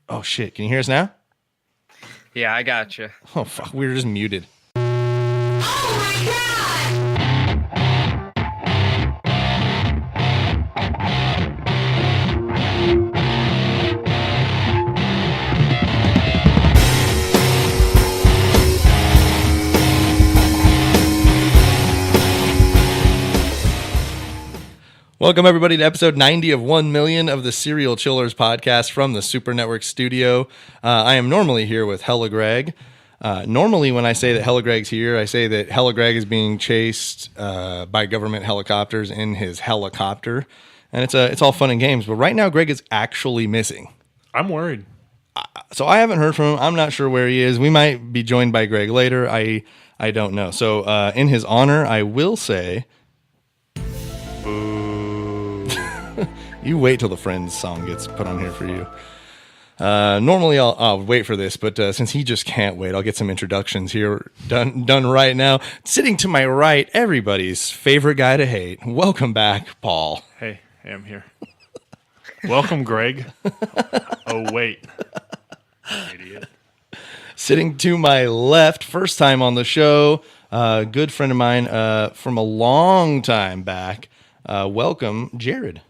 Oh, shit. Can you hear us now? Yeah, I got you. Oh, fuck. We were just muted. Oh my God! Welcome, everybody, to episode 90 of 1 Million of the Serial Chillers podcast from the Super Network studio. I am normally here with Hella Greg. Normally, when I say that Hella Greg's here, I say that Hella Greg is being chased by government helicopters in his helicopter. And it's all fun and games. But right now, Greg is actually missing. I'm worried. So I haven't heard from him. I'm not sure where he is. We might be joined by Greg later. I don't know. So in his honor, I will say... You wait till the Friends song gets put on here for you. Normally I'll wait for this, but since he just can't wait, I'll get some introductions here done right now. Sitting to my right, everybody's favorite guy to hate. Welcome back, Paul. Hey, I'm here. Welcome, Greg. Oh, wait. Idiot. Sitting to my left, first time on the show, good friend of mine from a long time back. Welcome, Jared.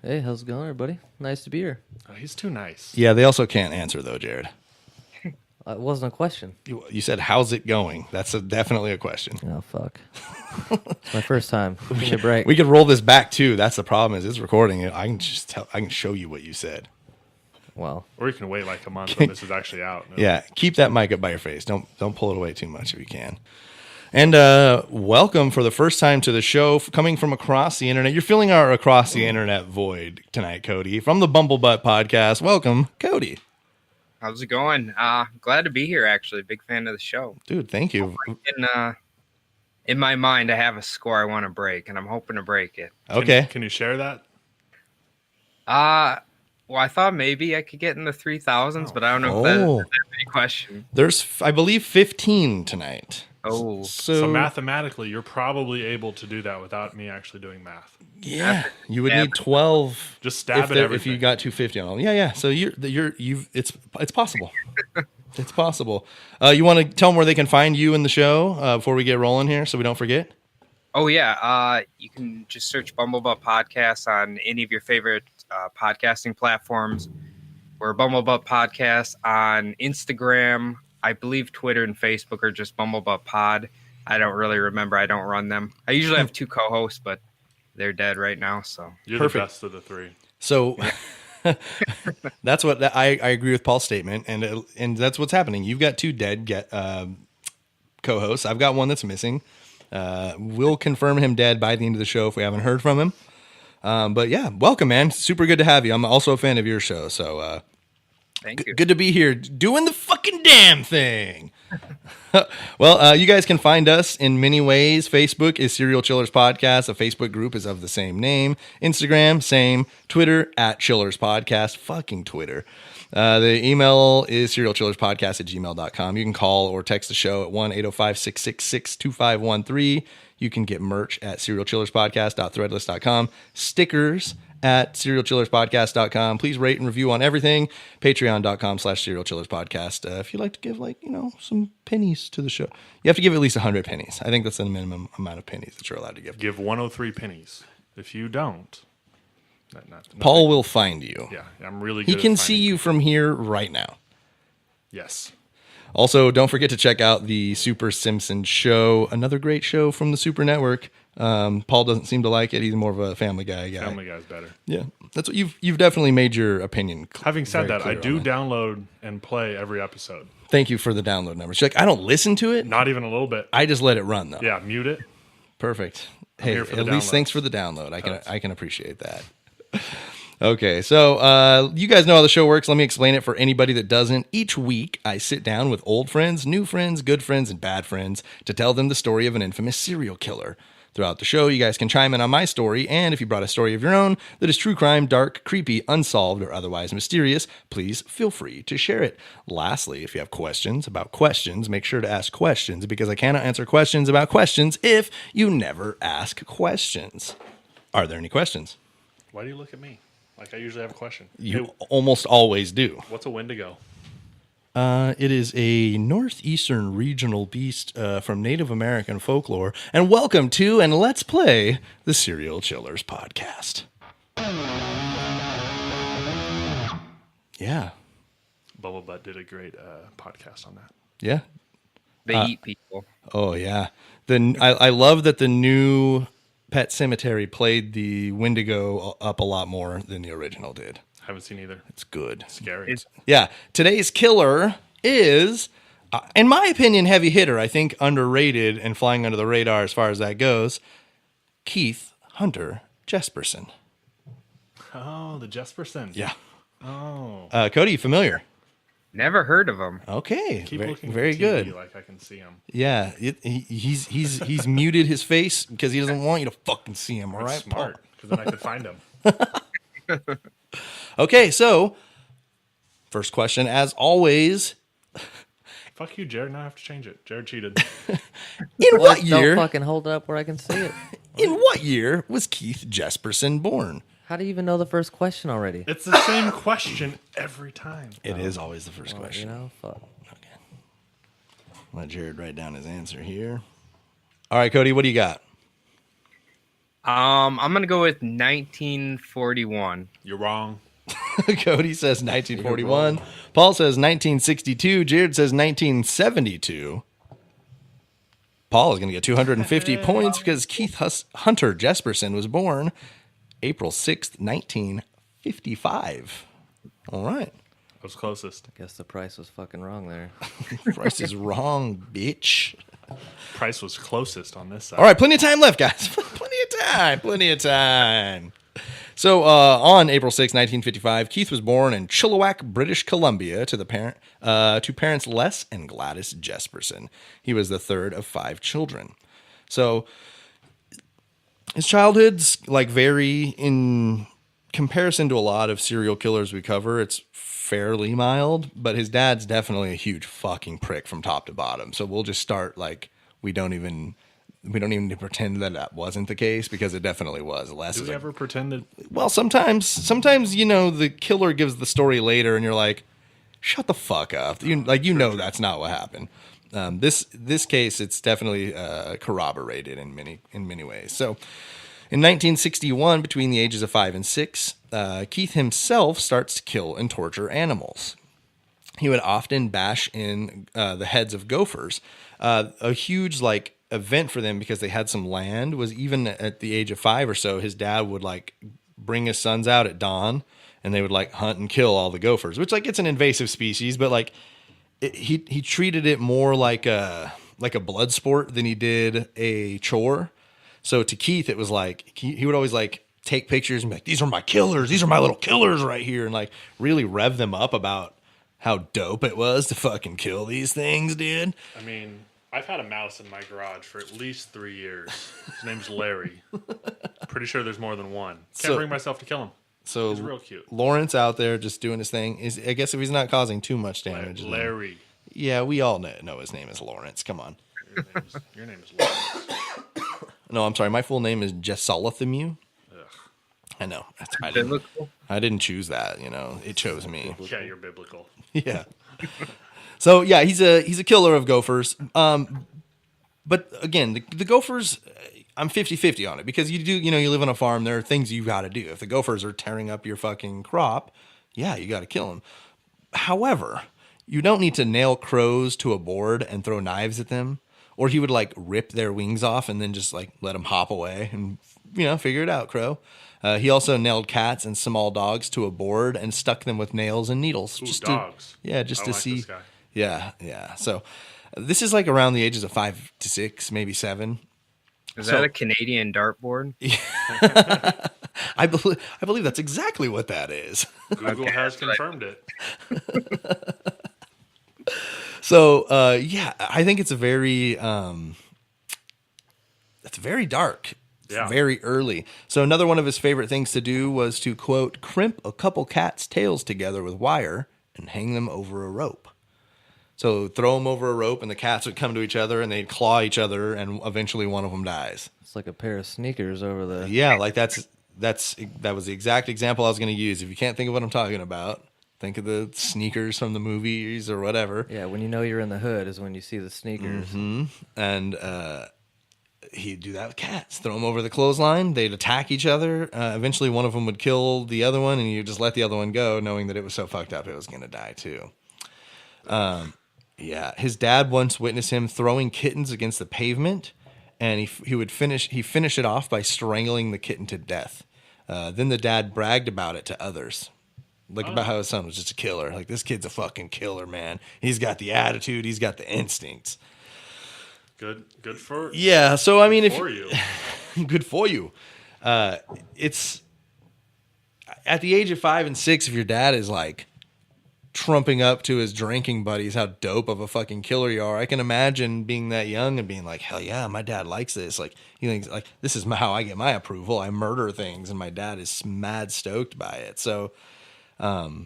Hey, how's it going, everybody? Nice to be here. Oh, he's too nice. Yeah, they also can't answer, though, Jared. It wasn't a question. You said, how's it going? That's definitely a question. Oh, fuck. It's my first time. Give me a break. We could roll this back, too. That's the problem, is it's recording. I can show you what you said. Well, Or you can wait like a month when this is actually out. Yeah, keep that mic up by your face. Don't pull it away too much if you can. And welcome for the first time to the show, coming from across the internet. You're filling our across the internet void tonight, Cody, from the Bumblebutt Podcast. Welcome, Cody. How's it going? Glad to be here, actually. Big fan of the show. Dude, thank you. In my mind, I have a score I want to break, and I'm hoping to break it. Okay. Can you share that? Well, I thought maybe I could get in the 3,000s, but I don't know if that's a question. There's, I believe, 15 tonight. Oh. So mathematically, you're probably able to do that without me actually doing math. Yeah, you would need 12. Just stab at everything. If you got 250 on them. Yeah. So it's possible. It's possible. You want to tell them where they can find you in the show before we get rolling here, so we don't forget? Oh, yeah. You can just search Bumblebutt Podcast on any of your favorite podcasting platforms. We're Bumblebutt Podcast on Instagram. I believe Twitter and Facebook are just Bumblebutt Pod. I don't really remember. I don't run them. I usually have two co-hosts, but they're dead right now. So you're Perfect. The best of the three. So that's what I agree with Paul's statement, and that's what's happening. You've got two dead co-hosts. I've got one that's missing. We'll confirm him dead by the end of the show if we haven't heard from him. But yeah, welcome, man. Super good to have you. I'm also a fan of your show, so thank you. Good to be here doing the fucking damn thing. Well, you guys can find us in many ways. Facebook is Serial Chillers Podcast. The Facebook group is of the same name. Instagram, same. Twitter, @Chillers Podcast. Fucking Twitter. The email is serialchillerspodcast@gmail.com. You can call or text the show at 1-805-666-2513. You can get merch at serialchillerspodcast.threadless.com. Stickers at serialchillerspodcast.com. Please rate and review on everything. Patreon.com/serialchillerspodcast. If you'd like to give some pennies to the show. You have to give at least 100 pennies. I think that's the minimum amount of pennies that you're allowed to give. Give 103 pennies. If you don't, Paul will find you. Yeah, I'm really good. He can see you from here right now. Yes. Also, don't forget to check out the Super Simpsons show, another great show from the Super Network. Paul doesn't seem to like it. He's more of a Family Guy guy. Family Guy's better. Yeah, that's what you've definitely made your opinion. Having said that, I do download and play every episode. Thank you for the download numbers. Like, I don't listen to it. Not even a little bit. I just let it run though. Yeah, mute it. Perfect. I'm Hey, at least downloads. thanks for the download. I can appreciate that. Okay, so you guys know how the show works. Let me explain it for anybody that doesn't. Each week, I sit down with old friends, new friends, good friends, and bad friends to tell them the story of an infamous serial killer. Throughout the show, you guys can chime in on my story, and if you brought a story of your own that is true crime, dark, creepy, unsolved, or otherwise mysterious, please feel free to share it. Lastly, if you have questions about questions, make sure to ask questions, because I cannot answer questions about questions if you never ask questions. Are there any questions? Why do you look at me? Like I usually have a question. You Hey, almost always do. what's a Wendigo? It is a northeastern regional beast from Native American folklore. And welcome to and let's play the Serial Chillers podcast. Yeah. Bumblebutt did a great podcast on that. Yeah. They eat people. Oh, yeah. I love that the new Pet Cemetery played the Wendigo up a lot more than the original did. Haven't seen either. It's good. Scary. Yeah. Today's killer is, in my opinion, heavy hitter. I think underrated and flying under the radar as far as that goes. Keith Hunter Jesperson. Oh, the Jesperson. Yeah. Oh. Cody, you familiar? Never heard of them. Okay. Keep very looking very at TV good. Like I can see him. Yeah. He's muted his face because he doesn't want you to fucking see him. All right. Smart, because then I could find him. Okay. So, first question, as always. Fuck you, Jared. Now I have to change it. Jared cheated. In what year? Don't fucking hold it up where I can see it. In what year was Keith Jesperson born? How do you even know the first question already? It's the same question every time. It is always the first Well, question. You know, fuck. Okay. Let Jared write down his answer here. All right, Cody, what do you got? I'm gonna go with 1941. You're wrong. Cody says 1941. Paul says 1962. Jared says 1972. Paul is going to get 250 points because Keith Hunter Jesperson was born April 6th, 1955. All right. I was closest. Guess the price was fucking wrong there. Price is wrong, bitch. Price was closest on this side. All right, plenty of time left, guys. Plenty of time. So on April 6, 1955, Keith was born in Chilliwack, British Columbia, to parents Les and Gladys Jesperson. He was the third of 5 children. So his childhood's like very, in comparison to a lot of serial killers we cover, it's fairly mild, but his dad's definitely a huge fucking prick from top to bottom. So we'll just start like we don't even need to pretend that that wasn't the case because it definitely was. Do we ever pretend that? Well, sometimes you know the killer gives the story later, and you're like, "Shut the fuck up!" That's not what happened. This case, it's definitely corroborated in many ways. So, in 1961, between the ages of 5 and 6, Keith himself starts to kill and torture animals. He would often bash in the heads of gophers. A huge event for them because they had some land was even at the age of 5 or so, his dad would bring his sons out at dawn and they would hunt and kill all the gophers, which it's an invasive species, but he treated it more like a blood sport than he did a chore. So to Keith, it was he would always take pictures and be like, "These are my killers. These are my little killers right here." And really rev them up about how dope it was to fucking kill these things, dude. I mean, I've had a mouse in my garage for at least 3 years. His name's Larry. Pretty sure there's more than one. Can't bring myself to kill him. So He's real cute. Lawrence out there just doing his thing. I guess if he's not causing too much damage. then- Larry. Yeah, we all know his name is Lawrence. Come on. Your name is Lawrence. No, I'm sorry. My full name is Jessolothamu. I know. I didn't choose that. It chose me. Yeah, you're biblical. Yeah. So yeah, he's a killer of gophers. But again, the gophers, I'm 50-50 on it because you live on a farm. There are things you got to do. If the gophers are tearing up your fucking crop, yeah, you got to kill them. However, you don't need to nail crows to a board and throw knives at them. Or he would rip their wings off and then just let them hop away and, figure it out, crow. He also nailed cats and small dogs to a board and stuck them with nails and needles. Ooh, just dogs. Just I to like see. this guy. Yeah. So this is around the ages of 5 to 6, maybe 7. Is that a Canadian dartboard? I believe that's exactly what that is. Google has confirmed it. So I think it's very dark. It's Yeah. very early. So another one of his favorite things to do was to, quote, crimp a couple cats' tails together with wire and hang them over a rope. So throw them over a rope and the cats would come to each other and they'd claw each other and eventually one of them dies. It's like a pair of sneakers over the. Yeah, that was the exact example I was going to use. If you can't think of what I'm talking about, think of the sneakers from the movies or whatever. Yeah, when you know you're in the hood is when you see the sneakers. And he'd do that with cats. Throw them over the clothesline. They'd attack each other. Eventually, one of them would kill the other one, and you just let the other one go, knowing that it was so fucked up it was going to die too. Yeah, his dad once witnessed him throwing kittens against the pavement, and he finish it off by strangling the kitten to death. Then the dad bragged about it to others. About how his son was just a killer. Like, this kid's a fucking killer, man. He's got the attitude. He's got the instincts. Good for Yeah. So I mean, for you. Good for you. It's at the age of 5 and 6. If your dad is like trumping up to his drinking buddies how dope of a fucking killer you are, I can imagine being that young and being like, hell yeah, my dad likes this. Like, he thinks like this is how I get my approval. I murder things, and my dad is mad stoked by it. So. A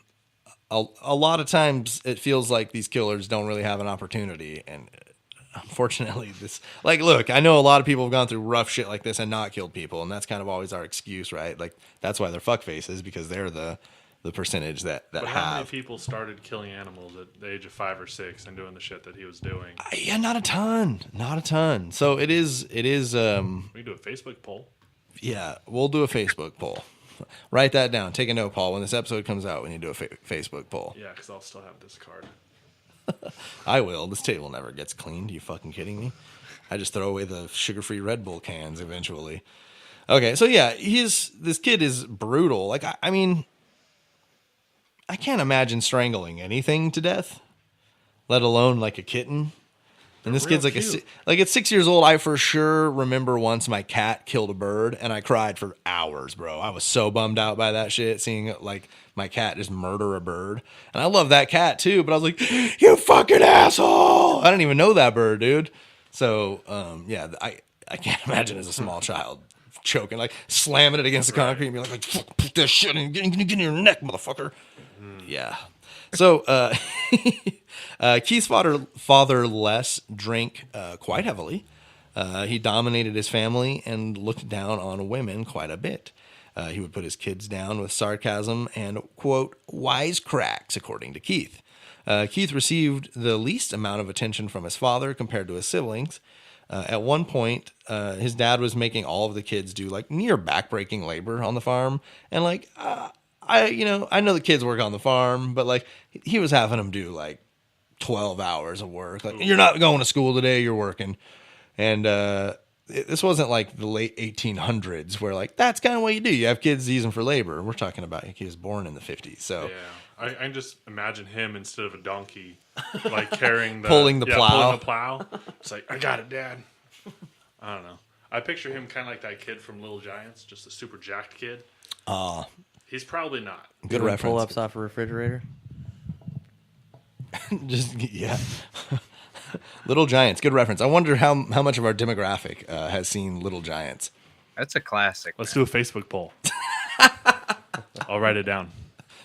lot of times it feels like these killers don't really have an opportunity, and unfortunately look, I know a lot of people have gone through rough shit like this and not killed people, and that's kind of always our excuse, right? Like, that's why they're fuck faces, because they're the percentage that But have. how many people started killing animals at the age of 5 or 6 and doing the shit that he was doing? Yeah, not a ton. So it is We can do a Facebook poll. yeah, we'll do a Facebook poll. Write that down. Take a note, Paul. When this episode comes out, we need to do a Facebook poll. Yeah, because I'll still have this card. I will. This table never gets cleaned. Are you fucking kidding me? I just throw away the sugar-free Red Bull cans eventually. Okay, so yeah, this kid is brutal. Like, I mean, I can't imagine strangling anything to death, let alone like a kitten. And this kid's like at 6 years old, I for sure remember once my cat killed a bird, and I cried for hours, bro. I was so bummed out by that shit, seeing like my cat just murder a bird. And I love that cat too, but I was like, you fucking asshole! I didn't even know that bird, dude. So yeah, I can't imagine as a small child choking, like slamming it against the concrete and be like put that shit in, get in your neck, motherfucker. Yeah. So Keith's father Les drank quite heavily. He dominated his family and looked down on women quite a bit. He would put his kids down with sarcasm and, quote, wisecracks, according to Keith. Keith received the least amount of attention from his father compared to his siblings. At one point, his dad was making all of the kids do like near backbreaking labor on the farm. And like, I know the kids work on the farm, but like he was having them do like 12 hours of work. Like, you're not going to school today, you're working. And this wasn't like the late 1800s where like that's kind of what you do. You have kids using for labor. We're talking about he was born in the 50s. So yeah, I just imagine him instead of a donkey, like carrying pulling the plow. It's like, I got it, Dad. I don't know. I picture him kind of like that kid from Little Giants, just a super jacked kid. He's probably not. Good reference. Pull-ups off a refrigerator. Just yeah. Little Giants, good reference. I wonder how much of our demographic has seen Little Giants. That's a classic. Let's do a Facebook poll. I'll write it down.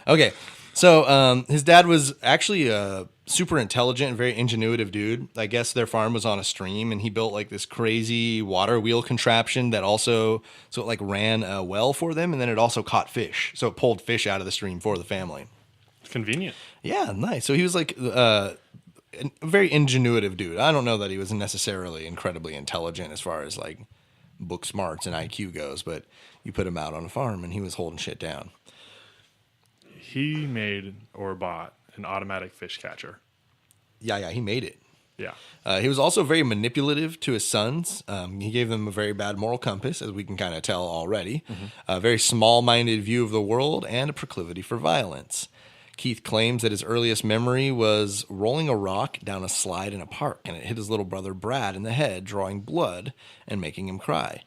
Okay, so his dad was actually a super intelligent and very ingenuitive dude. I guess their farm was on a stream, and he built like this crazy water wheel contraption that also it like ran a well for them, and then it also caught fish, so it pulled fish out of the stream for the family. Convenient. Yeah, nice. So he was like a very ingenuitive dude. I don't know that he was necessarily incredibly intelligent as far as like book smarts and IQ goes, but you put him out on a farm and he was holding shit down. He made or bought an automatic fish catcher. Yeah, he made it. Yeah. He was also very manipulative to his sons. He gave them a very bad moral compass, as we can kind of tell already. A very small-minded view of the world and a proclivity for violence. Keith claims that his earliest memory was rolling a rock down a slide in a park, and it hit his little brother Brad in the head, drawing blood and making him cry.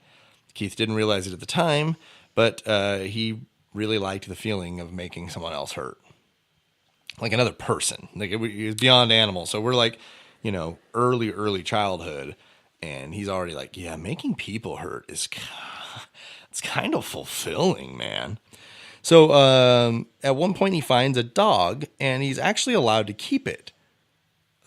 Keith didn't realize it at the time, but he really liked the feeling of making someone else hurt. Like another person. Like it was beyond animal. So we're like, early childhood, and he's already like, yeah, making people hurt it's kind of fulfilling, man. So at one point he finds a dog, and he's actually allowed to keep it.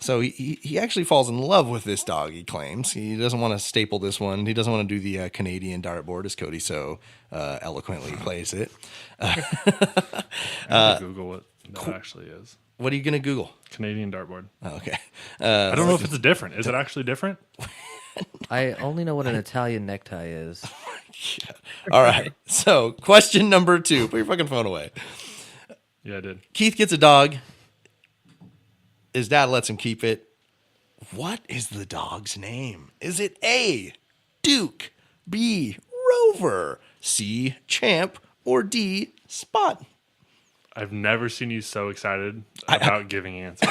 So he actually falls in love with this dog, he claims. He doesn't want to staple this one. He doesn't want to do the Canadian dartboard, as Cody so eloquently plays it. I have to Google what that actually is. What are you going to Google? Canadian dartboard. Oh, okay. I don't know if it's different. Is it actually different? I only know what an Italian necktie is. All right. So, question number 2. Put your fucking phone away. Yeah, I did. Keith gets a dog. His dad lets him keep it. What is the dog's name? Is it A, Duke, B, Rover, C, Champ, or D, Spot? I've never seen you so excited about giving answers.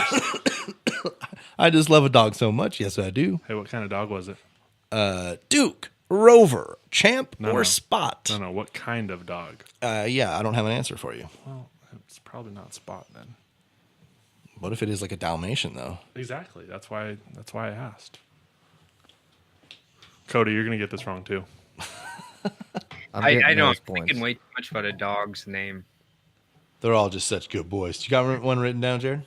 I just love a dog so much. Yes, I do. Hey, what kind of dog was it? Duke, Rover, Champ, or No. Spot? No, what kind of dog? Yeah, I don't have an answer for you. Well, it's probably not Spot then. What if it is like a Dalmatian, though? Exactly. That's why I asked. Cody, you're gonna get this wrong too. I know I'm those points. thinking way too much about a dog's name. They're all just such good boys. You got one written down, Jared?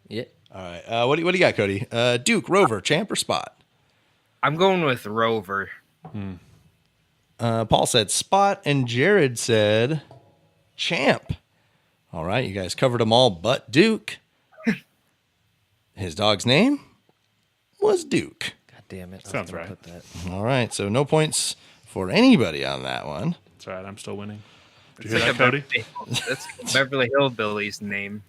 Yeah. All right. What do you got, Cody? Duke, Rover, Champ, or Spot? I'm going with Rover. Paul said Spot, and Jared said Champ. All right, you guys covered them all but Duke. His dog's name was Duke. God damn it. Sounds right. Put that. All right, so no points for anybody on that one. That's right. I'm still winning. Did It's you hear like that, Cody? That's Beverly Hillbillies' name.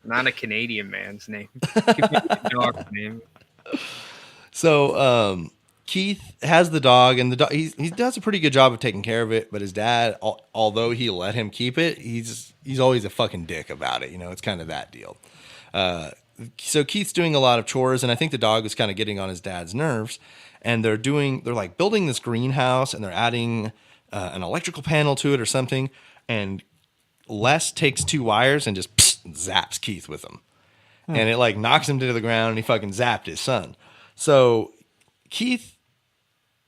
Not a Canadian man's name. Give me a dog's name. So Keith has the dog, and the dog he does a pretty good job of taking care of it. But his dad, although he let him keep it, he's always a fucking dick about it. You know, it's kind of that deal. So Keith's doing a lot of chores, and I think the dog is kind of getting on his dad's nerves. And they're like building this greenhouse, and they're adding an electrical panel to it or something. And Les takes 2 wires and just zaps Keith with them. And it like knocks him to the ground, and he fucking zapped his son. So Keith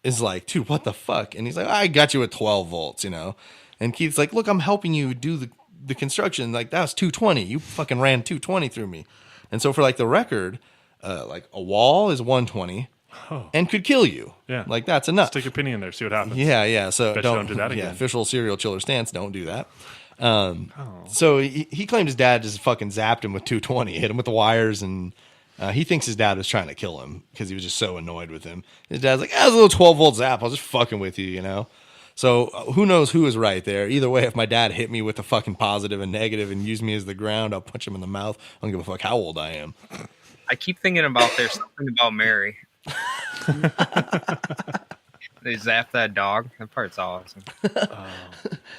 is like, dude, what the fuck? And he's like, I got you at 12 volts, you know? And Keith's like, look, I'm helping you do the construction. Like, that was 220. You fucking ran 220 through me. And so for like the record, like a wall is 120 and could kill you. Yeah. Like, that's enough. Stick your penny in there. See what happens. Yeah. So Bet you don't do that Yeah, again. official serial killer stance. Don't do that. So he claimed his dad just fucking zapped him with 220, hit him with the wires, and he thinks his dad was trying to kill him because he was just so annoyed with him. His dad's like, "That was a little 12-volt zap. I was just fucking with you, you know." So who knows who is right there? Either way, if my dad hit me with a fucking positive and negative and used me as the ground, I'll punch him in the mouth. I don't give a fuck how old I am. I keep thinking about there's something about Mary. They zap that dog. That part's awesome.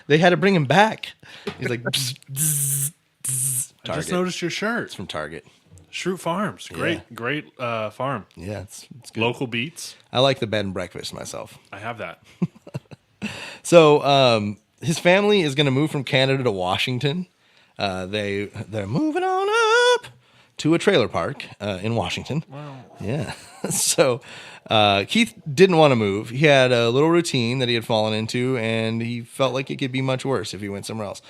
They had to bring him back. He's like, bzz, bzz, bzz. I just Target. noticed your shirt. It's from Target. Shroot Farms. Great farm. Yeah, it's good. Local beets. I like the bed and breakfast myself. I have that. So his family is going to move from Canada to Washington. They're moving on up to a trailer park in Washington. Wow. Yeah. So Keith didn't want to move. He had a little routine that he had fallen into, and he felt like it could be much worse if he went somewhere else.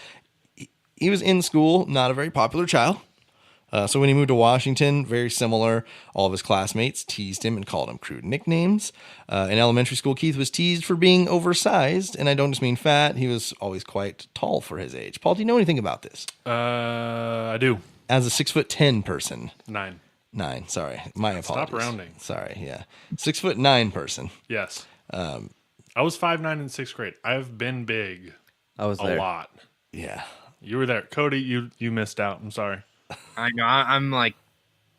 He was in school, not a very popular child. So when he moved to Washington, very similar. All of his classmates teased him and called him crude nicknames. In elementary school, Keith was teased for being oversized, and I don't just mean fat. He was always quite tall for his age. Paul, do you know anything about this? I do. As a 6'10" person. 9. Sorry. My apologies. Stop rounding. Sorry, yeah. 6'9" person. Yes. I was 5'9" in 6th grade. I've been big I was a there. lot. Yeah. You were there. Cody, you missed out. I'm sorry. I know. I'm like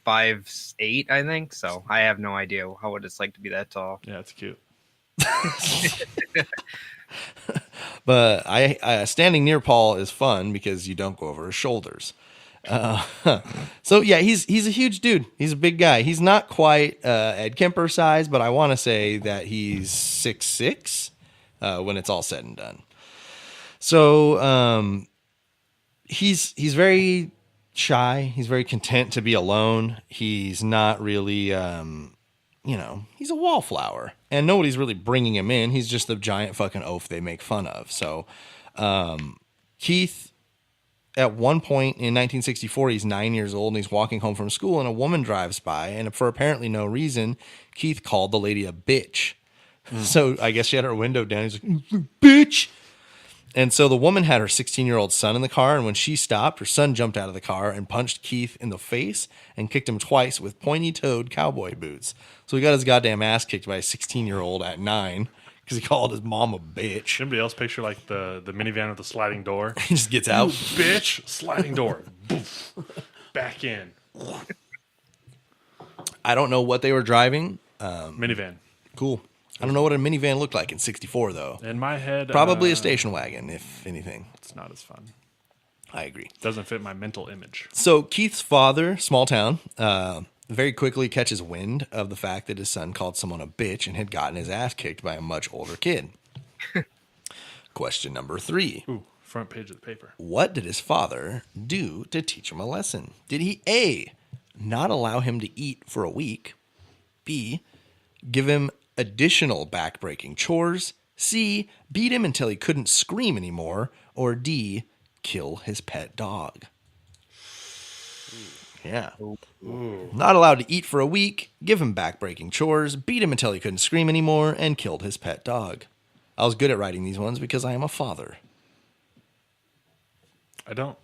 5'8", I think. So I have no idea what it's like to be that tall. Yeah, it's cute. But I standing near Paul is fun because you don't go over his shoulders. So yeah, he's a huge dude. He's a big guy. He's not quite Ed Kemper size, but I want to say that he's 6'6" when it's all said and done. So he's very shy. He's very content to be alone. He's not really, he's a wallflower, and nobody's really bringing him in. He's just the giant fucking oaf they make fun of. So Keith at one point in 1964, he's 9 years old and he's walking home from school and a woman drives by, and for apparently no reason, Keith called the lady a bitch. So I guess she had her window down. He's like, bitch. And so the woman had her 16-year-old son in the car, and when she stopped, her son jumped out of the car and punched Keith in the face and kicked him twice with pointy-toed cowboy boots. So he got his goddamn ass kicked by a 16-year-old at 9 because he called his mom a bitch. Anybody else picture like the minivan with the sliding door? He just gets out. Bitch, sliding door. Boof. Back in. I don't know what they were driving. Minivan. Cool. I don't know what a minivan looked like in 64, though. In my head, Probably a station wagon, if anything. It's not as fun. I agree. Doesn't fit my mental image. So Keith's father, small town, very quickly catches wind of the fact that his son called someone a bitch and had gotten his ass kicked by a much older kid. Question number 3. Ooh, front page of the paper. What did his father do to teach him a lesson? Did he A, not allow him to eat for a week? B, give him additional back-breaking chores? C, beat him until he couldn't scream anymore? Or D, kill his pet dog? Yeah. Ooh. Not allowed to eat for a week, give him back-breaking chores, beat him until he couldn't scream anymore, and killed his pet dog. I was good at writing these ones because I am a father. I don't.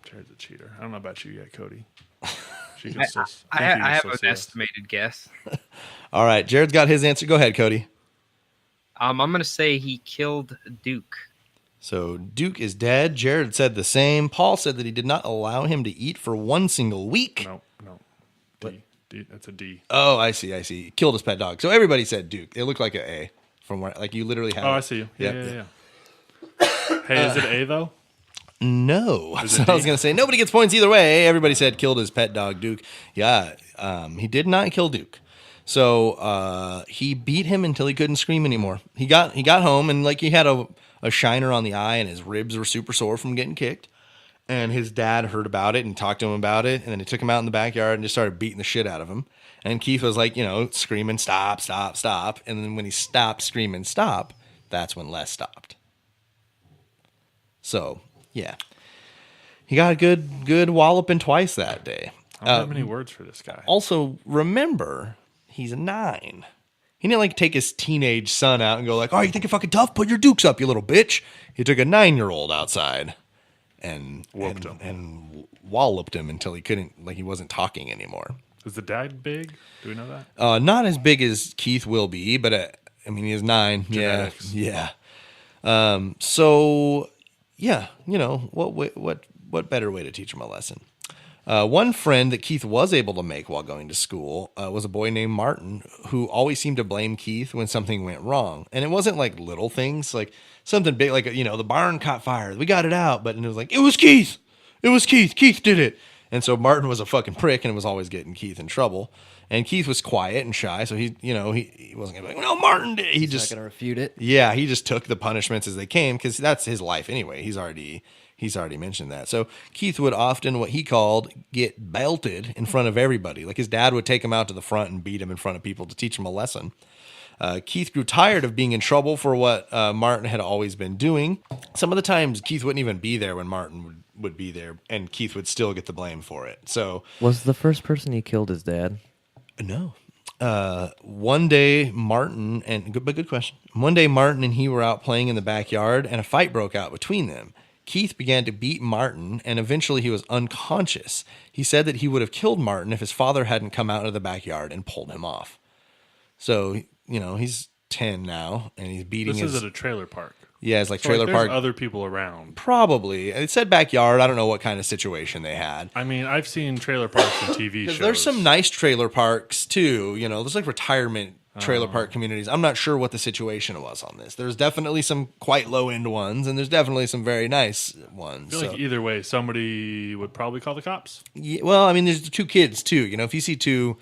Jared's a cheater. I don't know about you yet, Cody. She can I have an estimated guess. All right, Jared's got his answer. Go ahead, Cody. I'm going to say he killed Duke. So Duke is dead. Jared said the same. Paul said that he did not allow him to eat for one single week. No. D. That's a D. Oh, I see. Killed his pet dog. So everybody said Duke. It looked like an A from where, like you literally have. Oh, I see you. Yeah. Hey, is it A though? No. So I was going to say nobody gets points either way. Everybody said killed his pet dog, Duke. Yeah, he did not kill Duke. So he beat him until he couldn't scream anymore. He got home and like he had a shiner on the eye and his ribs were super sore from getting kicked. And his dad heard about it and talked to him about it. And then he took him out in the backyard and just started beating the shit out of him. And Keith was like, screaming, stop, stop, stop. And then when he stopped screaming, stop, that's when Les stopped. So, yeah. He got a good walloping twice that day. I don't have many words for this guy. Also, remember, he's 9. He didn't take his teenage son out and go like, oh, you think you're fucking tough? Put your dukes up, you little bitch. He took a 9-year-old outside and whooped him. And walloped him until he couldn't, he wasn't talking anymore. Is the dad big? Do we know that? Not as big as Keith will be, but he is 9. Genetics. Yeah. So yeah, what better way to teach him a lesson? One friend that Keith was able to make while going to school was a boy named Martin, who always seemed to blame Keith when something went wrong. And it wasn't like little things, like something big, like, the barn caught fire. We got it out. But it was like, it was Keith. It was Keith. Keith did it. And so Martin was a fucking prick and was always getting Keith in trouble. And Keith was quiet and shy. So he wasn't going to be like, no, Martin did it. He's not going to refute it. Yeah, he just took the punishments as they came because that's his life anyway. He's already mentioned that. So Keith would often, what he called, get belted in front of everybody. Like his dad would take him out to the front and beat him in front of people to teach him a lesson. Keith grew tired of being in trouble for what Martin had always been doing. Some of the times Keith wouldn't even be there when Martin would be there, and Keith would still get the blame for it. So was the first person he killed his dad? No. One day, good question. One day, Martin and he were out playing in the backyard, and a fight broke out between them. Keith began to beat Martin, and eventually he was unconscious. He said that he would have killed Martin if his father hadn't come out of the backyard and pulled him off. So, he's 10 now, and he's beating This is at a trailer park. Yeah, it's like So trailer park. There's other people around. Probably. It said backyard. I don't know what kind of situation they had. I mean, I've seen trailer parks in TV shows. There's some nice trailer parks, too. There's like retirement trailer park communities. I'm not sure what the situation was on this. There's definitely some quite low-end ones, and there's definitely some very nice ones. I feel like either way, somebody would probably call the cops. Yeah, well, there's 2 kids, too. If you see two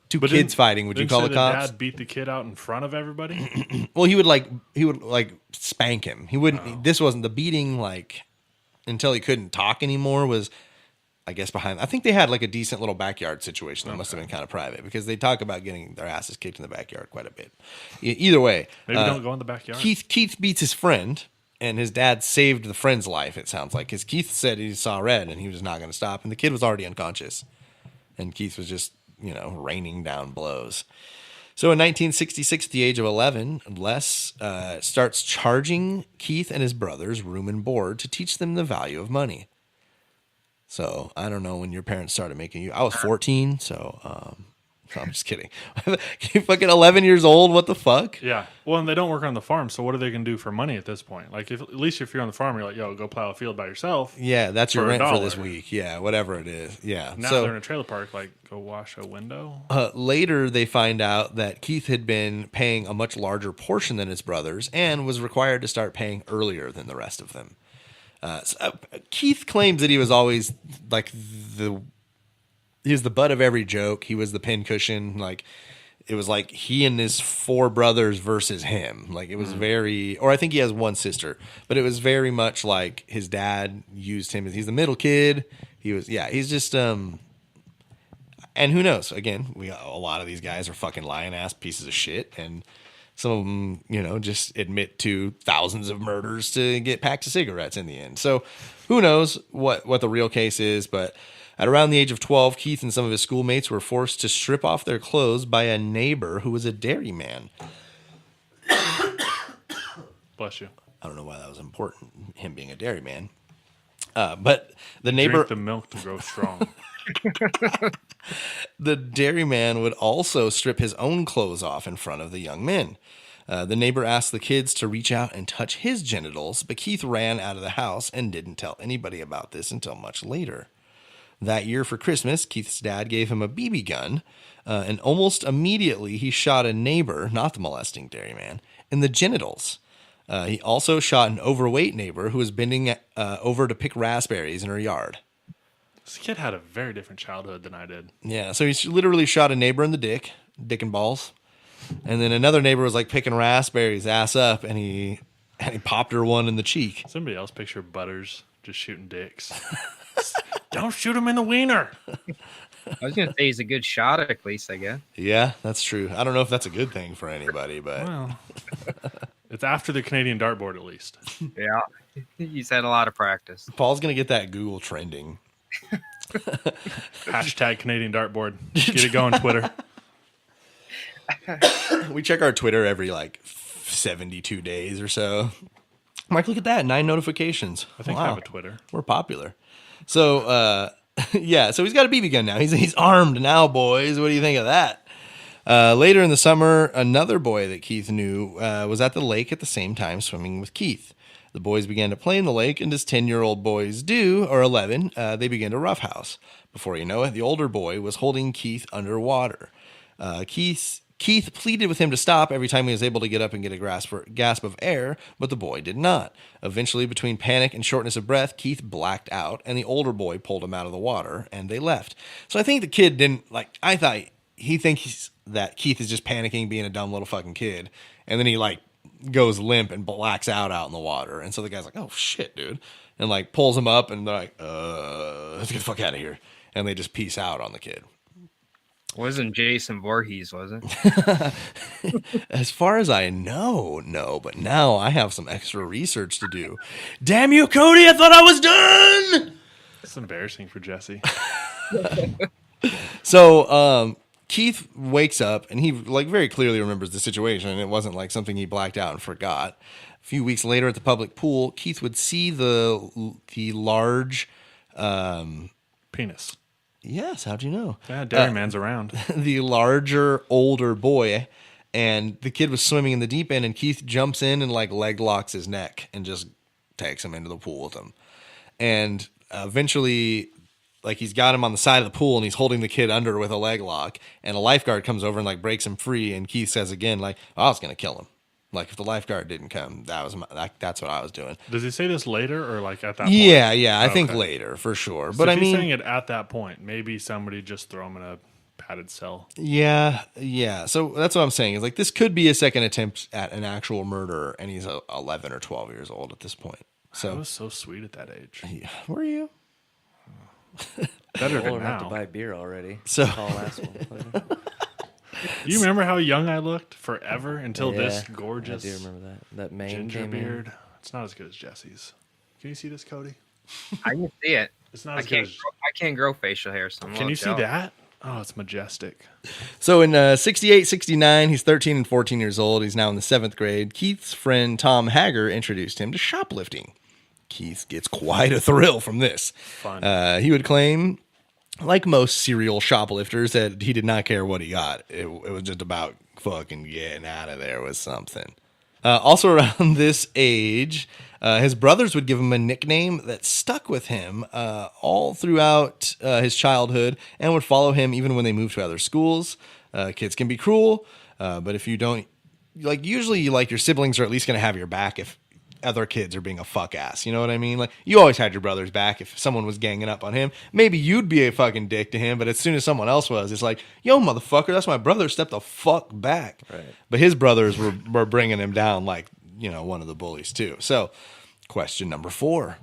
kids fighting, would you call the cops? Dad beat the kid out in front of everybody? Well, he would spank him. He wouldn't. This wasn't the beating. Until he couldn't talk anymore was, I guess, behind. I think they had a decent little backyard situation that must have been kind of private because they talk about getting their asses kicked in the backyard quite a bit. Either way, Maybe don't go in the backyard. Keith beats his friend And his dad saved the friend's life, it sounds like, because Keith said he saw red and he was not going to stop. And the kid was already unconscious. And Keith was just, raining down blows. So in 1966, at the age of 11, Les starts charging Keith and his brothers room and board to teach them the value of money. So I don't know when your parents started making you. I was 14, so I'm just kidding. You're fucking 11 years old. What the fuck? Yeah. Well, and they don't work on the farm, so what are they going to do for money at this point? Like, at least if you're on the farm, you're like, yo, go plow a field by yourself. Yeah, that's your for rent $1. for this week. Yeah, whatever it is. Yeah. Now they're in a trailer park, like, go wash a window. Later, they find out that Keith had been paying a much larger portion than his brothers and was required to start paying earlier than the rest of them. Keith claims that he was always like he was the butt of every joke. He was the pincushion. Like, it was like he and his 4 brothers versus him. Like, it was very, or I think he has one sister, but it was very much like his dad used him as he's the middle kid. He's just, and who knows? Again, a lot of these guys are fucking lying ass pieces of shit. And some of them, just admit to thousands of murders to get packs of cigarettes in the end. So who knows what the real case is, but at around the age of 12, Keith and some of his schoolmates were forced to strip off their clothes by a neighbor who was a dairyman. Bless you. I don't know why that was important, him being a dairyman. But the neighbor... Drink the milk to grow strong. The dairyman would also strip his own clothes off in front of the young men. The neighbor asked the kids to reach out and touch his genitals, but Keith ran out of the house and didn't tell anybody about this until much later. That year for Christmas, Keith's dad gave him a BB gun, and almost immediately he shot a neighbor, not the molesting dairyman, in the genitals. He also shot an overweight neighbor who was bending over to pick raspberries in her yard. This kid had a very different childhood than I did. Yeah, so he literally shot a neighbor in the dick and balls. And then another neighbor was like picking raspberries ass up, and he popped her one in the cheek. Somebody else picture Butters just shooting dicks. Don't shoot him in the wiener. I was going to say he's a good shot at least, I guess. Yeah, that's true. I don't know if that's a good thing for anybody, but Well, it's after the Canadian dartboard at least. Yeah. He's had a lot of practice. Paul's going to get that Google trending. Hashtag Canadian dartboard. Get it going, Twitter. We check our Twitter every 72 days or so. I'm like, look at that, 9 notifications. I think I have a Twitter. We're popular. So, yeah, so he's got a BB gun now. He's armed now, boys. What do you think of that? Later in the summer, another boy that Keith knew was at the lake at the same time swimming with Keith. The boys began to play in the lake, and as 10-year-old boys do, or 11, they began to roughhouse. Before you know it, the older boy was holding Keith underwater. Keith pleaded with him to stop every time he was able to get up and get a gasp of air, but the boy did not. Eventually, between panic and shortness of breath, Keith blacked out, and the older boy pulled him out of the water, and they left. So I think the kid didn't, I thought he thinks that Keith is just panicking, being a dumb little fucking kid, and then he, goes limp and blacks out in the water. And so the guy's like, oh, shit, dude. And, pulls him up, and they're like, let's get the fuck out of here. And they just peace out on the kid. Wasn't Jason Voorhees, was it? As far as I know, no. But now I have some extra research to do. Damn you, Cody! I thought I was done! It's embarrassing for Jesse. So, Keith wakes up, and he very clearly remembers the situation, and it wasn't something he blacked out and forgot. A few weeks later at the public pool, Keith would see the large... Penis. Yes, how'd you know? Yeah, Dairyman's around. The larger, older boy, and the kid was swimming in the deep end, and Keith jumps in and leg locks his neck and just takes him into the pool with him. And eventually... he's got him on the side of the pool, and he's holding the kid under with a leg lock, and a lifeguard comes over and breaks him free. And Keith says again, I was going to kill him. If the lifeguard didn't come, that's what I was doing. Does he say this later or at that point? Yeah, I think later for sure. So but if he's saying it at that point, maybe somebody just throw him in a padded cell. Yeah. So that's what I'm saying is this could be a second attempt at an actual murder, and he's 11 or 12 years old at this point. So I was so sweet at that age. Yeah, were you? Better Old than enough now. to buy beer already. So- Call last one. You remember how young I looked forever until Yeah, this gorgeous I do remember that. That mane ginger came beard? It's not as good as Jesse's. Can you see this, Cody? I can see it. It's not I as good can't. as. I can't grow facial hair. So I'm a Can little you see jealous. that? Oh, it's majestic. So in 68, 69, he's 13 and 14 years old. He's now in the 7th grade. Keith's friend Tom Hager introduced him to shoplifting. Keith gets quite a thrill from this. Fun. He would claim, like most serial shoplifters, that he did not care what he got. It was just about fucking getting out of there with something. Also around this age, his brothers would give him a nickname that stuck with him all throughout his childhood and would follow him even when they moved to other schools. Kids can be cruel, but if you don't, usually your siblings are at least going to have your back if other kids are being a fuck ass. You know what I mean? Like, you always had your brother's back if someone was ganging up on him. Maybe you'd be a fucking dick to him, but as soon as someone else was, it's like, yo, motherfucker, that's my brother. Step the fuck back. Right. But his brothers were bringing him down like, one of the bullies too. So, question number 4.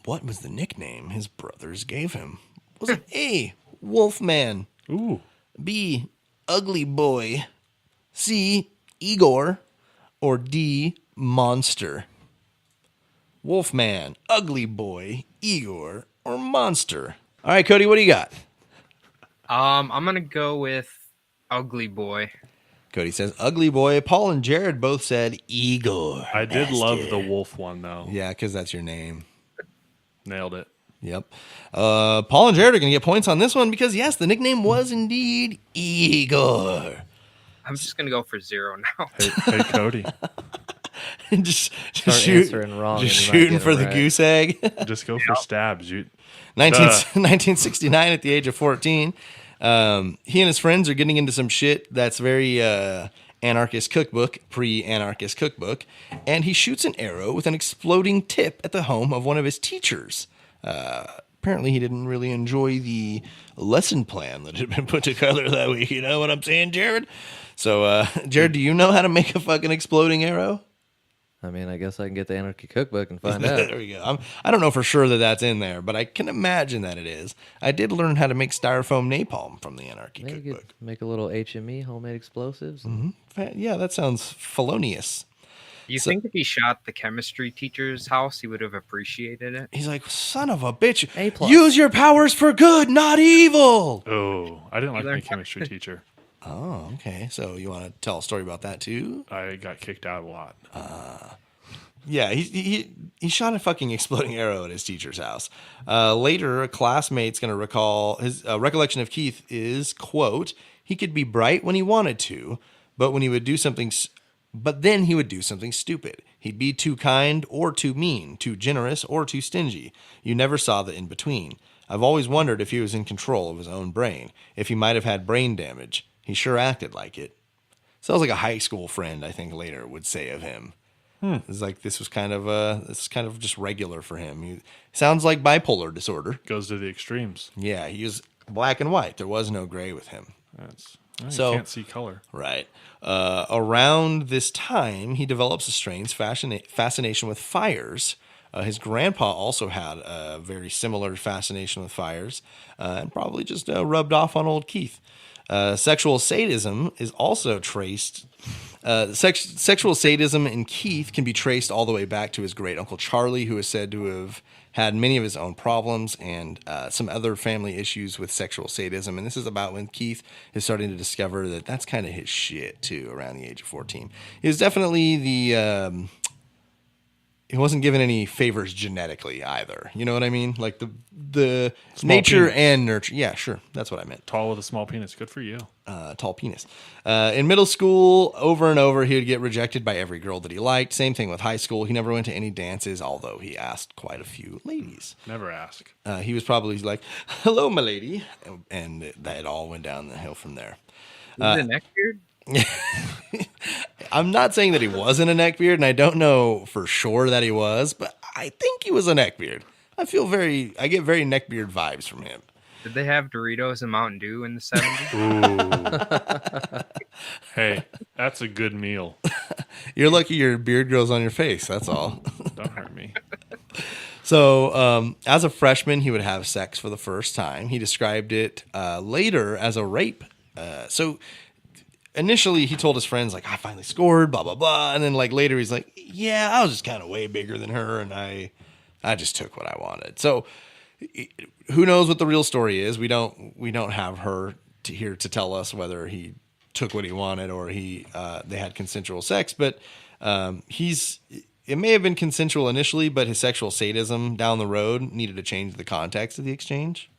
What was the nickname his brothers gave him? Was it A, Wolfman, Ooh. B, Ugly Boy, C, Igor, or D, Monster? Wolfman, Ugly Boy, Igor, or Monster? All right, Cody, what do you got? I'm gonna go with Ugly Boy. Cody says Ugly Boy. Paul and Jared both said Igor. I did love the wolf one, though. Yeah, because that's your name. Nailed it. Yep. Paul and Jared are going to get points on this one because, yes, the nickname was indeed Igor. I'm just gonna go for 0 now. Hey Cody. just Start answering wrong just and you might shooting get for it the right. goose egg. Just go for stabs. 1969 at the age of 14. He and his friends are getting into some shit that's very anarchist cookbook, pre-anarchist cookbook, and he shoots an arrow with an exploding tip at the home of one of his teachers. Apparently he didn't really enjoy the lesson plan that had been put together that week. You know what I'm saying, Jared? So, Jared, do you know how to make a fucking exploding arrow? I mean, I guess I can get the Anarchy Cookbook and find out. There we go. I don't know for sure that that's in there, but I can imagine that it is. I did learn how to make styrofoam napalm from the Anarchy Maybe you Cookbook. could make a little HME, homemade explosives. Yeah, that sounds felonious. You think if he shot the chemistry teacher's house, he would have appreciated it? He's like, son of a bitch. A+. Use your powers for good, not evil. Oh, I didn't like my learned- chemistry teacher. Oh, okay. So you want to tell a story about that too? I got kicked out a lot. Yeah, he shot a fucking exploding arrow at his teacher's house. Later, a classmate's going to recall his recollection of Keith is, quote, he could be bright when he wanted to, but when he would do something, but then he would do something stupid. He'd be too kind or too mean, too generous or too stingy. You never saw the in between. I've always wondered if he was in control of his own brain, if he might have had brain damage. He sure acted like it. Sounds like a high school friend, I think later would say of him. It's like this was kind of just regular for him. He sounds like bipolar disorder. Goes to the extremes. Yeah, he was black and white. There was no gray with him. You can't see color. Right. Around this time, he develops a strange fascination with fires. His grandpa also had a very similar fascination with fires, and probably just rubbed off on old Keith. Sexual sadism is also traced. Sexual sadism in Keith can be traced all the way back to his great uncle Charlie, who is said to have had many of his own problems and some other family issues with sexual sadism. And this is about when Keith is starting to discover that that's kind of his shit too, around the age of 14. He was definitely he wasn't given any favors genetically either. You know what I mean? Like the Small nature penis. and nurture. Yeah, sure. That's what I meant. Tall with a small penis. Good for you. Tall penis. In middle school, over and over, he would get rejected by every girl that he liked. Same thing with high school. He never went to any dances, although he asked quite a few ladies. Never ask. He was probably like, hello, my lady. And that all went down the hill from there. Is it a neckbeard? I'm not saying that he wasn't a neckbeard, and I don't know for sure that he was, but I think he was a neckbeard. I get very neckbeard vibes from him. Did they have Doritos and Mountain Dew in the 70s? Ooh. Hey, that's a good meal. You're lucky your beard grows on your face. That's all. Don't hurt me. So, as a freshman, he would have sex for the first time. He described it later as a rape. So, initially he told his friends like, I finally scored, blah, blah, blah. And then like later he's like, yeah, I was just kind of way bigger than her. And I just took what I wanted. So who knows what the real story is? We don't have her here to tell us whether he took what he wanted or they had consensual sex, but it may have been consensual initially, but his sexual sadism down the road needed to change the context of the exchange.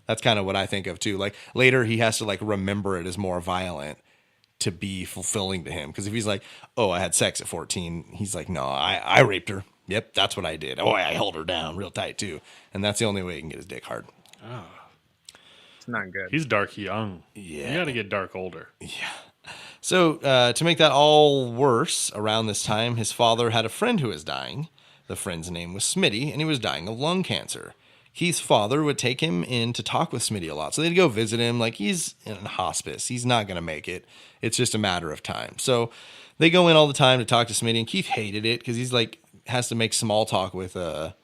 That's kind of what I think of too. Like later he has to like remember it as more violent to be fulfilling to him. Because if he's like, oh, I had sex at 14, he's like, no, I raped her. Yep, that's what I did. Oh, I held her down real tight too. And that's the only way he can get his dick hard. Oh. It's not good. He's dark young. Yeah. You got to get dark older. Yeah. So to make that all worse, around this time, his father had a friend who was dying. The friend's name was Smitty, and he was dying of lung cancer. Keith's father would take him in to talk with Smitty a lot. So they'd go visit him. Like, he's in hospice. He's not going to make it. It's just a matter of time. So they go in all the time to talk to Smitty, and Keith hated it because he's like, has to make small talk with a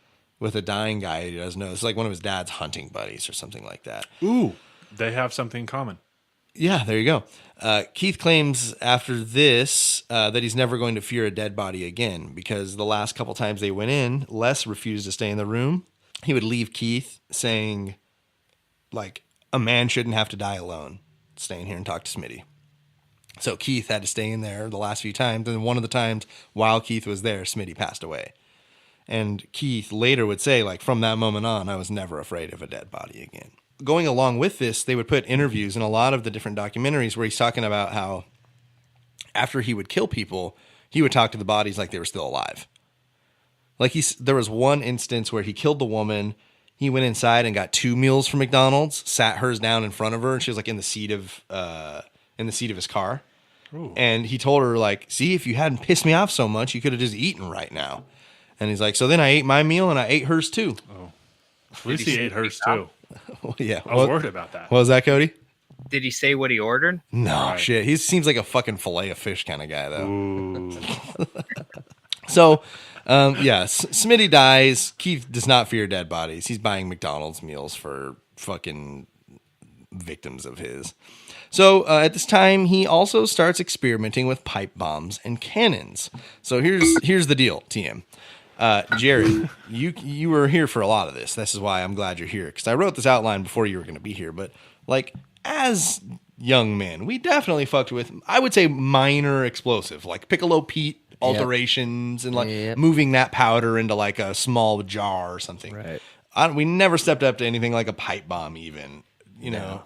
dying guy he doesn't know. It's like one of his dad's hunting buddies or something like that. Ooh, they have something in common. Yeah, there you go. Keith claims after this that he's never going to fear a dead body again because the last couple times they went in, Les refused to stay in the room. He would leave Keith saying, like, a man shouldn't have to die alone. Stay in here and talk to Smitty. So Keith had to stay in there the last few times. And one of the times while Keith was there, Smitty passed away. And Keith later would say, like, from that moment on, I was never afraid of a dead body again. Going along with this, they would put interviews in a lot of the different documentaries where he's talking about how after he would kill people, he would talk to the bodies like they were still alive. Like there was one instance where he killed the woman. He went inside and got 2 meals from McDonald's, sat hers down in front of her, and she was like in the seat of his car. Ooh. And he told her, like, see, if you hadn't pissed me off so much, you could have just eaten right now. And he's like, so then I ate my meal and I ate hers too. Oh, at least he ate hers too. Well, yeah, I was worried about that. What was that, Cody? Did he say what he ordered? No, Right. shit. He seems like a fucking fillet of fish kind of guy, though. Ooh. So, Smitty dies. Keith does not fear dead bodies. He's buying McDonald's meals for fucking victims of his. So, at this time, he also starts experimenting with pipe bombs and cannons. So here's the deal, TM. Jerry, you were here for a lot of this. This is why I'm glad you're here, because I wrote this outline before you were going to be here. But like, as young men, we definitely fucked with, I would say, minor explosive, like Piccolo Pete alterations and like moving that powder into like a small jar or something. Right. We never stepped up to anything like a pipe bomb, even.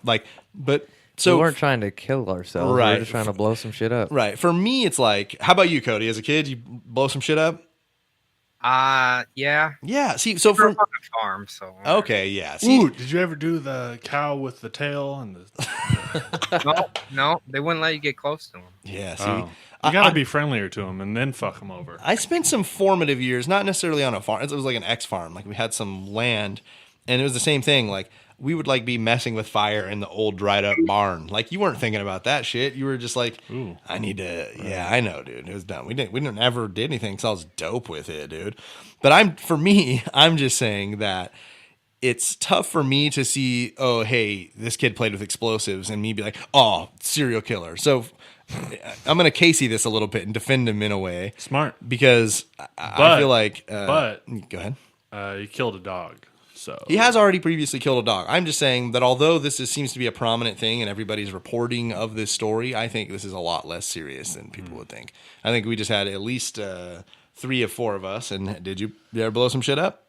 Like, but. So we weren't trying to kill ourselves. Right. We were just trying to blow some shit up. Right. For me, it's like, how about you, Cody? As a kid, you blow some shit up? Yeah. Yeah. See, so We're for on a farm, so okay, yeah. See, Ooh, did you ever do the cow with the tail and the? no, they wouldn't let you get close to them. yeah. See, Oh. You got to be friendlier to them and then fuck them over. I spent some formative years, not necessarily on a farm. It was like an X farm. Like we had some land, and it was the same thing. Like we would like be messing with fire in the old dried up barn. Like you weren't thinking about that shit. You were just like, Ooh. I need to. Yeah, I know, dude. It was dumb. We didn't ever did anything because I was dope with it, dude. But I'm just saying that it's tough for me to see, oh, hey, this kid played with explosives, and me be like, oh, serial killer. So I'm going to Casey this a little bit and defend him in a way. Smart. Because I feel like... but go ahead. He killed a dog. So He has already previously killed a dog. I'm just saying that although seems to be a prominent thing and everybody's reporting of this story, I think this is a lot less serious than people would think. I think we just had at least 3 of 4 of us. And did you ever blow some shit up?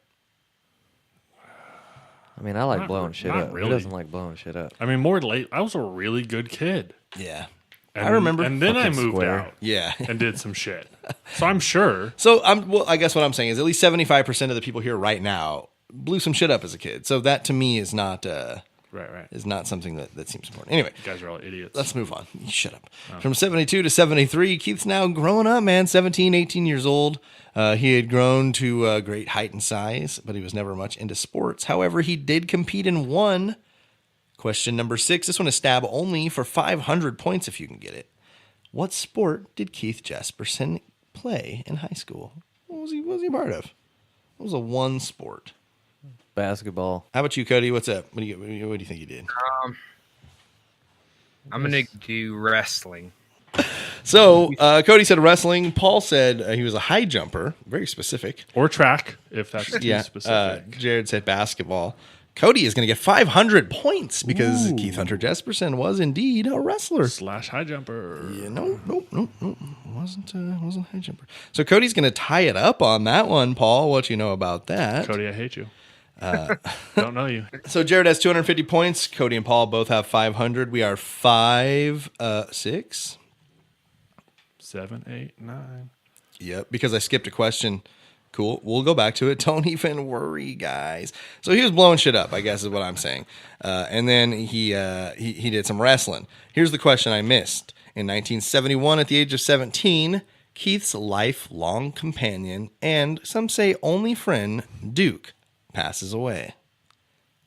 I mean, I like Not- blowing shit not up. really. Who doesn't like blowing shit up? I mean, more late. I was a really good kid. Yeah. And, I remember. And then I Fucking moved square. out Yeah. and did some shit. So I'm sure. So I guess what I'm saying is at least 75% of the people here right now blew some shit up as a kid. So that to me is not Right. is not something that seems important. Anyway, You guys are all idiots. let's move on. You shut up. From 72 to 73, Keith's now growing up, man, 17, 18 years old. He had grown to great height and size, but he was never much into sports. However, he did compete in one. Question number 6. This one is stab only for 500 points if you can get it. What sport did Keith Jesperson play in high school? What was he part of? What was a one sport? Basketball. How about you, Cody? What's up? What do you think you did? I'm gonna do wrestling. So Cody said wrestling. Paul said he was a high jumper. Very specific. Or track, if that's too specific. Jared said basketball. Cody is going to get 500 points because Keith Hunter Jesperson was indeed a wrestler. / high jumper. Yeah, no. Wasn't high jumper. So Cody's going to tie it up on that one, Paul. What you know about that? Cody, I hate you. Don't know you. So Jared has 250 points. Cody and Paul both have 500. We are 5, 6, 7, 8, 9. Yep, because I skipped a question. Cool. We'll go back to it. Don't even worry, guys. So he was blowing shit up, I guess is what I'm saying. And then he did some wrestling. Here's the question I missed. In 1971, at the age of 17, Keith's lifelong companion and some say only friend, Duke, passes away.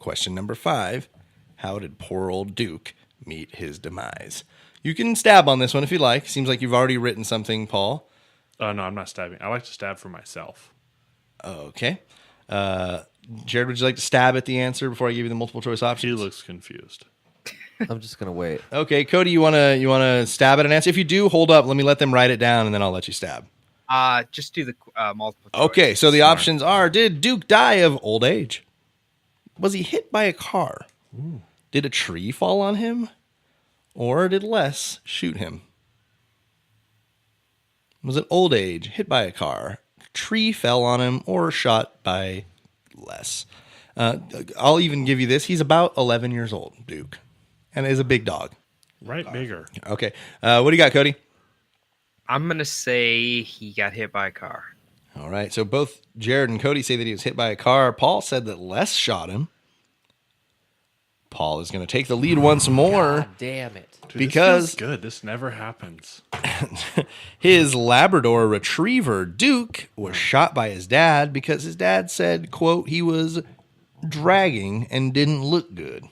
Question number 5. How did poor old Duke meet his demise? You can stab on this one if you like. Seems like you've already written something, Paul. No, I'm not stabbing. I like to stab for myself. Okay. Jared, would you like to stab at the answer before I give you the multiple choice options? He looks confused. I'm just gonna wait. Okay, Cody, you wanna stab at an answer? If you do, hold up. Let them write it down, and then I'll let you stab. Just do the multiple choice. Okay, so the options are: did Duke die of old age? Was he hit by a car? Ooh. Did a tree fall on him? Or did Les shoot him? Was it old age, hit by a car, tree fell on him, or shot by Les? I'll even give you this. He's about 11 years old, Duke, and is a big dog. Right, bigger. Okay. What do you got, Cody? I'm going to say he got hit by a car. All right. So both Jared and Cody say that he was hit by a car. Paul said that Les shot him. Paul is going to take the lead once more. God damn it. Dude, Because this feels good. This never happens. his Labrador retriever, Duke, was shot by his dad because his dad said, quote, he was dragging and didn't look good.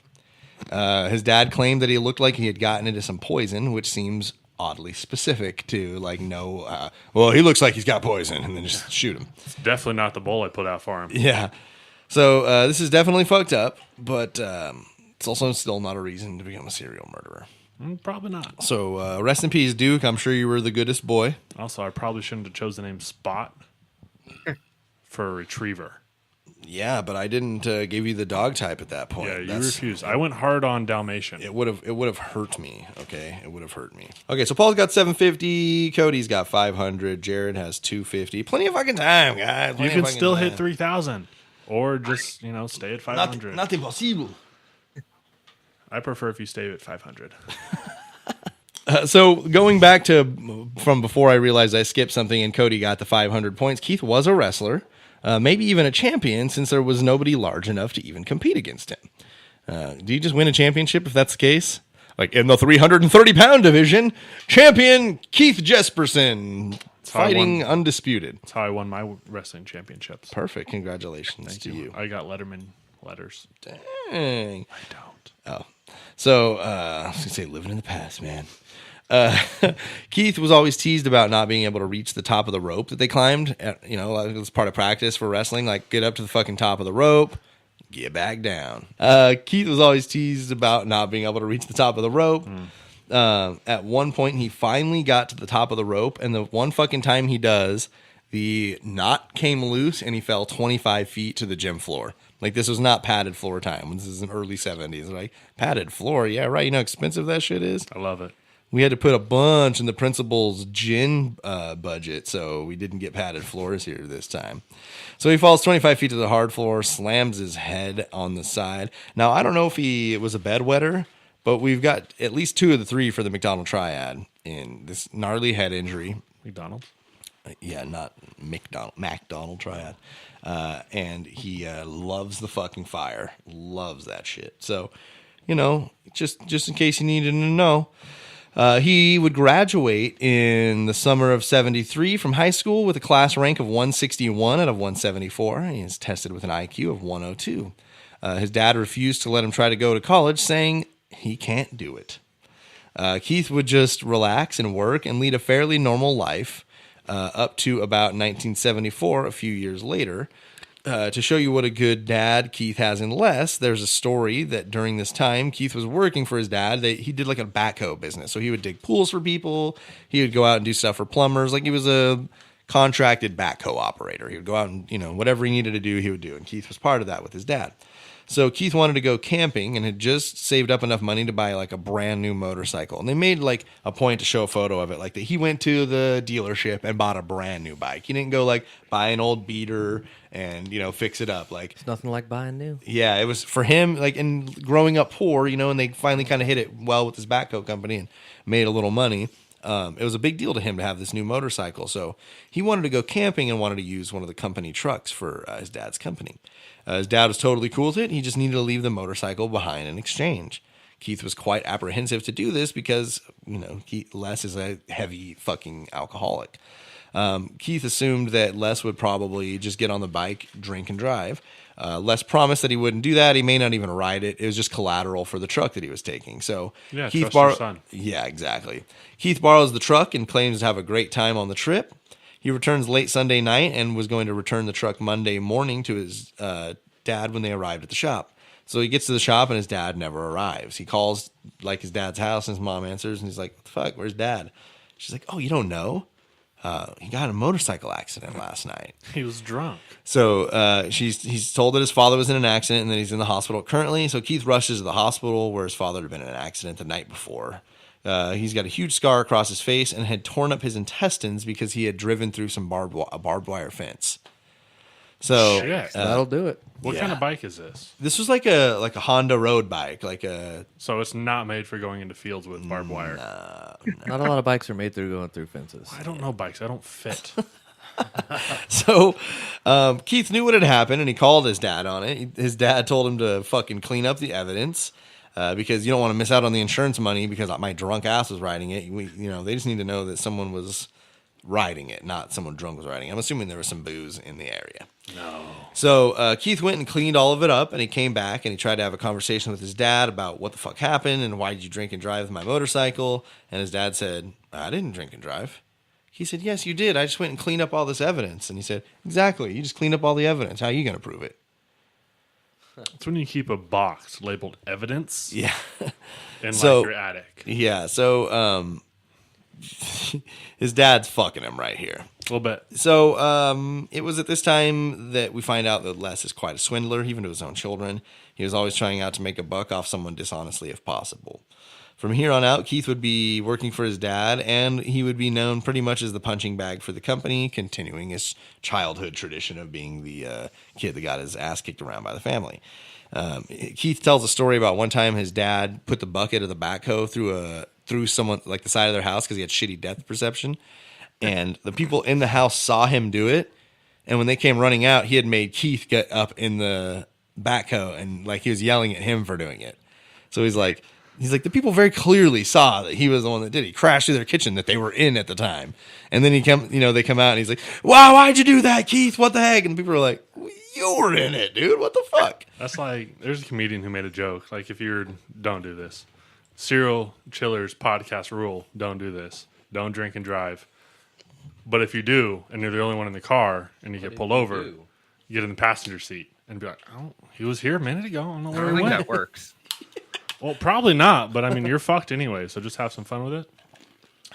His dad claimed that he looked like he had gotten into some poison, which seems oddly specific to well, he looks like he's got poison, and then just shoot him. It's definitely not the bowl I put out for him. Yeah. So this is definitely fucked up, but it's also still not a reason to become a serial murderer. Probably not. So rest in peace, Duke. I'm sure you were the goodest boy. Also, I probably shouldn't have chosen the name Spot for a retriever. Yeah, but I didn't give you the dog type at that point. Yeah, you refused. I went hard on Dalmatian. It would have hurt me. Okay, it would have hurt me. Okay, so Paul's got 750. Cody's got 500. Jared has 250. Plenty of fucking time, guys. You can still hit 3,000, or just stay at 500. Not impossible. I prefer if you stay at 500. So going back to from before I realized I skipped something and Cody got the 500 points, Keith was a wrestler, maybe even a champion since there was nobody large enough to even compete against him. Do you just win a championship if that's the case? Like in the 330-pound division, champion Keith Jesperson, fighting undisputed. That's how I won my wrestling championships. Perfect. Congratulations to you. I got Letterman letters. Dang. I don't. Oh. So, I was going to say living in the past, man. Keith was always teased about not being able to reach the top of the rope that they climbed. It was part of practice for wrestling. Like, get up to the fucking top of the rope, get back down. Keith was always teased about not being able to reach the top of the rope. At one point, he finally got to the top of the rope, and the one fucking time he does, the knot came loose, and he fell 25 feet to the gym floor. Like, this was not padded floor time. This is in early 70s. Like, padded floor? Yeah, right. You know how expensive that shit is? I love it. We had to put a bunch in the principal's gin budget, so we didn't get padded floors here this time. So he falls 25 feet to the hard floor, slams his head on the side. Now, I don't know if it was a bedwetter, but we've got at least 2 of the 3 for the McDonald triad in this gnarly head injury. McDonald's? Yeah, not McDonald triad. And he loves the fucking fire. Loves that shit. So, just in case you needed to know, he would graduate in the summer of 73 from high school with a class rank of 161 out of 174. He is tested with an IQ of 102. His dad refused to let him try to go to college, saying he can't do it. Keith would just relax and work and lead a fairly normal life up to about 1974, a few years later. To show you what a good dad Keith has in Les, there's a story that during this time, Keith was working for his dad. He did like a backhoe business. So he would dig pools for people. He would go out and do stuff for plumbers. Like he was a contracted backhoe operator. He would go out and, whatever he needed to do, he would do. And Keith was part of that with his dad. So Keith wanted to go camping and had just saved up enough money to buy like a brand new motorcycle. And they made like a point to show a photo of it. Like that he went to the dealership and bought a brand new bike. He didn't go like buy an old beater and, fix it up. Like It's nothing like buying new. yeah, it was for him, like, and growing up poor, and they finally kind of hit it well with his backhoe company and made a little money. It was a big deal to him to have this new motorcycle. So he wanted to go camping and wanted to use one of the company trucks for his dad's company. His dad was totally cool with it. He just needed to leave the motorcycle behind in exchange. Keith was quite apprehensive to do this because, Les is a heavy fucking alcoholic. Keith assumed that Les would probably just get on the bike, drink, and drive. Les promised that he wouldn't do that. He may not even ride it. It was just collateral for the truck that he was taking. So Yeah, Keith trust your son. Yeah, exactly. Keith borrows the truck and claims to have a great time on the trip. He returns late Sunday night and was going to return the truck Monday morning to his dad when they arrived at the shop. So he gets to the shop and his dad never arrives. He calls like his dad's house and his mom answers and he's like, "What the fuck? Where's dad?" She's like, "Oh, you don't know? He got in a motorcycle accident last night." He was drunk. So he's told that his father was in an accident and that he's in the hospital currently. So Keith rushes to the hospital where his father had been in an accident the night before. He's got a huge scar across his face and had torn up his intestines because he had driven through some barbed wire fence. So Shit. That'll do it. What yeah. kind of bike is this? This was like a Honda road bike, So it's not made for going into fields with barbed wire. Not a lot of bikes are made through going through fences. I don't know bikes. I don't fit. So Keith knew what had happened and he called his dad on it. His dad told him to fucking clean up the evidence because you don't want to miss out on the insurance money because my drunk ass was riding it. They just need to know that someone was riding it, not someone drunk was riding it. I'm assuming there was some booze in the area. No. So Keith went and cleaned all of it up, and he came back and he tried to have a conversation with his dad about what the fuck happened and why did you drink and drive with my motorcycle. And his dad said, "I didn't drink and drive." He said, "Yes, you did. I just went and cleaned up all this evidence." And he said, "Exactly. You just cleaned up all the evidence. How are you going to prove it?" It's when you keep a box labeled evidence Yeah. in So- your attic. Yeah. So his dad's fucking him right here. A little bit. So it was at this time that we find out that Les is quite a swindler, even to his own children. He was always trying out to make a buck off someone dishonestly if possible. From here on out, Keith would be working for his dad, and he would be known pretty much as the punching bag for the company, continuing his childhood tradition of being the kid that got his ass kicked around by the family. Keith tells a story about one time his dad put the bucket of the backhoe through someone, like the side of their house, because he had shitty depth perception. And the people in the house saw him do it. And when they came running out, he had made Keith get up in the backhoe and like he was yelling at him for doing it. So he's like, the people very clearly saw that he was the one that did it. He crashed through their kitchen that they were in at the time. And then they come out and he's like, "Wow, why'd you do that, Keith? What the heck?" And people are like, "You were in it, dude. What the fuck?" That's like, there's a comedian who made a joke. Like, don't do this. Serial Chillers podcast rule, don't do this. Don't drink and drive. But if you do, and you're the only one in the car, and you get pulled over, you get in the passenger seat and be like, "Oh, he was here a minute ago. I don't know I where don't he think went." that works. Well, probably not, but I mean, you're fucked anyway, so just have some fun with it.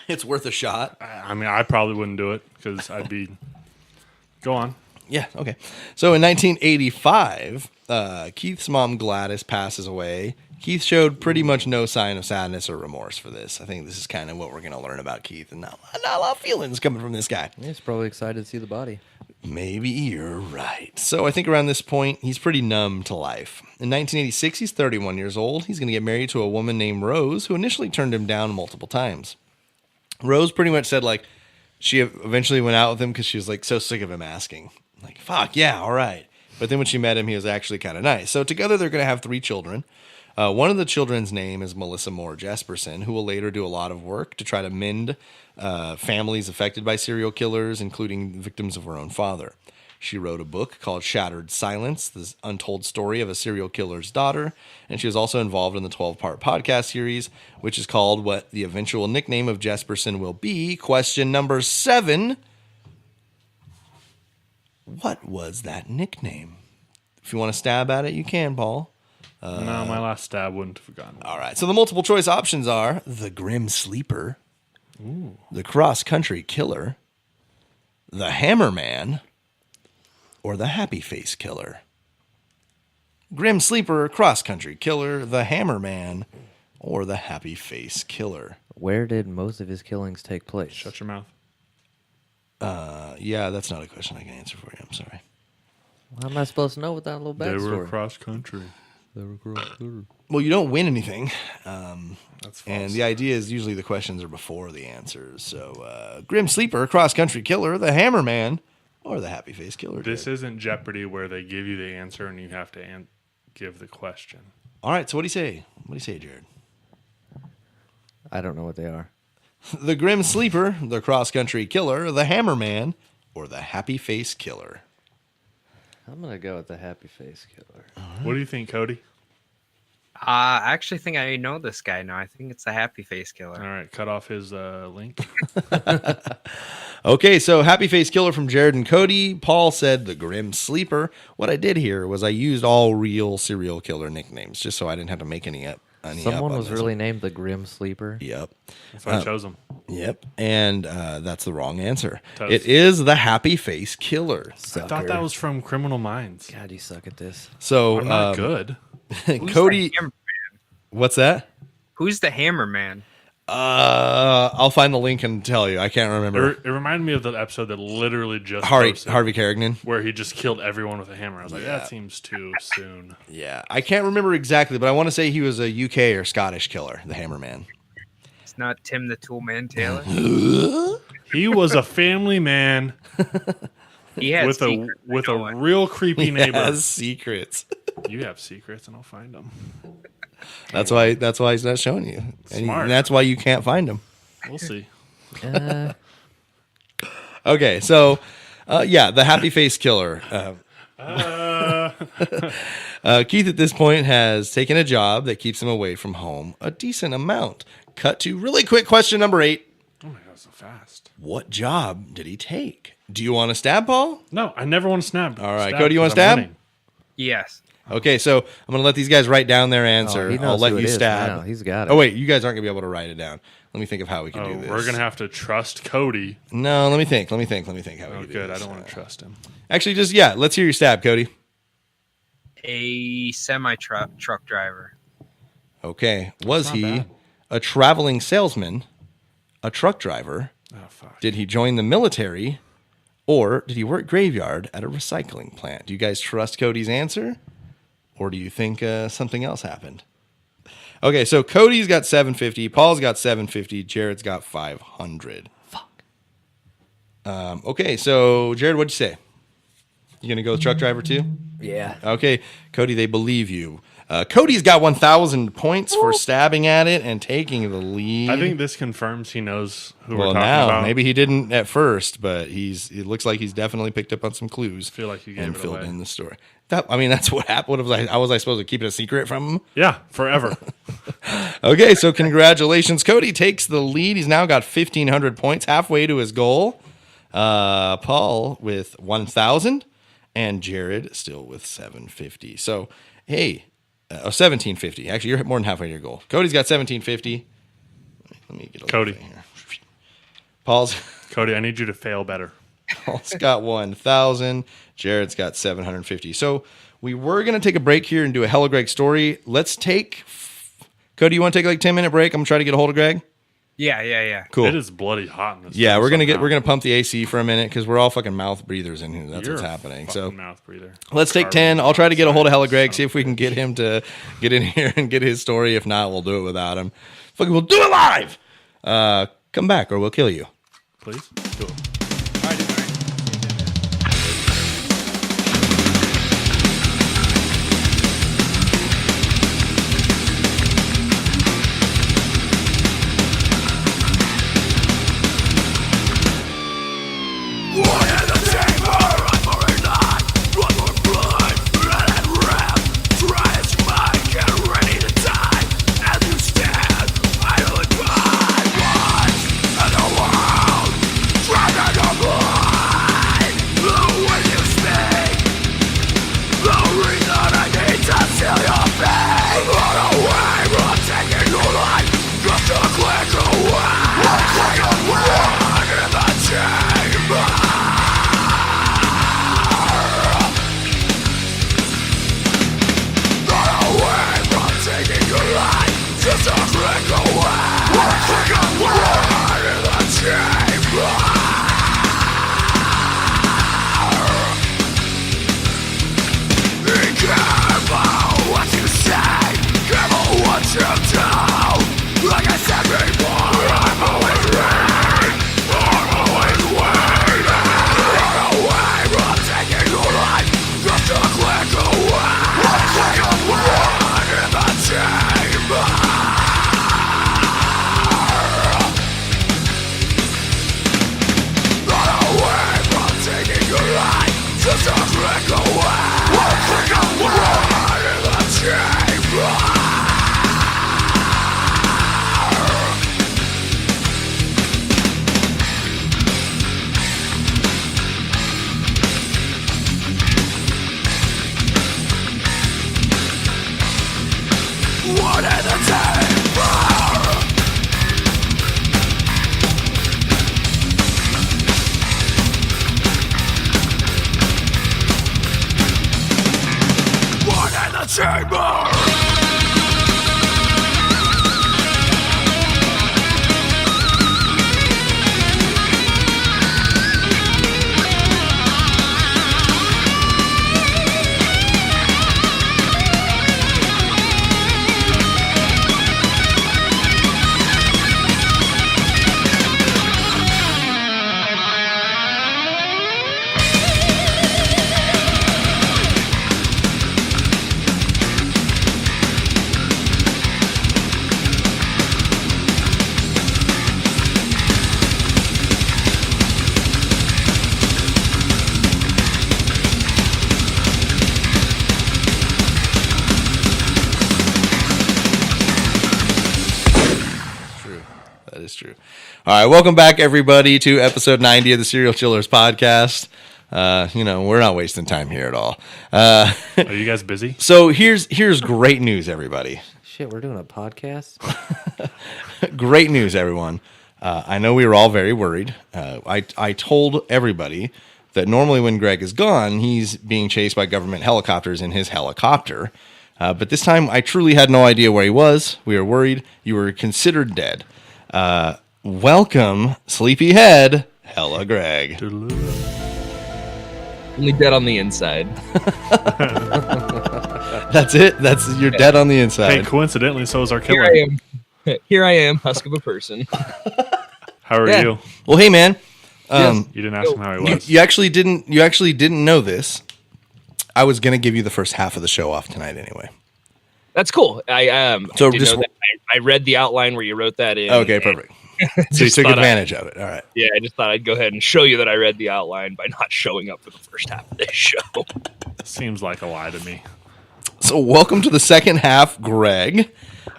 It's worth a shot. I mean, I probably wouldn't do it because I'd be. Go on. Yeah, okay. So in 1985, Keith's mom Gladys passes away. Keith showed pretty much no sign of sadness or remorse for this. I think this is kind of what we're going to learn about Keith, and not a lot of feelings coming from this guy. He's probably excited to see the body. Maybe you're right. So I think around this point, he's pretty numb to life. In 1986, he's 31 years old. He's going to get married to a woman named Rose, who initially turned him down multiple times. Rose pretty much said, like, she eventually went out with him because she was, like, so sick of him asking. Like, fuck, yeah, all right. But then when she met him, he was actually kind of nice. So together they're going to have 3 children. One of the children's name is Melissa Moore Jesperson, who will later do a lot of work to try to mend families affected by serial killers, including victims of her own father. She wrote a book called Shattered Silence, the untold story of a serial killer's daughter, and she was also involved in the 12-part podcast series, which is called what the eventual nickname of Jesperson will be. Question number 7. What was that nickname? If you want to stab at it, you can, Paul. No, my last stab wouldn't have gone. All right. So the multiple choice options are the Grim Sleeper, the Cross Country Killer, the Hammer Man, or the Happy Face Killer. Grim Sleeper, Cross Country Killer, the Hammer Man, or the Happy Face Killer. Where did most of his killings take place? Shut your mouth. Yeah, that's not a question I can answer for you. I'm sorry. How am I supposed to know without a little They backstory? were cross country. Well, you don't win anything. That's false. And the idea is usually the questions are before the answers. So, Grim Sleeper, Cross Country Killer, the Hammer Man, or the Happy Face Killer. This isn't Jeopardy where they give you the answer and you have to give the question. All right, so what do you say? What do you say, Jared? I don't know what they are. The Grim Sleeper, the Cross Country Killer, the Hammer Man, or the Happy Face Killer? I'm going to go with the Happy Face Killer. What do you think, Cody? I actually think I know this guy now. I think it's the Happy Face Killer. All right, cut off his link. Okay, so Happy Face Killer from Jared and Cody. Paul said the Grim Sleeper. What I did here was I used all real serial killer nicknames just so I didn't have to make any up. Someone was really named the Grim Sleeper. Yep. That's why I chose him. Yep. And that's the wrong answer. Toast. It is the Happy Face Killer. I thought that was from Criminal Minds. God, you suck at this. So I'm not good. Cody, the Hammer what's that? Who's the Hammer Man? I'll find the link and tell you. I can't remember. It reminded me of the episode that literally just Harvey posted, Carrigan. where he just killed everyone with a hammer. I was like, Yeah. that seems too soon. Yeah, I can't remember exactly, but I want to say he was a UK or Scottish killer, the Hammer Man. It's not Tim the Toolman Taylor. He was a family man He had with secrets, I a know it. real creepy neighbor. Has secrets. You have secrets, and I'll find them. That's why he's not showing you. Smart. And that's why you can't find him. We'll see. Okay, so the Happy Face Killer. Keith at this point has taken a job that keeps him away from home a decent amount. Cut to really quick question number 8. Oh my god, so fast. What job did he take? Do you want to stab, Paul? No, I never want to snap. All right, Cody, you want to stab? Yes. Okay, so I'm going to let these guys write down their answer. he knows I'll let who it you is stab. now. He's got it. Oh, wait, you guys aren't going to be able to write it down. Let me think of how we can do this. We're gonna have to trust Cody. No, let me think how we can Oh, do this. good. I don't want to trust him. Actually, let's hear your stab, Cody. A semi-truck driver. Okay. Was not he bad. a traveling salesman, a truck driver? Oh fuck. Did he join the military? Or did he work graveyard at a recycling plant? Do you guys trust Cody's answer? Or do you think something else happened? Okay, so Cody's got 750, Paul's got 750, Jared's got 500. Fuck. Okay, so Jared, what'd you say? You gonna go with truck driver too? Yeah. Okay, Cody, they believe you. Cody's got 1,000 points for stabbing at it and taking the lead. I think this confirms he knows who well, we're talking now about. maybe he didn't at first, but it looks like he's definitely picked up on some clues. Feel like you gave and it filled away. in the story. That's what happened. What was I supposed to keep it a secret from him? Yeah, forever. Okay, so congratulations, Cody takes the lead. He's now got 1,500 points, halfway to his goal. Paul with 1,000, and Jared still with 750. So hey. 1750. Actually, you're more than halfway to your goal. Cody's got 1750. Let me get a Cody. thing here. Paul's Cody, I need you to fail better. got 1,000. Jared's got 750. So we were going to take a break here and do a Hella Greg story. Let's take... Cody, you want to take like 10-minute break? I'm going to try to get a hold of Greg. Yeah. Cool. It is bloody hot in this. Yeah, room we're somehow. gonna pump the AC for a minute because we're all fucking mouth breathers in here. That's You're what's a happening. fucking So mouth breather. let's take 10. I'll try to get a hold of Hella Greg, see if we can get him to get in here and get his story. If not, we'll do it without him. Fucking, we'll do it live. Come back or we'll kill you. Please. Cool. Try All right, welcome back, everybody, to episode 90 of the Serial Chillers podcast. We're not wasting time here at all. Are you guys busy? So here's great news, everybody. Shit, we're doing a podcast? Great news, everyone. I know we were all very worried. I told everybody that normally when Greg is gone, he's being chased by government helicopters in his helicopter. But this time, I truly had no idea where he was. We were worried. You were considered dead. Welcome, Sleepyhead, Hella Greg. Only dead on the inside. That's it? You're dead on the inside. Hey, coincidentally, so is our killer. Here I am, husk of a person. How are Yeah. you? Well, hey, man. You didn't ask him how he was. You actually didn't know this. I was gonna give you the first half of the show off tonight anyway. That's cool. So I didn't just- know that. I read the outline where you wrote that in. Okay, perfect. So you took advantage of it. All right. Yeah, I just thought I'd go ahead and show you that I read the outline by not showing up for the first half of this show. Seems like a lie to me. So welcome to the second half, Greg.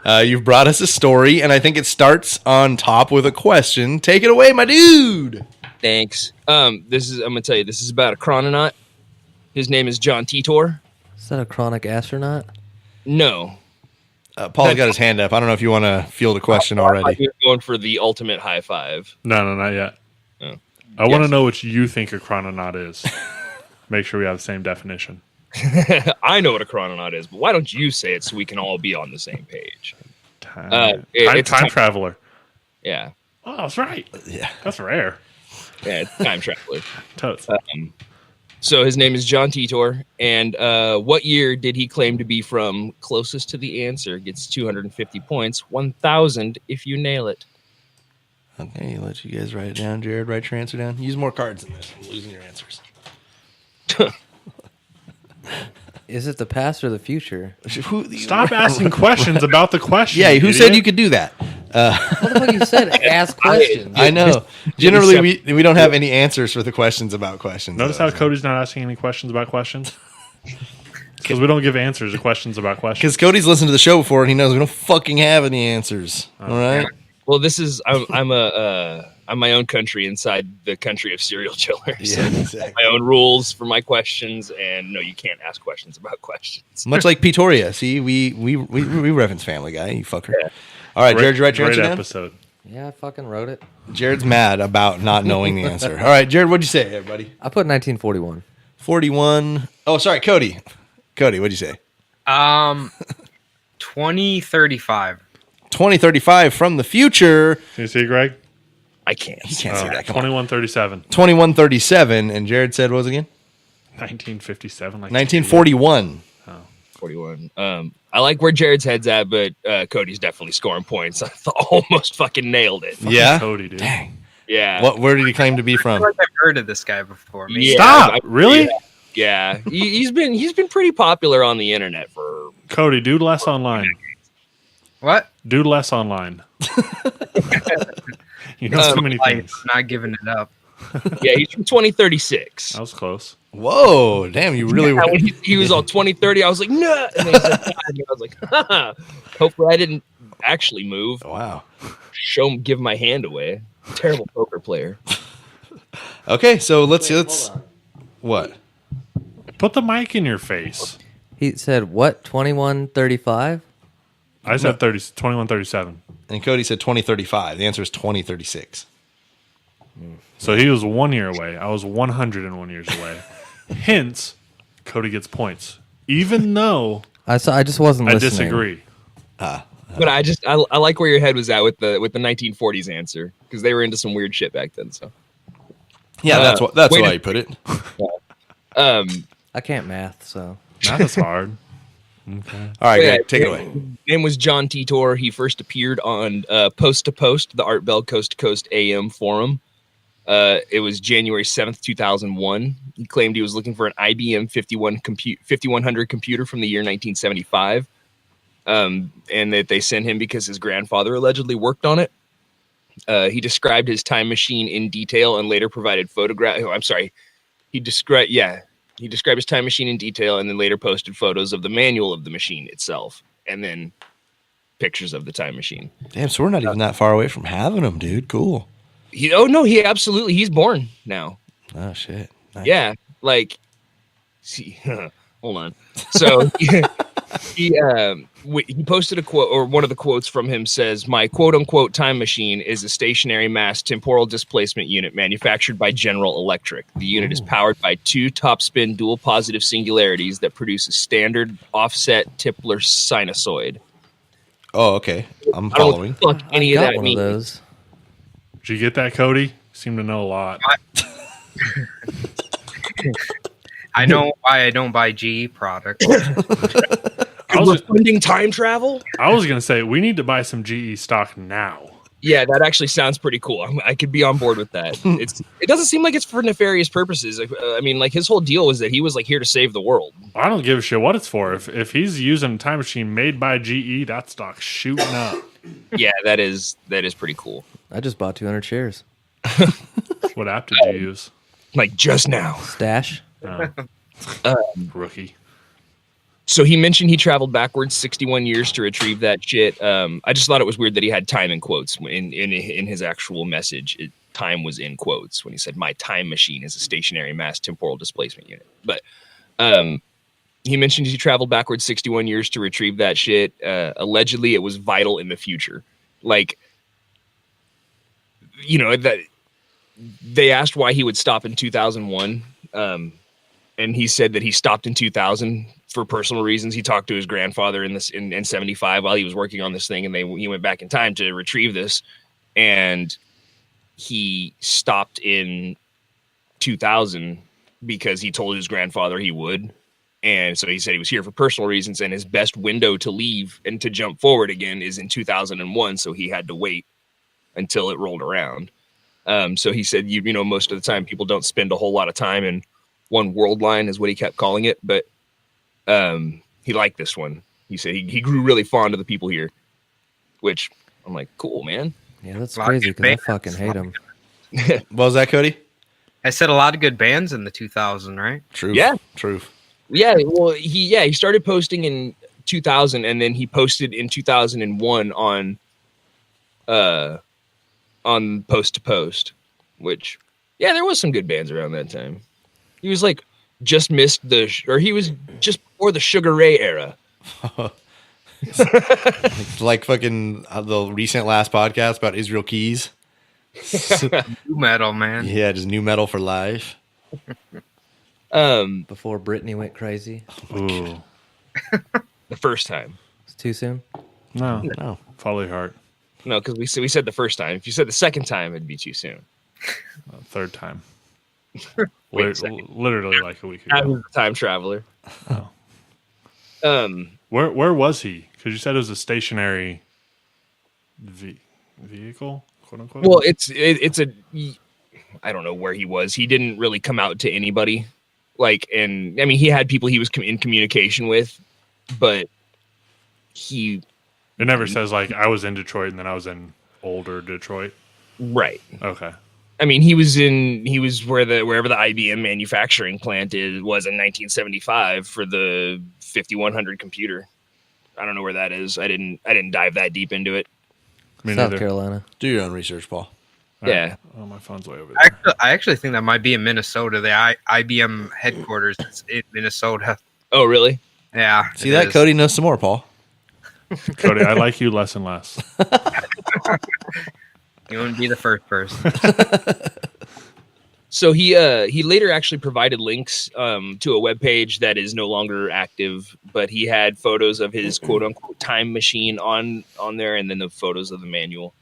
You've brought us a story, and I think it starts on top with a question. Take it away, my dude. Thanks. I'm gonna tell you, this is about a chrononaut. His name is John Titor. Is that a chronic astronaut? No. Paul's got his hand up. I don't know if you want to field a question I already. was going for the ultimate high five. No, not yet. Oh. I want to know what you think a chrononaut is. Make sure we have the same definition. I know what a chrononaut is, but why don't you say it so we can all be on the same page? It's time traveler. Yeah. Oh, that's right. Yeah. That's rare. Yeah, it's time traveler. Totes. So his name is John Titor, and what year did he claim to be from? Closest to the answer gets 250 points, 1,000 if you nail it. Okay, let you guys write it down. Jared, write your answer down. Use more cards in this. I'm losing your answers. Is it the past or the future? Stop asking questions about the question. Yeah, who idiot. said you could do that? What the fuck you said? Ask questions. I know. Generally, we don't have any answers for the questions about questions. Notice though. how Cody's not asking any questions about questions? Because we don't give answers to questions about questions. Because Cody's listened to the show before and he knows we don't fucking have any answers. All right. Well, I'm my own country inside the country of serial killers. Yeah, exactly. My own rules for my questions, and no, you can't ask questions about questions. Much like Pretoria. See, we reference Family Guy. You fucker. Yeah. All right, Jared, you write your answer Great down? episode. Yeah, I fucking wrote it. Jared's mad about not knowing the answer. All right, Jared, what'd you say, everybody? I put 1941. 41. Oh, sorry, Cody. Cody, what'd you say? 2035. 2035 from the future. Can you see, Greg? I can't. He can't see that. Come on. 2137. 2137. And Jared said, what was it again? 1957. Like 1941. 41. I like where Jared's head's at, but Cody's definitely scoring points. I almost fucking nailed it. Yeah. Cody, dude. Dang. Yeah. Where did he claim to be I from? feel like I've heard of this guy before. Maybe. Yeah, Stop! Really? Yeah. He's been pretty popular on the internet for. Cody, do less online. What? Do less online. You know so many Like, things. not giving it up. Yeah, he's from 2036. That was close. Whoa. Damn, you really Yeah, when he was all 2030, I was like, no. And then he said, "God," and I was like, haha. Hopefully I didn't actually move. Wow. Give my hand away. Terrible poker player. Okay, so let's what? Put the mic in your face. He said what? 2135? I said 2137. And Cody said 2035. The answer is 2036. So he was 1 year away. I was 101 years away. Hence, Cody gets points. Even though I just wasn't I listening. disagree. But I like where your head was at with the 1940s answer because they were into some weird shit back then. So Yeah, that's why you put it. I can't math, so. Math is hard. Okay. All right, Yeah, Greg, take it away. His name was John Titor. He first appeared on Post to Post, the Art Bell Coast to Coast AM forum. It was January 7th, 2001. He claimed he was looking for an IBM 5100 computer from the year 1975. And that they sent him because his grandfather allegedly worked on it. He described his time machine in detail and later provided photographs. Oh, I'm sorry. He described his time machine in detail and then later posted photos of the manual of the machine itself and then pictures of the time machine. Damn, so we're not even that far away from having them, dude. Cool. He's born now. Oh, shit. Nice. Yeah. Like, see, hold on. So he posted a quote, or one of the quotes from him says, "My quote unquote time machine is a stationary mass temporal displacement unit manufactured by General Electric. The unit is powered by two topspin dual positive singularities that produce a standard offset Tipler sinusoid." Oh, okay. I'm I don't know following. what the fuck any of Got that one means. of those. Did you get that, Cody? Seem to know a lot. I know why I don't buy GE products. We're funding time travel? I was going to say, we need to buy some GE stock now. Yeah, that actually sounds pretty cool. I could be on board with that. It doesn't seem like it's for nefarious purposes. I mean, like his whole deal was that he was like here to save the world. I don't give a shit what it's for. If he's using a time machine made by GE, that stock's shooting up. Yeah, that is pretty cool. I just bought 200 shares. What app did you use? Like just now. Stash. Rookie. So he mentioned he traveled backwards 61 years to retrieve that shit. I just thought it was weird that he had time in quotes in his actual message. Time was in quotes when he said, "My time machine is a stationary mass temporal displacement unit." But he mentioned he traveled backwards 61 years to retrieve that shit. Allegedly, it was vital in the future. Like, you know, that they asked why he would stop in 2001. And he said that he stopped in 2000 for personal reasons. He talked to his grandfather in 75 while he was working on this thing, and he went back in time to retrieve this. And he stopped in 2000 because he told his grandfather he would. And so he said he was here for personal reasons, and his best window to leave and to jump forward again is in 2001. So he had to wait until it rolled around. So he said, you know, most of the time people don't spend a whole lot of time in one world line is what he kept calling it. But he liked this one. He said he grew really fond of the people here, which I'm like, cool, man. Yeah, that's A lot of crazy good because I bands. fucking hate them. What was that, Cody? I said a lot of good bands in the 2000, right? Truth. Yeah. Truth. Yeah, well, he started posting in 2000, and then he posted in 2001 on Post to Post, which, yeah, there was some good bands around that time. He was like just missed he was just before the Sugar Ray era. Like fucking the recent last podcast about Israel Keys. New metal, man. Yeah, just new metal for life. Before Britney went crazy. Ooh. The first time. It's too soon. No. No. Follow your heart. No, because we said the first time. If you said the second time, it'd be too soon. Third time. Wait a second. Literally like a week I ago. was a time traveler. Oh. Where was he? Because you said it was a stationary vehicle, quote unquote. Well, it's a. I don't know where he was. He didn't really come out to anybody. And I mean, he had people he was in communication with, but he. It never says like I was in Detroit and then I was in older Detroit. Right. Okay. I mean, he was wherever the IBM manufacturing plant was in 1975 for the 5100 computer. I don't know where that is. I didn't dive that deep into it. Me South neither. Carolina. Do your own research, Paul. Yeah. Oh, my phone's way over there. I actually think that might be in Minnesota. The IBM headquarters is in Minnesota. Oh, really? Yeah. See that? Cody knows some more, Paul. Cody, I like you less and less. You wouldn't be the first person. So he later actually provided links to a webpage that is no longer active, but he had photos of his quote unquote time machine on there, and then the photos of the manual.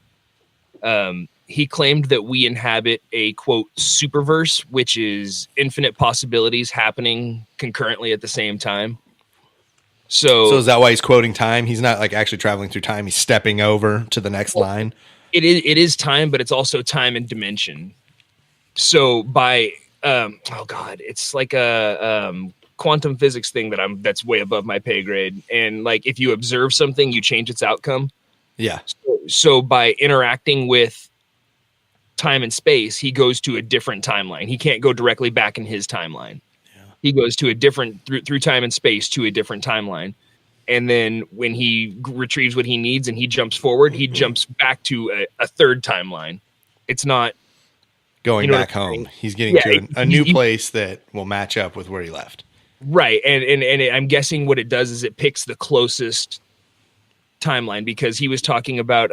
He claimed that we inhabit a quote superverse, which is infinite possibilities happening concurrently at the same time. So is that why he's quoting time? He's not like actually traveling through time. He's stepping over to the next line. It is time, but it's also time and dimension. So by it's like a quantum physics thing that's way above my pay grade. And like if you observe something, you change its outcome. Yeah. So by interacting with time and space, he goes to a different timeline. He can't go directly back in his timeline. He goes to a different through time and space to a different timeline. And then when he retrieves what he needs and he jumps forward, he jumps back to a third timeline. It's not going back home. He's getting to a new place that will match up with where he left. Right. And I'm guessing what it does is it picks the closest timeline, because he was talking about,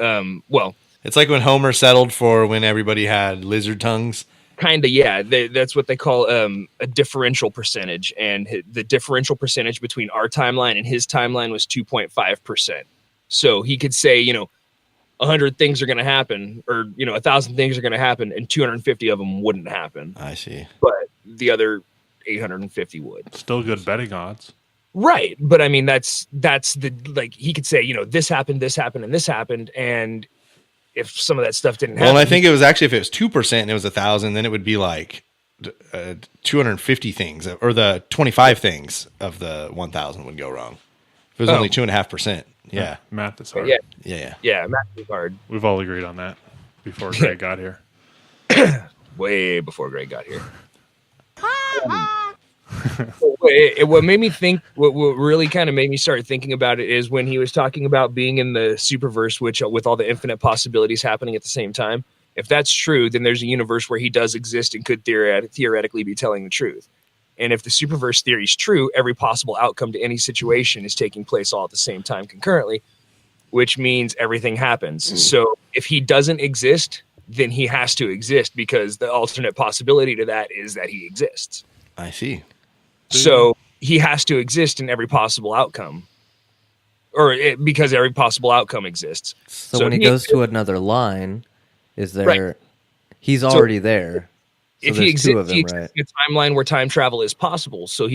it's like when Homer settled for when everybody had lizard tongues. Kind of, yeah. That's what they call a differential percentage. And the differential percentage between our timeline and his timeline was 2.5%. So he could say, 100 things are going to happen, or 1,000 things are going to happen, and 250 of them wouldn't happen. I see. But the other 850 would. Still good betting odds. Right. But I mean, that's the, like, he could say, this happened, and this happened. And if some of that stuff didn't happen. Well, I think it was actually, if it was 2% and it was 1,000, then it would be like 250 things, or the 25 things of the 1,000 would go wrong. If it was only 2.5%. Yeah. Math is hard. Yeah. Math is hard. We've all agreed on that before Greg got here. Way before Greg got here. What made me think, what really kind of made me start thinking about it is when he was talking about being in the superverse, which with all the infinite possibilities happening at the same time. If that's true, then there's a universe where he does exist and could theoretically be telling the truth. And if the superverse theory is true, every possible outcome to any situation is taking place all at the same time concurrently, which means everything happens. So if he doesn't exist, then he has to exist, because the alternate possibility to that is that he exists. I see. So he has to exist in every possible outcome, because every possible outcome exists. So when he goes to another line, is there? Right. He's already there. So if he exists, right? in a timeline where time travel is possible. So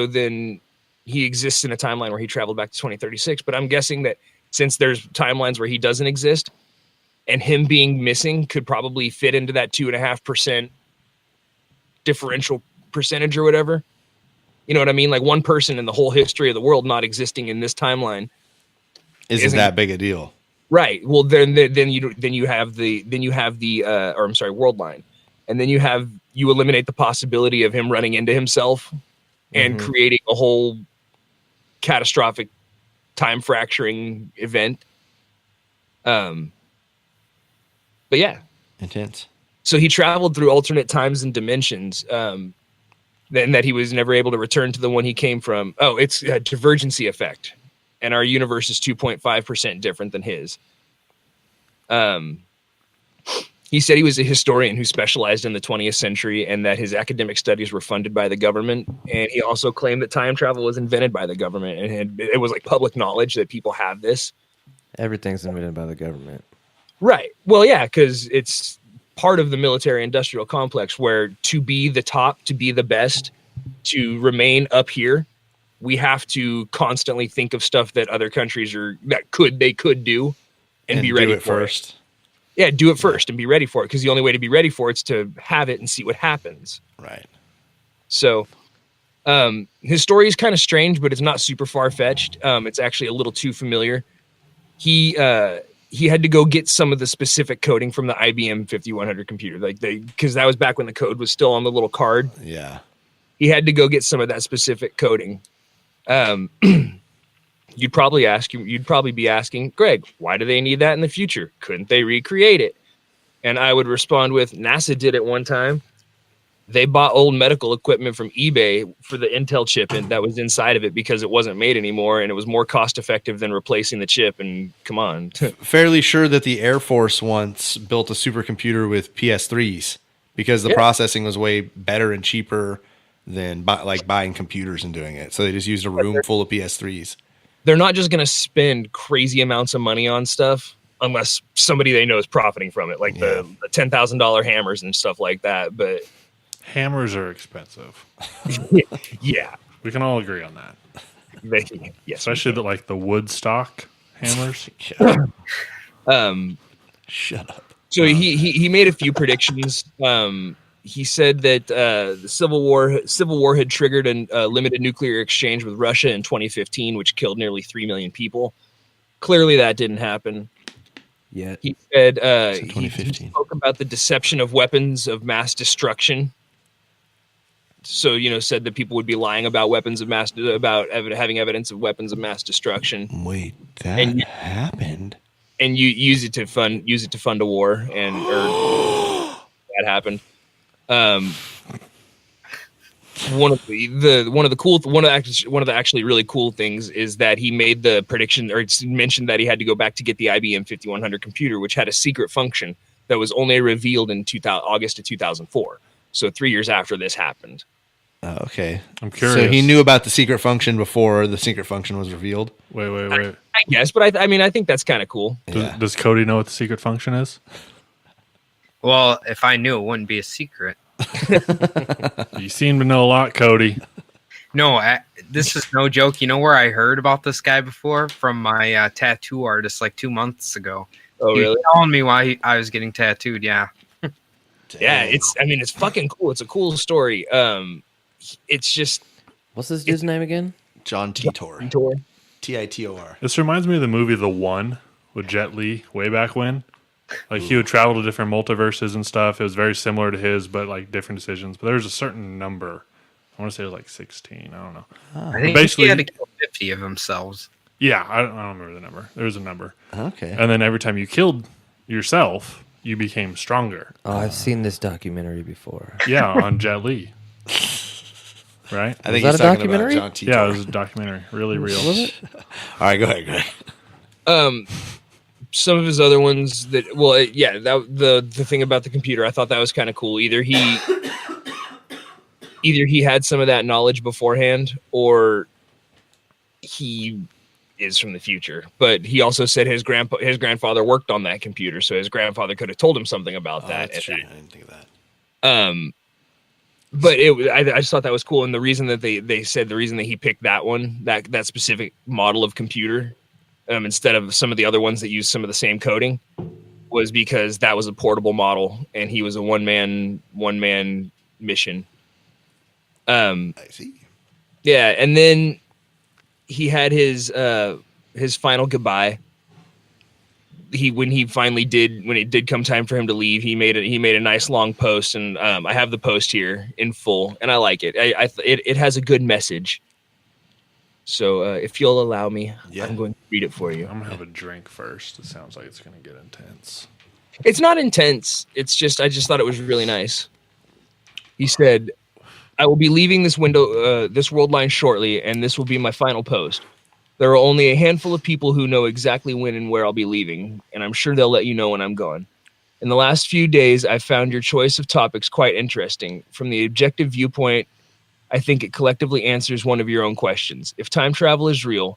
then he exists in a timeline where he traveled back to 2036. But I'm guessing that since there's timelines where he doesn't exist, and him being missing could probably fit into that 2.5% differential percentage or whatever. You know what I mean? Like one person in the whole history of the world not existing in this timeline isn't that big a deal, right? Well, then you have the world line, and then you eliminate the possibility of him running into himself and creating a whole catastrophic time fracturing event. But yeah, intense. So he traveled through alternate times and dimensions. And that he was never able to return to the one he came from. Oh, it's a divergency effect. And our universe is 2.5% different than his. He said he was a historian who specialized in the 20th century and that his academic studies were funded by the government. And he also claimed that time travel was invented by the government, and it was like public knowledge that people have this. Everything's invented by the government. Right. Well, yeah, because it's part of the military industrial complex where to be the top, to be the best, to remain up here, we have to constantly think of stuff that other countries they could do and be ready do it for first. it. Yeah, do it first and be ready for it, because the only way to be ready for it is to have it and see what happens. Right. So his story is kind of strange, but it's not super far-fetched. It's actually a little too familiar. He had to go get some of the specific coding from the IBM 5100 computer, because that was back when the code was still on the little card. Yeah. He had to go get some of that specific coding. You'd probably be asking, Greg, why do they need that in the future? Couldn't they recreate it? And I would respond with, NASA did it one time. They bought old medical equipment from eBay for the Intel chip that was inside of it because it wasn't made anymore, and it was more cost effective than replacing the chip. And come on. Fairly sure that the Air Force once built a supercomputer with PS3s because the processing was way better and cheaper than buying computers and doing it. So they just used a room full of PS3s. They're not just going to spend crazy amounts of money on stuff unless somebody they know is profiting from it, like the $10,000 hammers and stuff like that. But hammers are expensive. Yeah, we can all agree on that. Yes, especially the wood stock hammers. Shut up. So he made a few predictions. He said that the Civil War had triggered a limited nuclear exchange with Russia in 2015, which killed nearly 3 million people. Clearly, that didn't happen. Yet. He said he spoke about the deception of weapons of mass destruction. So, said that people would be lying about having evidence of weapons of mass destruction. Wait, that happened. And you use it to fund a war, and that happened. One of the actually really cool things is that he made the prediction, or mentioned that he had to go back to get the IBM 5100 computer, which had a secret function that was only revealed in August of 2004. So 3 years after this happened. Okay, I'm curious. So he knew about the secret function before the secret function was revealed. Wait. I guess, but I think that's kind of cool. Does Cody know what the secret function is? Well, if I knew, it wouldn't be a secret. You seem to know a lot, Cody. No, this is no joke. You know where I heard about this guy before? From my tattoo artist like 2 months ago. Oh, He really? was telling me why I was getting tattooed. Yeah. Yeah, it's fucking cool. It's a cool story. It's just, What's this dude's name again? John Titor. tour. Titor. This reminds me of the movie The One with Jet Li way back when. Like he would travel to different multiverses and stuff. It was very similar to his, but different decisions. But there was a certain number. I want to say it was 16. I don't know. I think basically, he had to kill 50 of themselves. Yeah, I don't remember the number. There was a number. Okay. And then every time you killed yourself, you became stronger. Oh, I've seen this documentary before. Yeah, on Jet Li. Right? I think that he's a talking documentary? about John Titor. Yeah, it was a documentary. Really real. Was it? All right, go ahead, Greg. Some of his other ones the thing about the computer, I thought that was kind of cool. Either he had some of that knowledge beforehand, or he is from the future. But he also said his grandfather worked on that computer, so his grandfather could have told him something about that. That's true. I didn't think of that. But I just thought that was cool. And the reason that they said the reason that he picked that one, that specific model of computer, instead of some of the other ones that use some of the same coding, was because that was a portable model and he was a one man mission. I see. Yeah, and then he had his final goodbye. When it did come time for him to leave, he made a nice long post, and I have the post here in full, and I like it. It has a good message. So if you'll allow me, I'm going to read it for you. I'm going to have a drink first. It sounds like it's going to get intense. It's not intense. It's just, I just thought it was really nice. He said, I will be leaving this world line shortly, and this will be my final post. There are only a handful of people who know exactly when and where I'll be leaving, and I'm sure they'll let you know when I'm gone. In the last few days, I've found your choice of topics quite interesting. From the objective viewpoint, I think it collectively answers one of your own questions. If time travel is real,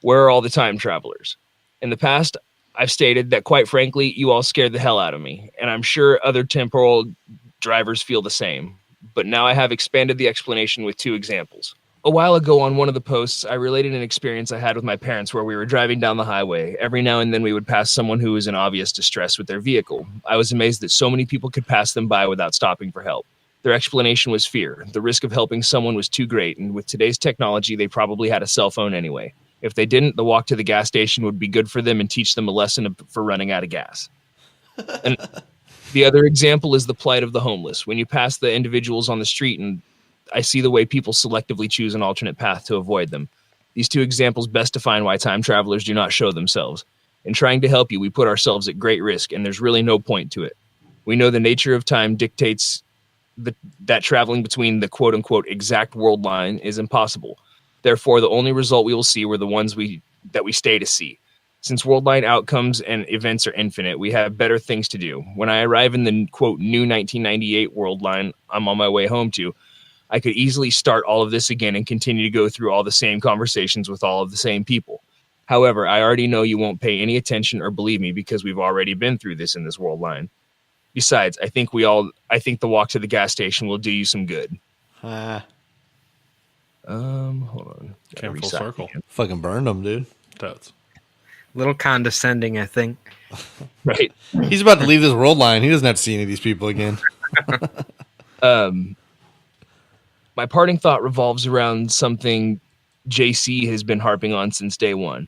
where are all the time travelers? In the past, I've stated that, quite frankly, you all scared the hell out of me, and I'm sure other temporal drivers feel the same. But now I have expanded the explanation with 2 examples. A while ago on one of the posts, I related an experience I had with my parents where we were driving down the highway. Every now and then we would pass someone who was in obvious distress with their vehicle. I was amazed that so many people could pass them by without stopping for help. Their explanation was fear. The risk of helping someone was too great, and with today's technology, they probably had a cell phone anyway. If they didn't, the walk to the gas station would be good for them and teach them a lesson for running out of gas. And the other example is the plight of the homeless. When you pass the individuals on the street, and I see the way people selectively choose an alternate path to avoid them. These 2 examples best define why time travelers do not show themselves. In trying to help you, we put ourselves at great risk, and there's really no point to it. We know the nature of time dictates that traveling between the quote-unquote exact world line is impossible. Therefore, the only result we will see were the ones that we stay to see. Since world line outcomes and events are infinite, we have better things to do. When I arrive in the quote new 1998 world line I'm on my way home to, I could easily start all of this again and continue to go through all the same conversations with all of the same people. However, I already know you won't pay any attention or believe me because we've already been through this in this world line. Besides, I think the walk to the gas station will do you some good. Ah, Hold on. Came full circle. Fucking burned them, dude. Totes. A little condescending, I think. Right. He's about to leave this world line. He doesn't have to see any of these people again. My parting thought revolves around something JC has been harping on since day one.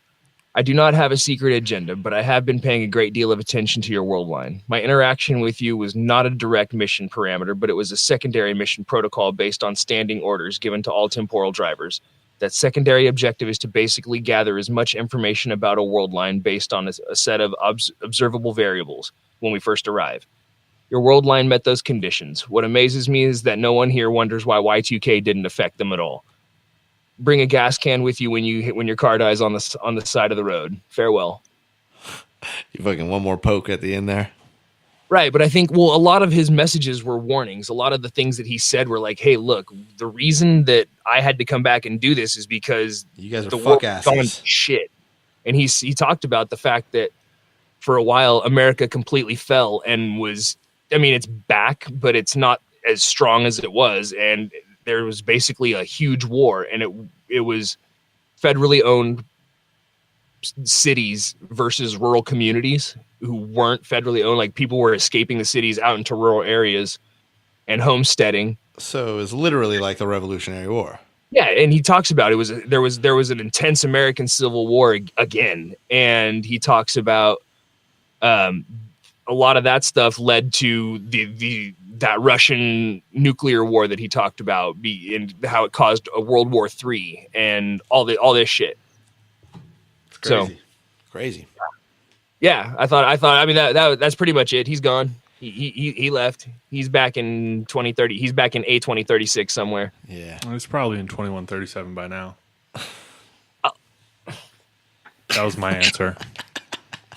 I do not have a secret agenda, but I have been paying a great deal of attention to your world line. My interaction with you was not a direct mission parameter, but it was a secondary mission protocol based on standing orders given to all temporal drivers. That secondary objective is to basically gather as much information about a world line based on a set of observable variables when we first arrive. Your world line met those conditions. What amazes me is that no one here wonders why Y2K didn't affect them at all. Bring a gas can with you when your car dies on the side of the road. Farewell. You fucking one more poke at the end there. Right, but I think, a lot of his messages were warnings. A lot of the things that he said were like, hey, look, the reason that I had to come back and do this is because You guys are the fuck world has gone asses. to shit. And he talked about the fact that for a while, America completely fell and it's back, but it's not as strong as it was. And there was basically a huge war, and it was federally owned cities versus rural communities who weren't federally owned. Like, people were escaping the cities out into rural areas and homesteading. So it's literally like the Revolutionary War. Yeah, and he talks about there was an intense American Civil War again, and he talks about a lot of that stuff led to that Russian nuclear war that he talked about, and how it caused a World War III and all this shit. It's crazy. So crazy. yeah, I mean that's pretty much it. He's gone. He left. He's back in 2030. He's back in A2036 somewhere. Yeah. It's probably in 2137 by now. That was my answer,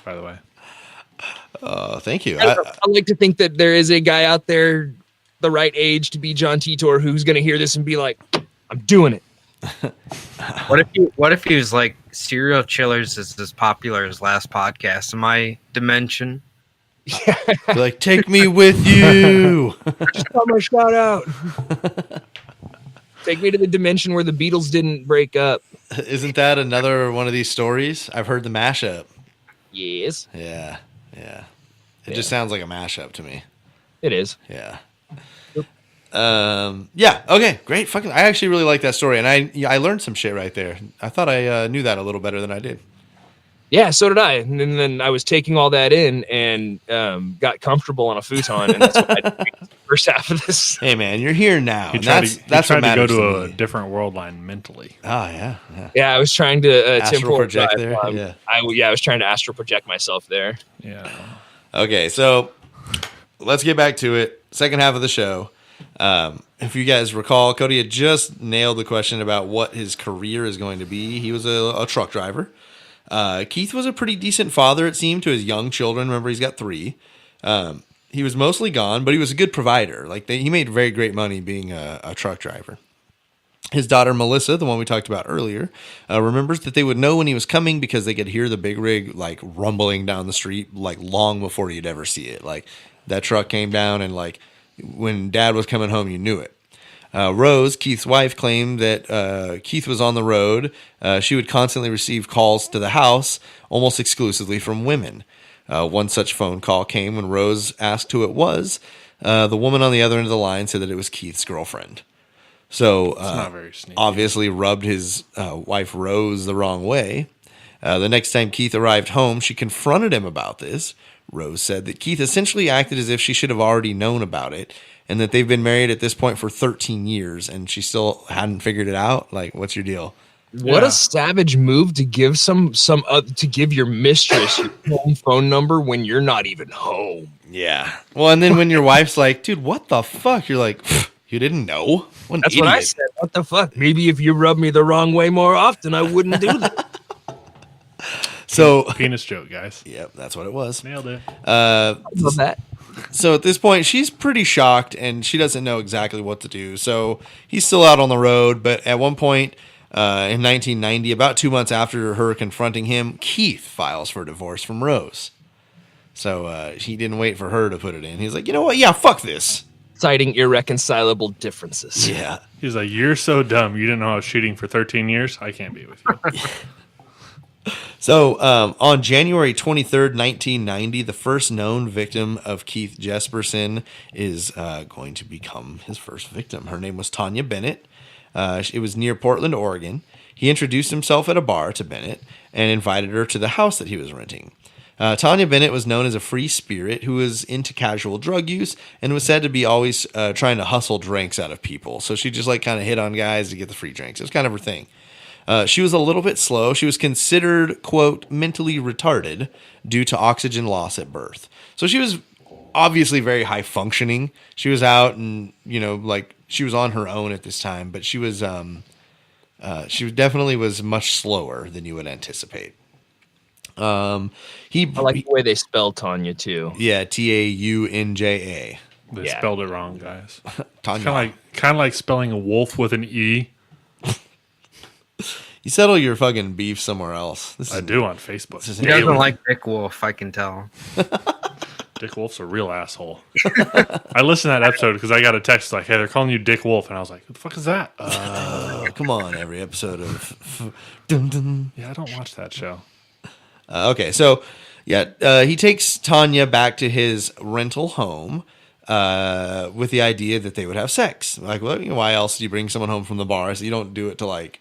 by the way. Thank you. I like to think that there is a guy out there the right age to be John Titor who's going to hear this and be like, I'm doing it. What if he was like, serial killers is as popular as last podcast in my dimension? Be like, take me with you. Just got my shout out. Take me to the dimension where the Beatles didn't break up. Isn't that another one of these stories? I've heard the mashup. Yes, Yeah. It just sounds like a mashup to me. it is. Yeah. Yeah. Okay. Great. Fucking. I actually really like that story, and I learned some shit right there. I thought I knew that a little better than I did. Yeah, so did I. And then I was taking all that in and got comfortable on a futon, and that's what I did the first half of this. Hey man, you're here now. He And tried that's to what go matters to a me. different world line mentally. Oh yeah. Yeah, I was trying to Astral temporal project drive, there. Yeah. I was trying to astral project myself there. Yeah. Okay, so let's get back to it. Second half of the show. If you guys recall, Cody had just nailed the question about what his career is going to be. He was a truck driver. Keith was a pretty decent father, it seemed, to his young children. Remember, he's got 3. He was mostly gone, but he was a good provider. Like he made very great money being a truck driver. His daughter, Melissa, the one we talked about earlier, remembers that they would know when he was coming because they could hear the big rig like rumbling down the street like long before you'd ever see it. Like that truck came down and like when Dad was coming home, you knew it. Rose, Keith's wife, claimed that Keith was on the road. She would constantly receive calls to the house almost exclusively from women. One such phone call came when Rose asked who it was. The woman on the other end of the line said that it was Keith's girlfriend. So not very sneaky. Obviously rubbed his wife Rose the wrong way. The next time Keith arrived home, she confronted him about this. Rose said that Keith essentially acted as if she should have already known about it and that they've been married at this point for 13 years and she still hadn't figured it out. Like, what's your deal? What a savage move to give to give your mistress your home phone number when you're not even home. Yeah. Well, and then when your wife's like, dude, what the fuck? You're like, you didn't know? That's what I said. What the fuck? Maybe if you rubbed me the wrong way more often, I wouldn't do that. So penis joke, guys. Yep, that's what it was. Nailed it. Love that. So at this point, she's pretty shocked and she doesn't know exactly what to do. So he's still out on the road, but at one point in 1990, about 2 months after her confronting him, Keith files for divorce from Rose. So he didn't wait for her to put it in. He's like, you know what? Yeah, fuck this. Citing irreconcilable differences. Yeah. He's like, you're so dumb. You didn't know I was cheating for 13 years? I can't be with you. So on January 23rd, 1990, the first known victim of Keith Jesperson is going to become his first victim. Her name was Tanya Bennett. It was near Portland, Oregon. He introduced himself at a bar to Bennett and invited her to the house that he was renting. Tanya Bennett was known as a free spirit who was into casual drug use and was said to be always trying to hustle drinks out of people. So she just like kind of hit on guys to get the free drinks. It was kind of her thing. She was a little bit slow. She was considered, quote, mentally retarded due to oxygen loss at birth. So she was obviously very high functioning. She was out and, you know, like she was on her own at this time, but she definitely was much slower than you would anticipate. I like the way they spell Tanya too. Yeah, Taunja. They spelled it wrong, guys. Tanya. Kind of like spelling a wolf with an E. You settle your fucking beef somewhere else. I do on Facebook. He doesn't like Dick Wolf, I can tell. Dick Wolf's a real asshole. I listened to that episode because I got a text like, hey, they're calling you Dick Wolf. And I was like, what the fuck is that? Come on, every episode of... Dun, dun. Yeah, I don't watch that show. Okay, so, yeah, he takes Tanya back to his rental home with the idea that they would have sex. Like, well, you know, why else do you bring someone home from the bar? So you don't do it to, like,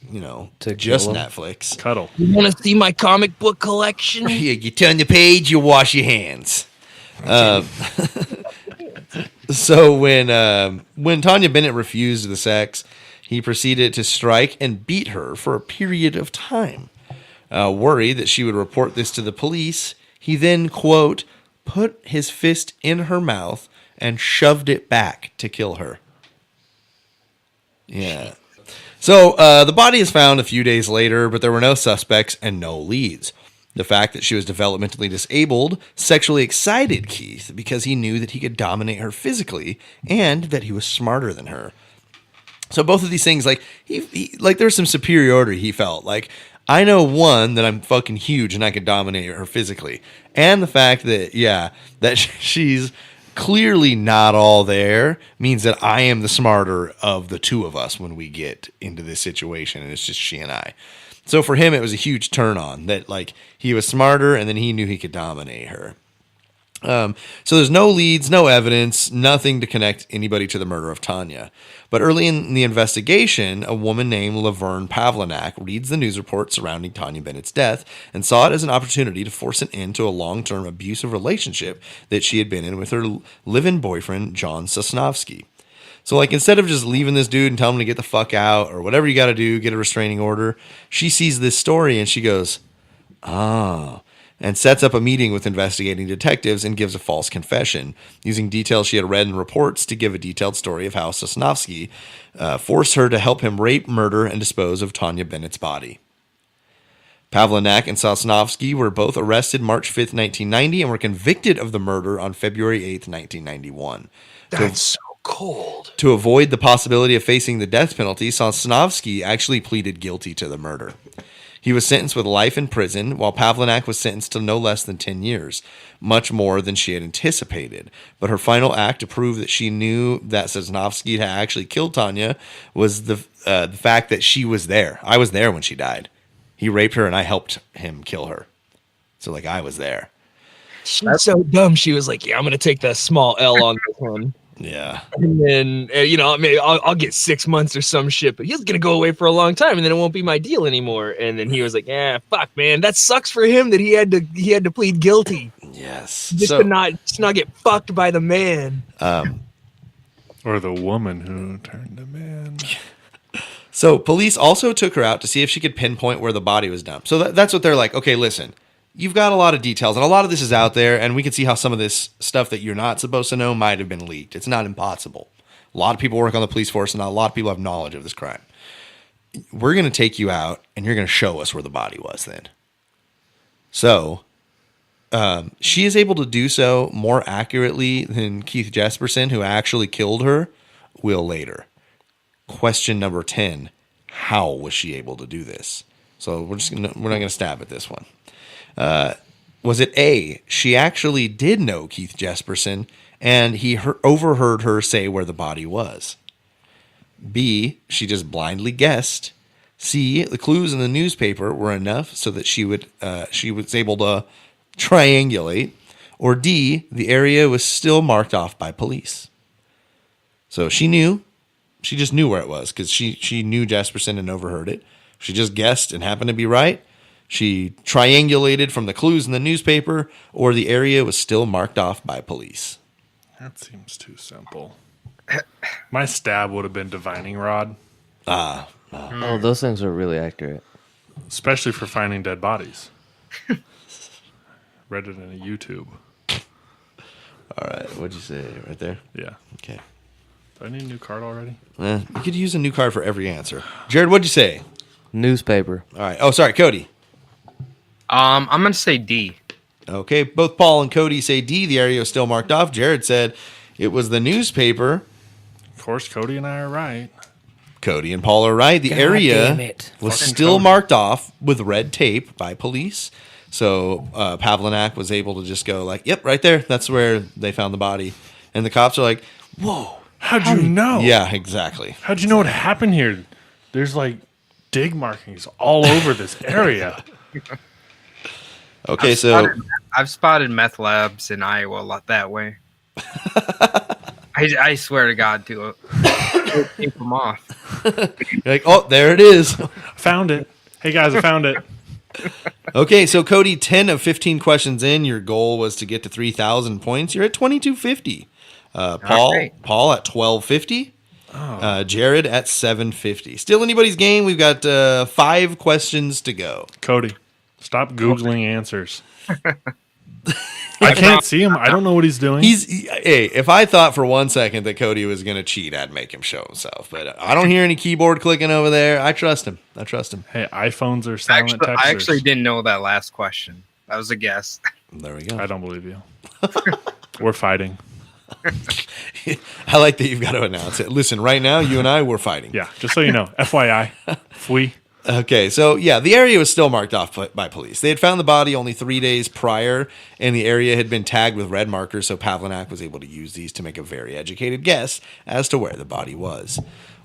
you know, To just kill 'em? Netflix. Cuddle. You want to see my comic book collection? You turn the page, you wash your hands. So when Tanya Bennett refused the sex, he proceeded to strike and beat her for a period of time. Worried that she would report this to the police, he then, quote, put his fist in her mouth and shoved it back to kill her. Yeah. So the body is found a few days later, but there were no suspects and no leads. The fact that she was developmentally disabled sexually excited Keith because he knew that he could dominate her physically and that he was smarter than her. So both of these things, like he like there's some superiority he felt. Like, I know, one, that I'm fucking huge and I could dominate her physically. And the fact that, yeah, that she's clearly not all there means that I am the smarter of the two of us when we get into this situation. And it's just she and I. So for him, it was a huge turn on that, like, he was smarter and then he knew he could dominate her. So there's no leads, no evidence, nothing to connect anybody to the murder of Tanya. But early in the investigation, a woman named Laverne Pavlinac reads the news report surrounding Tanya Bennett's death and saw it as an opportunity to force an end to a long-term abusive relationship that she had been in with her live-in boyfriend, John Sosnovsky. So, like, instead of just leaving this dude and telling him to get the fuck out or whatever you got to do, get a restraining order, she sees this story and she goes, and sets up a meeting with investigating detectives and gives a false confession, using details she had read in reports to give a detailed story of how Sosnovsky forced her to help him rape, murder, and dispose of Tanya Bennett's body. Pavlinak and Sosnovsky were both arrested March 5th, 1990, and were convicted of the murder on February 8th, 1991. That's so cold. To avoid the possibility of facing the death penalty, Sosnovsky actually pleaded guilty to the murder. He was sentenced with life in prison, while Pavlinak was sentenced to no less than 10 years, much more than she had anticipated. But her final act to prove that she knew that Sosnovsky had actually killed Tanya was the fact that she was there. I was there when she died. He raped her, and I helped him kill her. So, like, I was there. She's so dumb. She was like, yeah, I'm going to take the small L on this one. Yeah. And then, maybe I'll get 6 months or some shit, but he's going to go away for a long time, and then it won't be my deal anymore. And then he was like, yeah, fuck, man. That sucks for him that he had to plead guilty. Yes. Just to not get fucked by the man. Or the woman who turned a man. So police also took her out to see if she could pinpoint where the body was dumped. So that's what they're like. Okay, listen, you've got a lot of details, and a lot of this is out there, and we can see how some of this stuff that you're not supposed to know might have been leaked. It's not impossible. A lot of people work on the police force, and a lot of people have knowledge of this crime. We're going to take you out, and you're going to show us where the body was then. So she is able to do so more accurately than Keith Jesperson, who actually killed her, will later. Question number 10, how was she able to do this? So we're not going to stab at this one. Was it A, she actually did know Keith Jesperson and he overheard her say where the body was? B, she just blindly guessed? C, the clues in the newspaper were enough so that she was able to triangulate? Or D, the area was still marked off by police? So she knew. She just knew where it was because she knew Jesperson and overheard it. She just guessed and happened to be right. She triangulated from the clues in the newspaper, or the area was still marked off by police. That seems too simple. My stab would have been divining rod. Oh, those things are really accurate. Especially for finding dead bodies. Read it in a YouTube. All right, what'd you say right there? Yeah. Okay. Do I need a new card already? You could use a new card for every answer. Jared, what'd you say? Newspaper. All right. Oh, sorry, Cody. I'm going to say D. Okay, both Paul and Cody say D, the area was still marked off. Jared said it was the newspaper. Of course, Cody and I are right. Cody and Paul are right. The God area damn it. was Fucking still Cody. marked off with red tape by police. So Pavlinak was able to just go like, yep, right there. That's where they found the body. And the cops are like, whoa. How'd you know? Yeah, exactly. How'd you know what happened here? There's like dig markings all over this area. Okay, I've spotted meth labs in Iowa a lot that way. I swear to God, to keep them off. you're like, oh, there it is. Found it. Hey guys, I found it. Okay, so Cody, 10 of 15 questions in. Your goal was to get to 3,000 points. You're at 2,250. Paul Okay. Paul at 1,250. Jared at 750. Still anybody's game. We've got 5 questions to go. Cody, stop Googling answers. I can't see him. I don't know what he's doing. Hey, if I thought for 1 second that Cody was going to cheat, I'd make him show himself. But I don't hear any keyboard clicking over there. I trust him. Hey, iPhones are silent texters. I actually didn't know that last question. That was a guess. There we go. I don't believe you. We're fighting. I like that you've got to announce it. Listen, right now, you and I, we're fighting. Yeah, just so you know. FYI. Fui. Okay, so yeah, the area was still marked off by police. They had found the body only 3 days prior, and the area had been tagged with red markers, so Pavlinak was able to use these to make a very educated guess as to where the body was.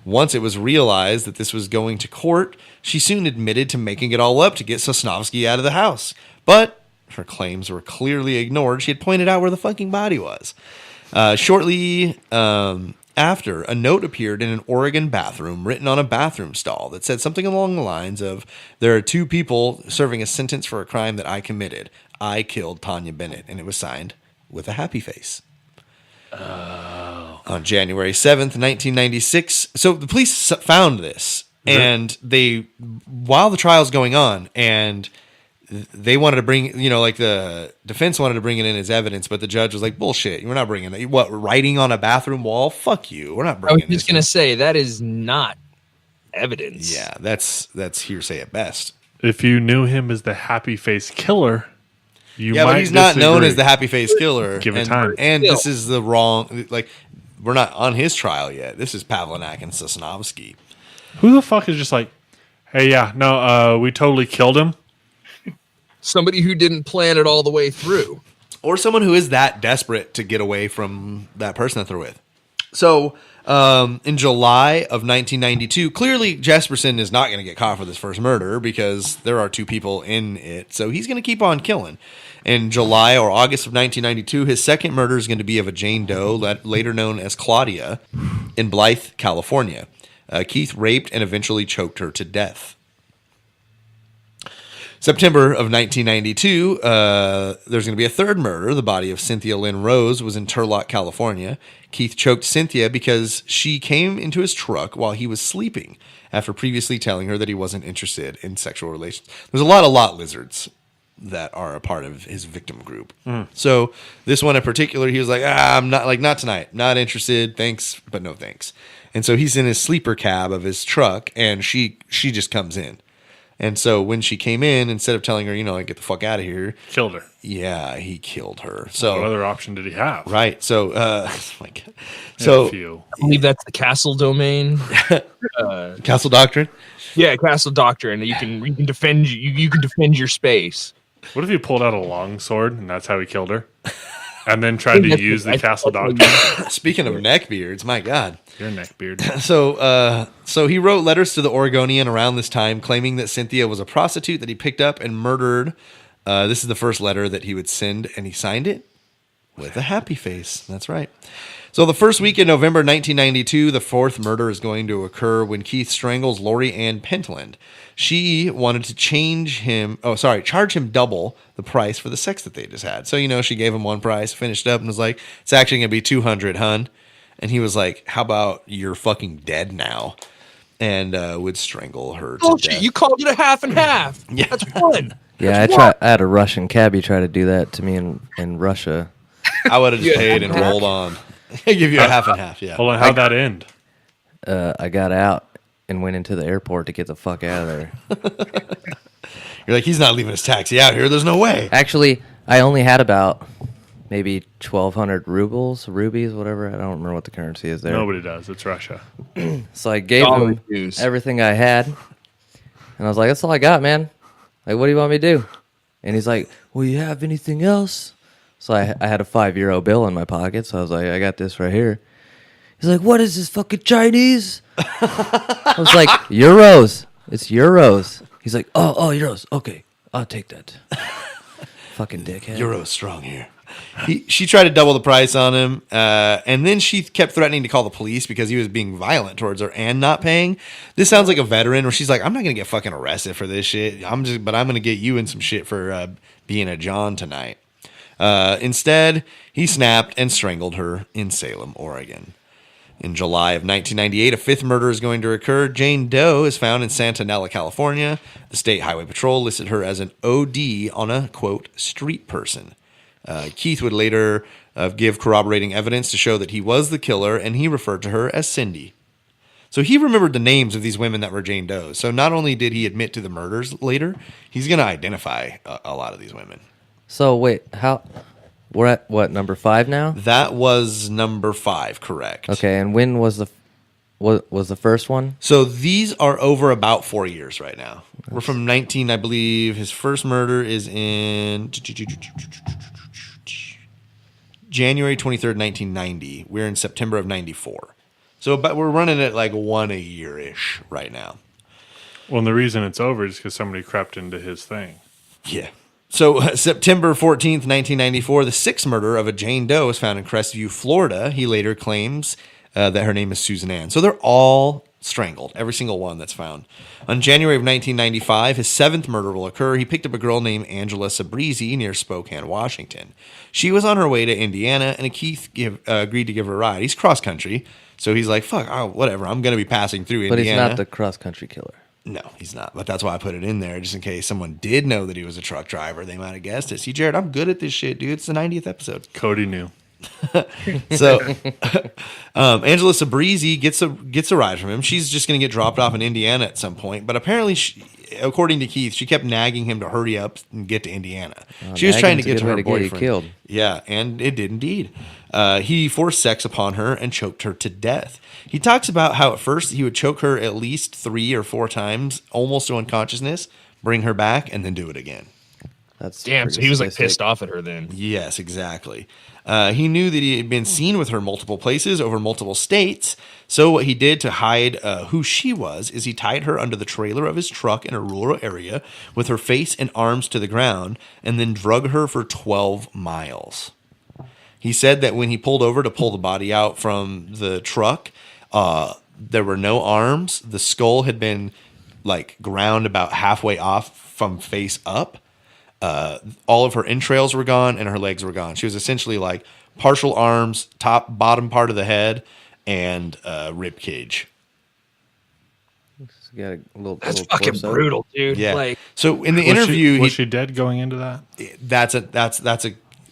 Once it was realized that this was going to court, she soon admitted to making it all up to get Sosnovsky out of the house. But her claims were clearly ignored. She had pointed out where the fucking body was. Shortly after, a note appeared in an Oregon bathroom written on a bathroom stall that said something along the lines of, "There are 2 people serving a sentence for a crime that I committed. I killed Tanya Bennett," and it was signed with a happy face. On January 7th, 1996. So the police found this, and while the trial's going on, and they wanted to bring, like the defense wanted to bring it in as evidence, but the judge was like, bullshit, we're not bringing that. What, writing on a bathroom wall? Fuck you. We're not I bringing was just going to say, that is not evidence. Yeah, that's hearsay at best. If you knew him as the happy face killer, you Yeah, might but he's not known disagree. as the happy face killer. Give it time. And this is the wrong, like, we're not on his trial yet. This is Pavlinak and Sosnovsky. Who the fuck is just like, hey, yeah, no, we totally killed him. Somebody who didn't plan it all the way through. Or someone who is that desperate to get away from that person that they're with. So, in July of 1992, clearly Jesperson is not going to get caught for this first murder because there are two people in it. So he's going to keep on killing. In July or August of 1992, his second murder is going to be of a Jane Doe, later known as Claudia, in Blythe, California. Keith raped and eventually choked her to death. September of 1992, there's going to be a third murder. The body of Cynthia Lynn Rose was in Turlock, California. Keith choked Cynthia because she came into his truck while he was sleeping after previously telling her that he wasn't interested in sexual relations. There's a lot of lot lizards that are a part of his victim group. So this one in particular, he was like, I'm not tonight, not interested. Thanks, but no thanks. And so he's in his sleeper cab of his truck, and she just comes in. And so when she came in, instead of telling her, like, get the fuck out of here, Killed her. yeah, he killed her. So What other option did he have? right. So A so few. I believe that's the castle domain. Castle Doctrine. Yeah, castle doctrine. You can defend you can defend your space. What if he pulled out a long sword and that's how he killed her? And then tried to That's- use the I- castle that's what doctrine? Speaking of neckbeards, my God. Your neckbeard. So he wrote letters to the Oregonian around this time claiming that Cynthia was a prostitute that he picked up and murdered. This is the first letter that he would send, and he signed it with a happy face. That's right. So the first week in November 1992, the fourth murder is going to occur when Keith strangles Lori Ann Pentland. She wanted to charge him double the price for the sex that they just had. So, she gave him one price, finished up, and was like, it's actually going to be $200, hun. And he was like, how about you're fucking dead now? And would strangle her to Bullshit! death. You called it a half and half. Yeah. That's fun. Yeah, I had a Russian cabbie try to do that to me in Russia. I would have just Yeah. paid and rolled on. I give you a half and half, yeah. Hold on, how'd that end? I got out and went into the airport to get the fuck out of there. You're like, he's not leaving his taxi out here. There's no way. Actually, I only had about maybe 1,200 rubies, whatever. I don't remember what the currency is there. Nobody does. It's Russia. So I gave Dollar him dues. everything I had. And I was like, that's all I got, man. Like, what do you want me to do? And he's like, well, you have anything else? So I had a €5 bill in my pocket. So I was like, I got this right here. He's like, what is this, fucking Chinese? I was like, euros. It's euros. He's like, oh, euros. Okay, I'll take that. Fucking dickhead. Euro's strong here. She tried to double the price on him, and then she kept threatening to call the police because he was being violent towards her and not paying. This sounds like a veteran where she's like, I'm not going to get fucking arrested for this shit. But I'm going to get you in some shit for being a John tonight. Instead, he snapped and strangled her in Salem, Oregon. In July of 1998, a fifth murder is going to occur. Jane Doe is found in Santanella, California. The State Highway Patrol listed her as an OD on a, quote, street person. Keith would later give corroborating evidence to show that he was the killer, and he referred to her as Cindy. So he remembered the names of these women that were Jane Doe's. So not only did he admit to the murders later, he's going to identify a lot of these women. So wait, we're at what, number 5 now? That was number 5, correct. Okay, and when was the first one? So these are over about 4 years right now. We're from 19, I believe. His first murder is in January 23rd, 1990. We're in September of 94. So but we're running at like one a year-ish right now. Well, and the reason it's over is because somebody crept into his thing. Yeah. So September 14th, 1994, the sixth murder of a Jane Doe was found in Crestview, Florida. He later claims that her name is Susan Ann. So they're all strangled, every single one that's found. On January of 1995, his seventh murder will occur. He picked up a girl named Angela Sabrizi near Spokane, Washington. She was on her way to Indiana, and Keith agreed to give her a ride. He's cross-country, so he's like, fuck, whatever, I'm going to be passing through But Indiana. he's not the cross-country killer. No, he's not. But that's why I put it in there, just in case someone did know that he was a truck driver. They might have guessed it. See, Jared, I'm good at this shit, dude. It's the 90th episode. Cody knew. So Angela Sabrizi gets a ride from him. She's just going to get dropped off in Indiana at some point. But apparently, according to Keith, she kept nagging him to hurry up and get to Indiana. She was trying to get to her boyfriend. Killed. Yeah, and it did indeed. He forced sex upon her and choked her to death. He talks about how at first he would choke her at least 3 or 4 times, almost to unconsciousness, bring her back, and then do it again. That's Damn, so he was like pissed off at her then. Yes, exactly. He knew that he had been seen with her multiple places over multiple states. So what he did to hide who she was is he tied her under the trailer of his truck in a rural area with her face and arms to the ground and then drug her for 12 miles. He said that when he pulled over to pull the body out from the truck, there were no arms. The skull had been like ground about halfway off from face up. All of her entrails were gone and her legs were gone. She was essentially like partial arms, top, bottom part of the head, and rib cage. Got a little, That's little fucking torso. brutal, dude. Yeah. Like, So in the interview, was she dead going into that? that's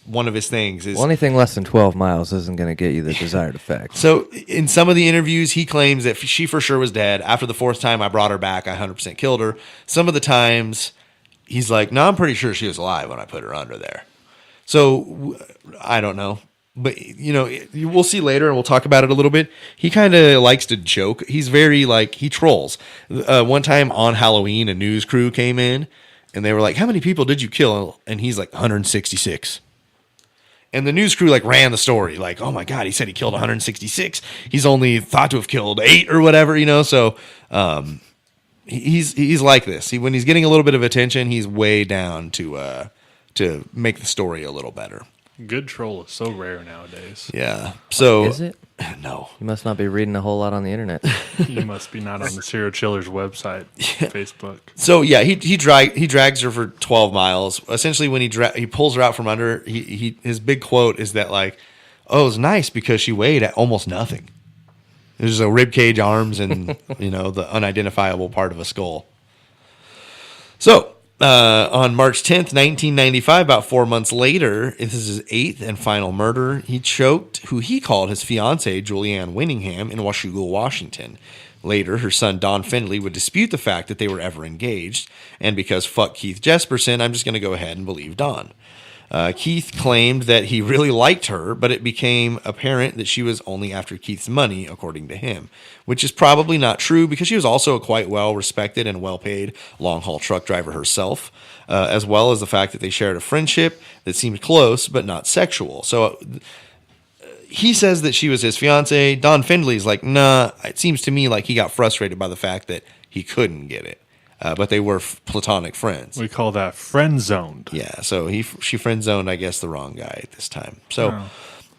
one of his things. Is Well, anything less than 12 miles isn't going to get you the desired effect. So in some of the interviews, he claims that she for sure was dead. After the 4th time I brought her back, I 100% killed her. Some of the times he's like, no, I'm pretty sure she was alive when I put her under there. So I don't know. But, we'll see later and we'll talk about it a little bit. He kind of likes to joke. He's very he trolls. One time on Halloween, a news crew came in and they were like, how many people did you kill? And he's like, 166. And the news crew ran the story. Oh my God, he said he killed 166. He's only thought to have killed 8 or whatever, So he's like this. When he's getting a little bit of attention, he's way down to make the story a little better. Good troll is so rare nowadays. Yeah. So Is it? No. You must not be reading a whole lot on the internet. You must be not on the serial chiller's website, Facebook. So yeah, he drags her for 12 miles. Essentially, when he pulls her out from under, his big quote is that oh, it was nice because she weighed at almost nothing. There's a rib cage, arms, and the unidentifiable part of a skull. So on March 10th, 1995, about 4 months later, this is his 8th and final murder. He choked who he called his fiancée, Julianne Winningham, in Washougal, Washington. Later, her son, Don Findlay, would dispute the fact that they were ever engaged. And because fuck Keith Jesperson, I'm just going to go ahead and believe Don. Keith claimed that he really liked her, but it became apparent that she was only after Keith's money, according to him, which is probably not true because she was also a quite well-respected and well-paid long-haul truck driver herself, as well as the fact that they shared a friendship that seemed close but not sexual. So he says that she was his fiance. Don Findlay's like, nah, it seems to me like he got frustrated by the fact that he couldn't get it. But they were platonic friends. We call that friend zoned. Yeah, so she friend zoned, I guess, the wrong guy at this time. So,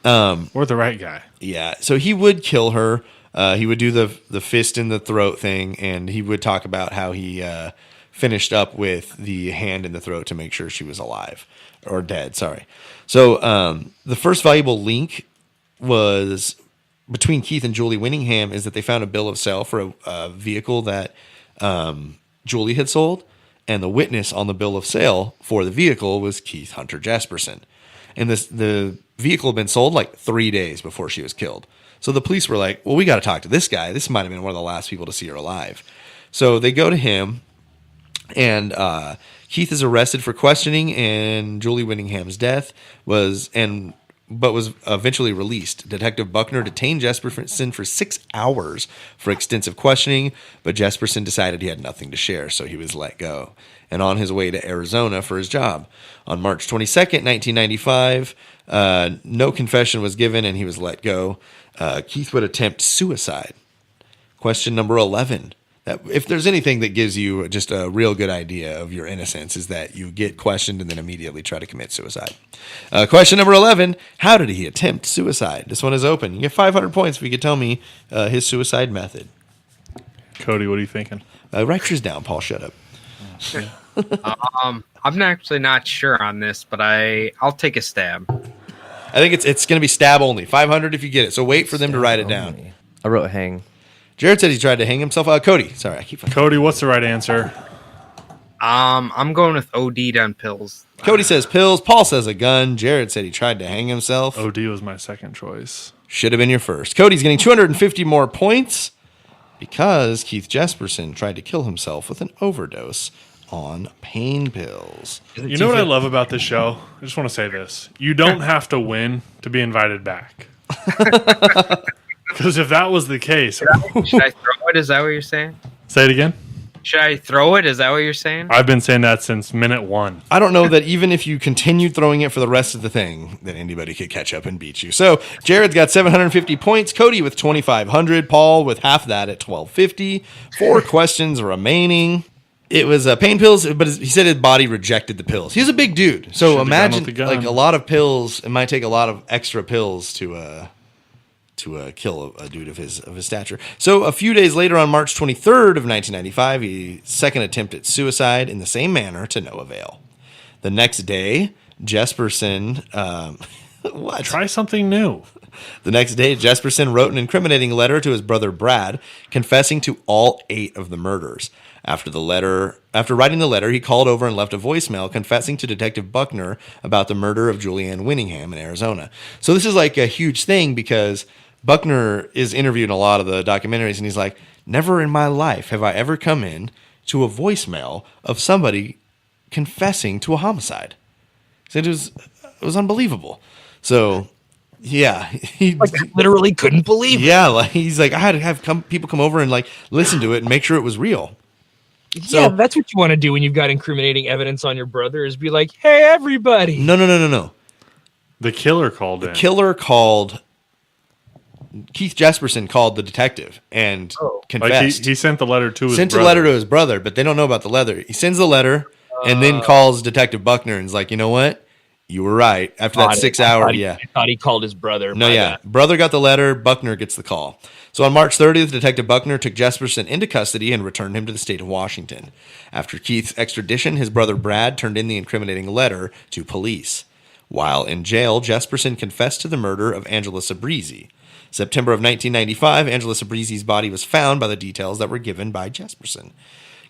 Or the right guy. yeah, so he would kill her. He would do the fist in the throat thing, and he would talk about how he finished up with the hand in the throat to make sure she was alive or dead. Sorry. So the first valuable link was between Keith and Julie Winningham is that they found a bill of sale for a vehicle that Julie had sold, and the witness on the bill of sale for the vehicle was Keith Hunter Jesperson. And the vehicle had been sold 3 days before she was killed. So the police were like, well, we got to talk to this guy. This might have been one of the last people to see her alive. So they go to him, and Keith is arrested for questioning, and Julie Winningham's death was eventually released. Detective Buckner detained Jesperson for 6 hours for extensive questioning, but Jesperson decided he had nothing to share, so he was let go and on his way to Arizona for his job. On March 22nd, 1995, no confession was given and he was let go. Keith would attempt suicide. Question number 11. That if there's anything that gives you just a real good idea of your innocence is that you get questioned and then immediately try to commit suicide. Question number 11, how did he attempt suicide? This one is open. You get 500 points if you could tell me his suicide method. Cody, what are you thinking? Write yours down, Paul. Shut up. I'm actually not sure on this, but I'll take a stab. I think it's going to be stab only. 500 if you get it. So wait for them to write it down. I wrote hang. Jared said he tried to hang himself. Cody, sorry, I keep. Cody, what's the right answer? I'm going with OD'd on pills. Cody says pills. Paul says a gun. Jared said he tried to hang himself. OD was my second choice. Should have been your first. Cody's getting 250 more points because Keith Jesperson tried to kill himself with an overdose on pain pills. You know what I love about this show? I just want to say this. You don't have to win to be invited back. Because if that was the case... Should I throw it? Is that what you're saying? Say it again? Should I throw it? Is that what you're saying? I've been saying that since minute 1. I don't know that even if you continued throwing it for the rest of the thing, that anybody could catch up and beat you. So Jared's got 750 points, Cody with 2,500, Paul with half that at 1,250. 4 questions remaining. It was pain pills, but he said his body rejected the pills. He's a big dude. So Should've gone with imagine the gun. like a lot of pills. It might take a lot of extra pills to kill a dude of his stature. So a few days later, on March 23rd of 1995, he second attempt at suicide in the same manner to no avail. The next day, Jesperson, what? Try something new. The next day, Jesperson wrote an incriminating letter to his brother Brad, confessing to all 8 of the murders. After writing the letter, he called over and left a voicemail confessing to Detective Buckner about the murder of Julianne Winningham in Arizona. So this is like a huge thing because Buckner is interviewed in a lot of the documentaries, and he's like, never in my life have I ever come in to a voicemail of somebody confessing to a homicide. He said it was unbelievable. So, yeah. He literally couldn't believe it. Yeah, like, he's like, I had to have people come over and like listen to it and make sure it was real. So, Yeah, that's what you want to do when you've got incriminating evidence on your brother is be like, hey, everybody. No. The killer called in. Keith Jesperson called the detective and confessed. Like he sent the letter to his Sent brother. a letter to his brother, but they don't know about the letter. He sends the letter and then calls Detective Buckner and is like, you know what? You were right. After that 6 hour, I thought he called his brother. No, yeah. Brother got the letter. Buckner gets the call. So on March 30th, Detective Buckner took Jesperson into custody and returned him to the state of Washington. After Keith's extradition, his brother Brad turned in the incriminating letter to police. While in jail, Jesperson confessed to the murder of Angela Sabrizi. September of 1995, Angela Sabrizi's body was found by the details that were given by Jesperson.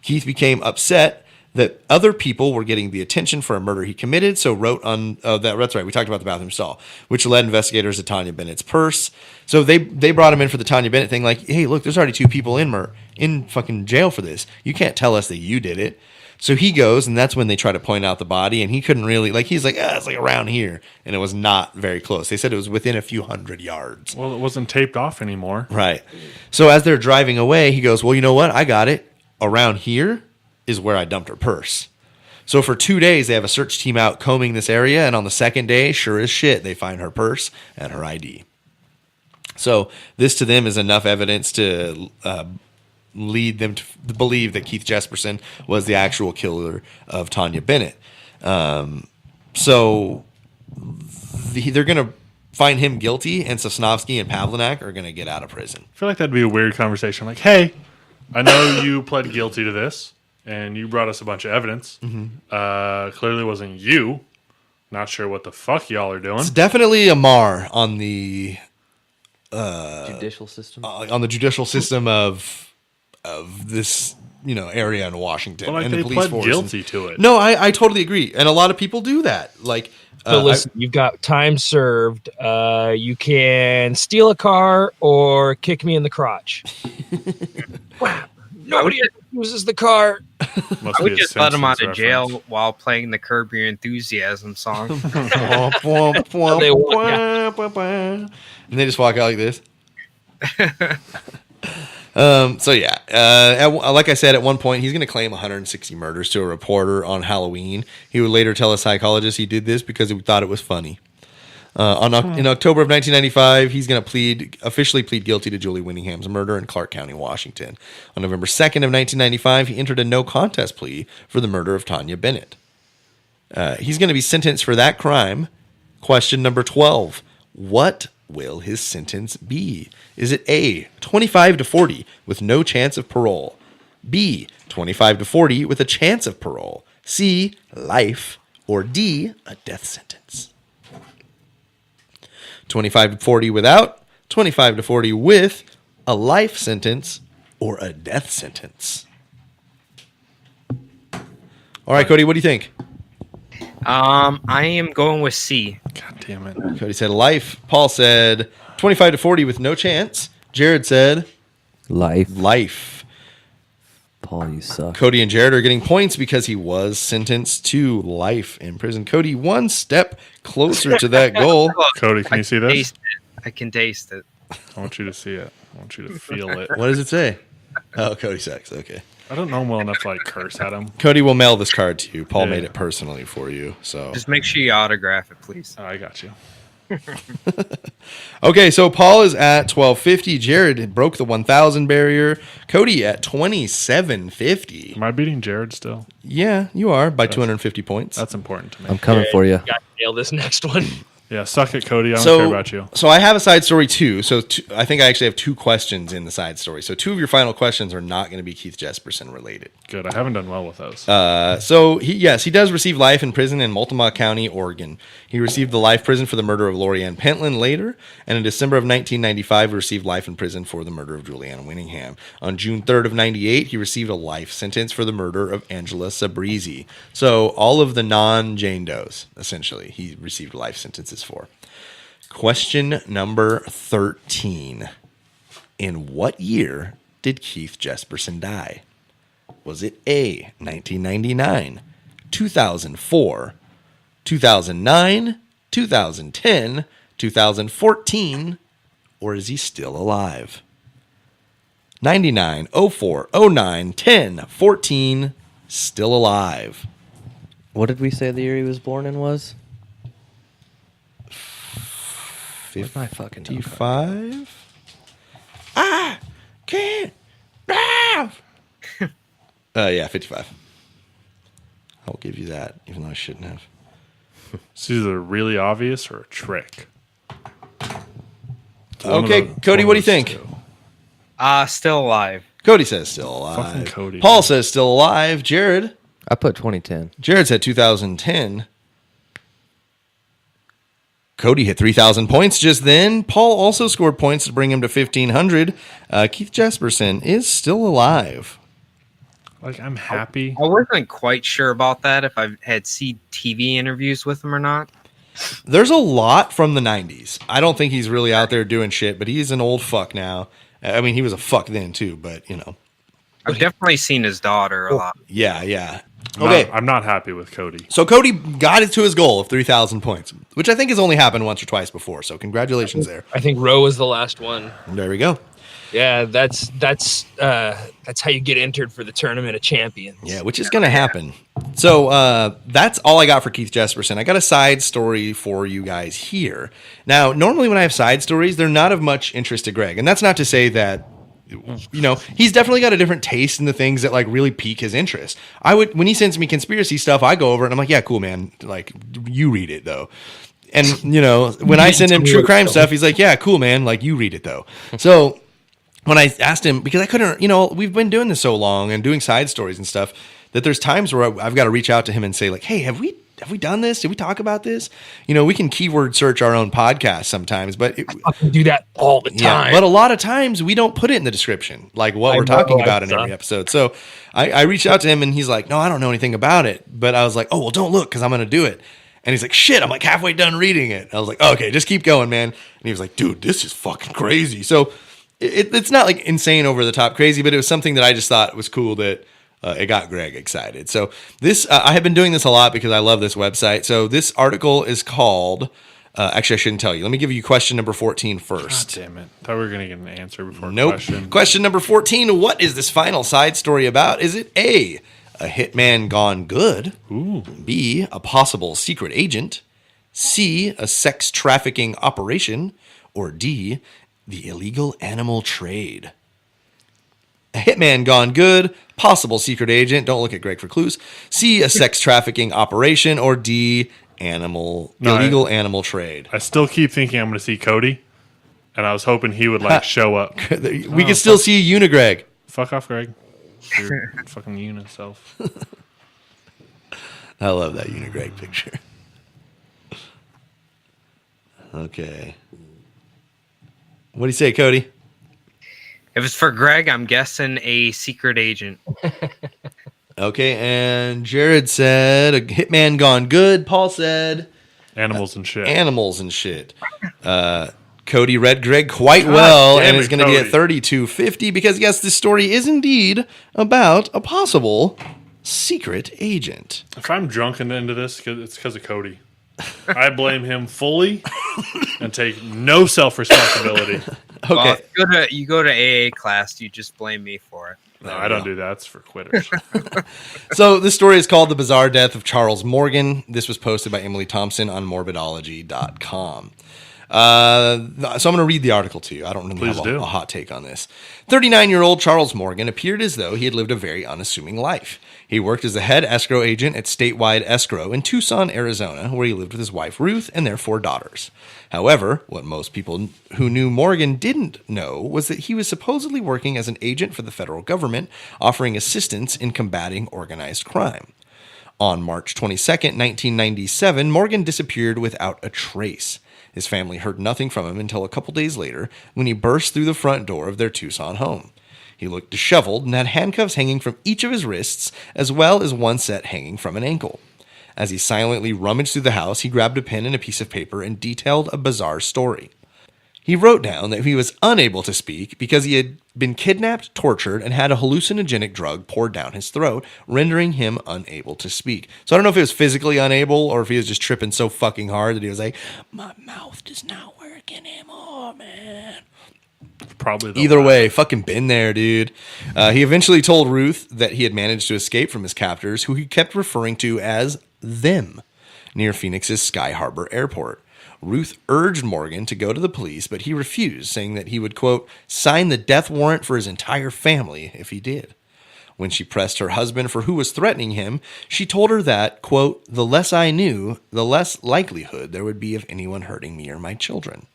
Keith became upset that other people were getting the attention for a murder he committed, so wrote on that's right, we talked about the bathroom stall, which led investigators to Tanya Bennett's purse. So they brought him in for the Tanya Bennett thing, like, hey, look, there's already 2 people in fucking jail for this. You can't tell us that you did it. So he goes, and that's when they try to point out the body, and he couldn't really, like, he's like, it's like around here, and it was not very close. They said it was within a few hundred yards. Well, it wasn't taped off anymore. Right. So as they're driving away, he goes, well, you know what? I got it. Around here is where I dumped her purse. So for 2 days, they have a search team out combing this area, and on the second day, sure as shit, they find her purse and her ID. So this to them is enough evidence to lead them to believe that Keith Jesperson was the actual killer of Tanya Bennett. So they're going to find him guilty, and Sosnovsky and Pavlinak are going to get out of prison. I feel like that'd be a weird conversation. Like, hey, I know you pled guilty to this, and you brought us a bunch of evidence. Clearly wasn't you. Not sure what the fuck y'all are doing. It's definitely a mar on the Judicial system. on the judicial system of this area in Washington. But like and they the police pled force. guilty to it. No, I totally agree, and a lot of people do that. Like, So listen, you've got time served. You can steal a car or kick me in the crotch. Wow. Nobody uses the car. Must I be would a just let him out Simpsons of jail reference. while playing the Curb Your Enthusiasm song. and they just walk out like this. So yeah, like I said, at one point he's going to claim 160 murders to a reporter on Halloween. He would later tell a psychologist he did this because he thought it was funny. In October of 1995, he's going to officially plead guilty to Julie Winningham's murder in Clark County, Washington. On November 2nd of 1995, he entered a no contest plea for the murder of Tanya Bennett. He's going to be sentenced for that crime. Question number 12. What will his sentence be? Is it A, 25 to 40 with no chance of parole? B, 25 to 40 with a chance of parole? C, life? Or D, a death sentence? 25 to 40 without, 25 to 40 with a life sentence or a death sentence. All right, Cody, what do you think? I am going with C. God damn it. Cody said life. Paul said 25 to 40 with no chance. Jared said life. Paul, you suck. Cody and Jared are getting points because he was sentenced to life in prison. Cody, one step closer to that goal. Cody, can you see this? Taste it. I can taste it. I want you to see it. I want you to feel it. What does it say? Oh, Cody sucks. Okay. I don't know him well enough to like curse at him. Cody will mail this card to you. Paul Yeah. made it personally for you. So Just make sure you autograph it, please. Oh, I got you. okay, so Paul is at 1250. Jared broke the 1000 barrier. Cody at 2750. Am I beating Jared still? Yeah, you are by 250 points. That's important to me. I'm coming for you. Got to nail this next one. Yeah, suck it, Cody. I don't care about you. So I have a side story too. So I think I actually have 2 questions in the side story. So 2 of your final questions are not going to be Keith Jesperson related. Good. I haven't done well with those. So he does receive life in prison in Multnomah County, Oregon. He received the life prison for the murder of Lori Ann Pentland later, and in December of 1995, he received life in prison for the murder of Juliana Winningham. On June 3rd of 98, he received a life sentence for the murder of Angela Sabrizi. So all of the non-Jane Does, essentially, he received life sentences for. Question number 13. In what year did Keith Jesperson die? Was it A, 1999, 2004, 2009, 2010, 2014, or is he still alive? 99, 04, 09, 10, 14, still alive. What did we say the year he was born in was? Where's my fucking notebook? 55? I can't drive. Yeah, 55. I'll give you that, even though I shouldn't have. It's either really obvious or a trick. It's one of Okay, those- Cody, one what do of you those think? two. Still alive. Cody says still alive. Fucking Cody. Paul says still alive. Jared? I put 2010. Jared said 2010. Cody hit 3,000 points just then. Paul also scored points to bring him to 1,500. Keith Jesperson is still alive. Like, I'm happy. I wasn't quite sure about that, if I had seen TV interviews with him or not. There's a lot from the 90s. I don't think he's really out there doing shit, but he's an old fuck now. I mean, he was a fuck then too, but you know. I've definitely seen his daughter a lot. Yeah. Okay. I'm not happy with Cody. So Cody got it to his goal of 3,000 points, which I think has only happened once or twice before. So congratulations there. I think Roe was the last one. There we go. Yeah, that's how you get entered for the Tournament of Champions. Yeah, which is going to happen. So that's all I got for Keith Jesperson. I got a side story for you guys here. Now, normally when I have side stories, they're not of much interest to Greg. And that's not to say that, you know, he's definitely got a different taste in the things that like really pique his interest. When he sends me conspiracy stuff, I go over it and I'm like, yeah, cool, man. Like, you read it though. And, you know, when I send him true crime stuff, he's like, yeah, cool, man. Like, you read it though. So when I asked him, because I couldn't, you know, we've been doing this so long and doing side stories and stuff that there's times where I've got to reach out to him and say like, hey, have we done this? Did we talk about this? You know, we can keyword search our own podcast sometimes, but I can do that all the time. but a lot of times we don't put it in the description, like what we're talking about in every episode. So I reached out to him and he's like, no, I don't know anything about it. But I was like, oh, well, don't look because I'm going to do it. And he's like, shit, I'm like halfway done reading it. I was like, okay, just keep going, man. And he was like, dude, this is fucking crazy. So it's not like insane over the top crazy, but it was something that I just thought was cool that it got Greg excited. So this, I have been doing this a lot because I love this website. So this article is called, actually I shouldn't tell you. Let me give you question number 14 first. God damn it. Thought we were going to get an answer before Nope. question. Question number 14. What is this final side story about? Is it A, a hitman gone good? Ooh. B, a possible secret agent? C, a sex trafficking operation? Or D, the illegal animal trade? A hitman gone good, possible secret agent. Don't look at Greg for clues. C, a sex trafficking operation. Or D, illegal animal trade. I still keep thinking I'm going to see Cody, and I was hoping he would like show up. We can still see you, Greg. Fuck off, Greg. Your fucking unit self. I love that Unigreg picture. Okay. What do you say, Cody? If it's for Greg, I'm guessing a secret agent. Okay, and Jared said, a hitman gone good. Paul said, Animals and shit. animals and shit. Cody read Greg quite well damn and it, is going to be at Cody. 3250 because, yes, this story is indeed about a possible secret agent. If I'm drunk into this, it's because of Cody. I blame him fully and take no self-responsibility. Okay. Well, you go to AA class, you just blame me for it. No, I don't do that. It's for quitters. So this story is called The Bizarre Death of Charles Morgan. This was posted by Emily Thompson on morbidology.com. So I'm going to read the article to you. I don't really have a hot take on this. 39-year-old Charles Morgan appeared as though he had lived a very unassuming life. He worked as the head escrow agent at Statewide Escrow in Tucson, Arizona, where he lived with his wife Ruth and their 4 daughters. However, what most people who knew Morgan didn't know was that he was supposedly working as an agent for the federal government, offering assistance in combating organized crime. On March 22nd, 1997, Morgan disappeared without a trace. His family heard nothing from him until a couple days later when he burst through the front door of their Tucson home. He looked disheveled and had handcuffs hanging from each of his wrists, as well as one set hanging from an ankle. As he silently rummaged through the house, he grabbed a pen and a piece of paper and detailed a bizarre story. He wrote down that he was unable to speak because he had been kidnapped, tortured, and had a hallucinogenic drug poured down his throat, rendering him unable to speak. So I don't know if he was physically unable or if he was just tripping so fucking hard that he was like, my mouth does not work anymore, man. Probably. Either way, fucking been there, dude. He eventually told Ruth that he had managed to escape from his captors, who he kept referring to as them, near Phoenix's Sky Harbor Airport. Ruth urged Morgan to go to the police, but he refused, saying that he would, quote, sign the death warrant for his entire family if he did. When she pressed her husband for who was threatening him, she told her that, quote, the less I knew, the less likelihood there would be of anyone hurting me or my children.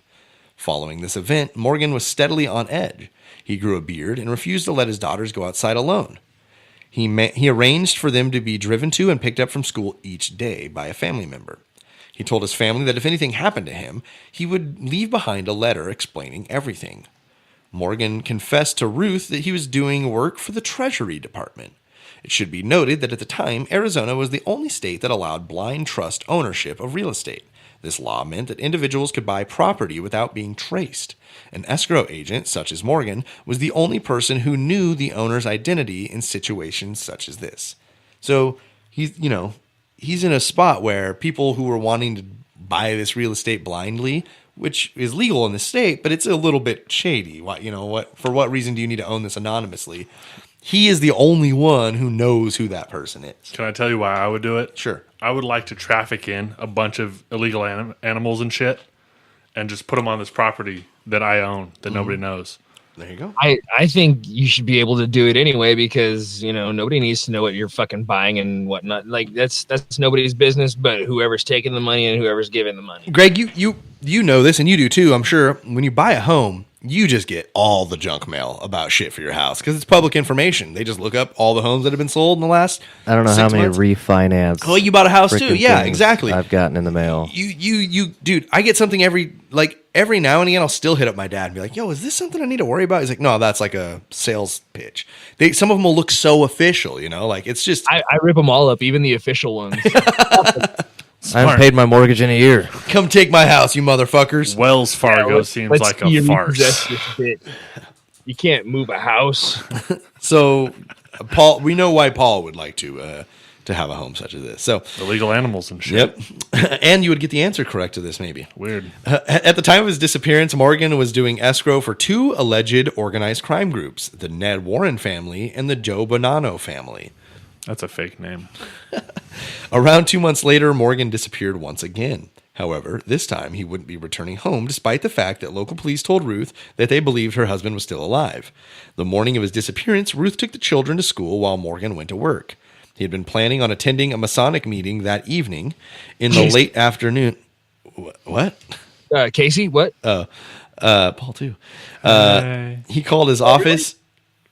Following this event, Morgan was steadily on edge. He grew a beard and refused to let his daughters go outside alone. He arranged for them to be driven to and picked up from school each day by a family member. He told his family that if anything happened to him, he would leave behind a letter explaining everything. Morgan confessed to Ruth that he was doing work for the Treasury Department. It should be noted that at the time, Arizona was the only state that allowed blind trust ownership of real estate. This law meant that individuals could buy property without being traced. An escrow agent, such as Morgan, was the only person who knew the owner's identity in situations such as this. So he's in a spot where people who were wanting to buy this real estate blindly, which is legal in the state, but it's a little bit shady. For what reason do you need to own this anonymously? He is the only one who knows who that person is. Can I tell you why I would do it? Sure. I would like to traffic in a bunch of illegal animals and shit and just put them on this property that I own that nobody knows. There you go. I think you should be able to do it anyway because, nobody needs to know what you're fucking buying and whatnot. Like that's nobody's business, but whoever's taking the money and whoever's giving the money. Greg, you know this and you do too, I'm sure. When you buy a home, you just get all the junk mail about shit for your house because it's public information. They just look up all the homes that have been sold in the last I don't know how 6 many months. refinance. Oh, you bought a house too? freaking Yeah, things exactly. I've gotten in the mail. You, dude, I get something every now and again. I'll still hit up my dad and be like, yo, is this something I need to worry about? He's like, no, that's like a sales pitch. Some of them will look so official, like it's just. I rip them all up, even the official ones. I haven't paid my mortgage in a year. Come take my house, you motherfuckers. Wells Fargo seems like a farce. You can't move a house. So, Paul, we know why Paul would like to have a home such as this. So, Illegal animals and shit. yep. And you would get the answer correct to this, maybe. Weird. At the time of his disappearance, Morgan was doing escrow for 2 alleged organized crime groups, the Ned Warren family and the Joe Bonanno family. That's a fake name. Around 2 months later, Morgan disappeared once again. However, this time he wouldn't be returning home, despite the fact that local police told Ruth that they believed her husband was still alive. The morning of his disappearance, Ruth took the children to school while Morgan went to work. He had been planning on attending a Masonic meeting that evening in the late afternoon. What? Casey, what? Paul, too. Hey. He called his office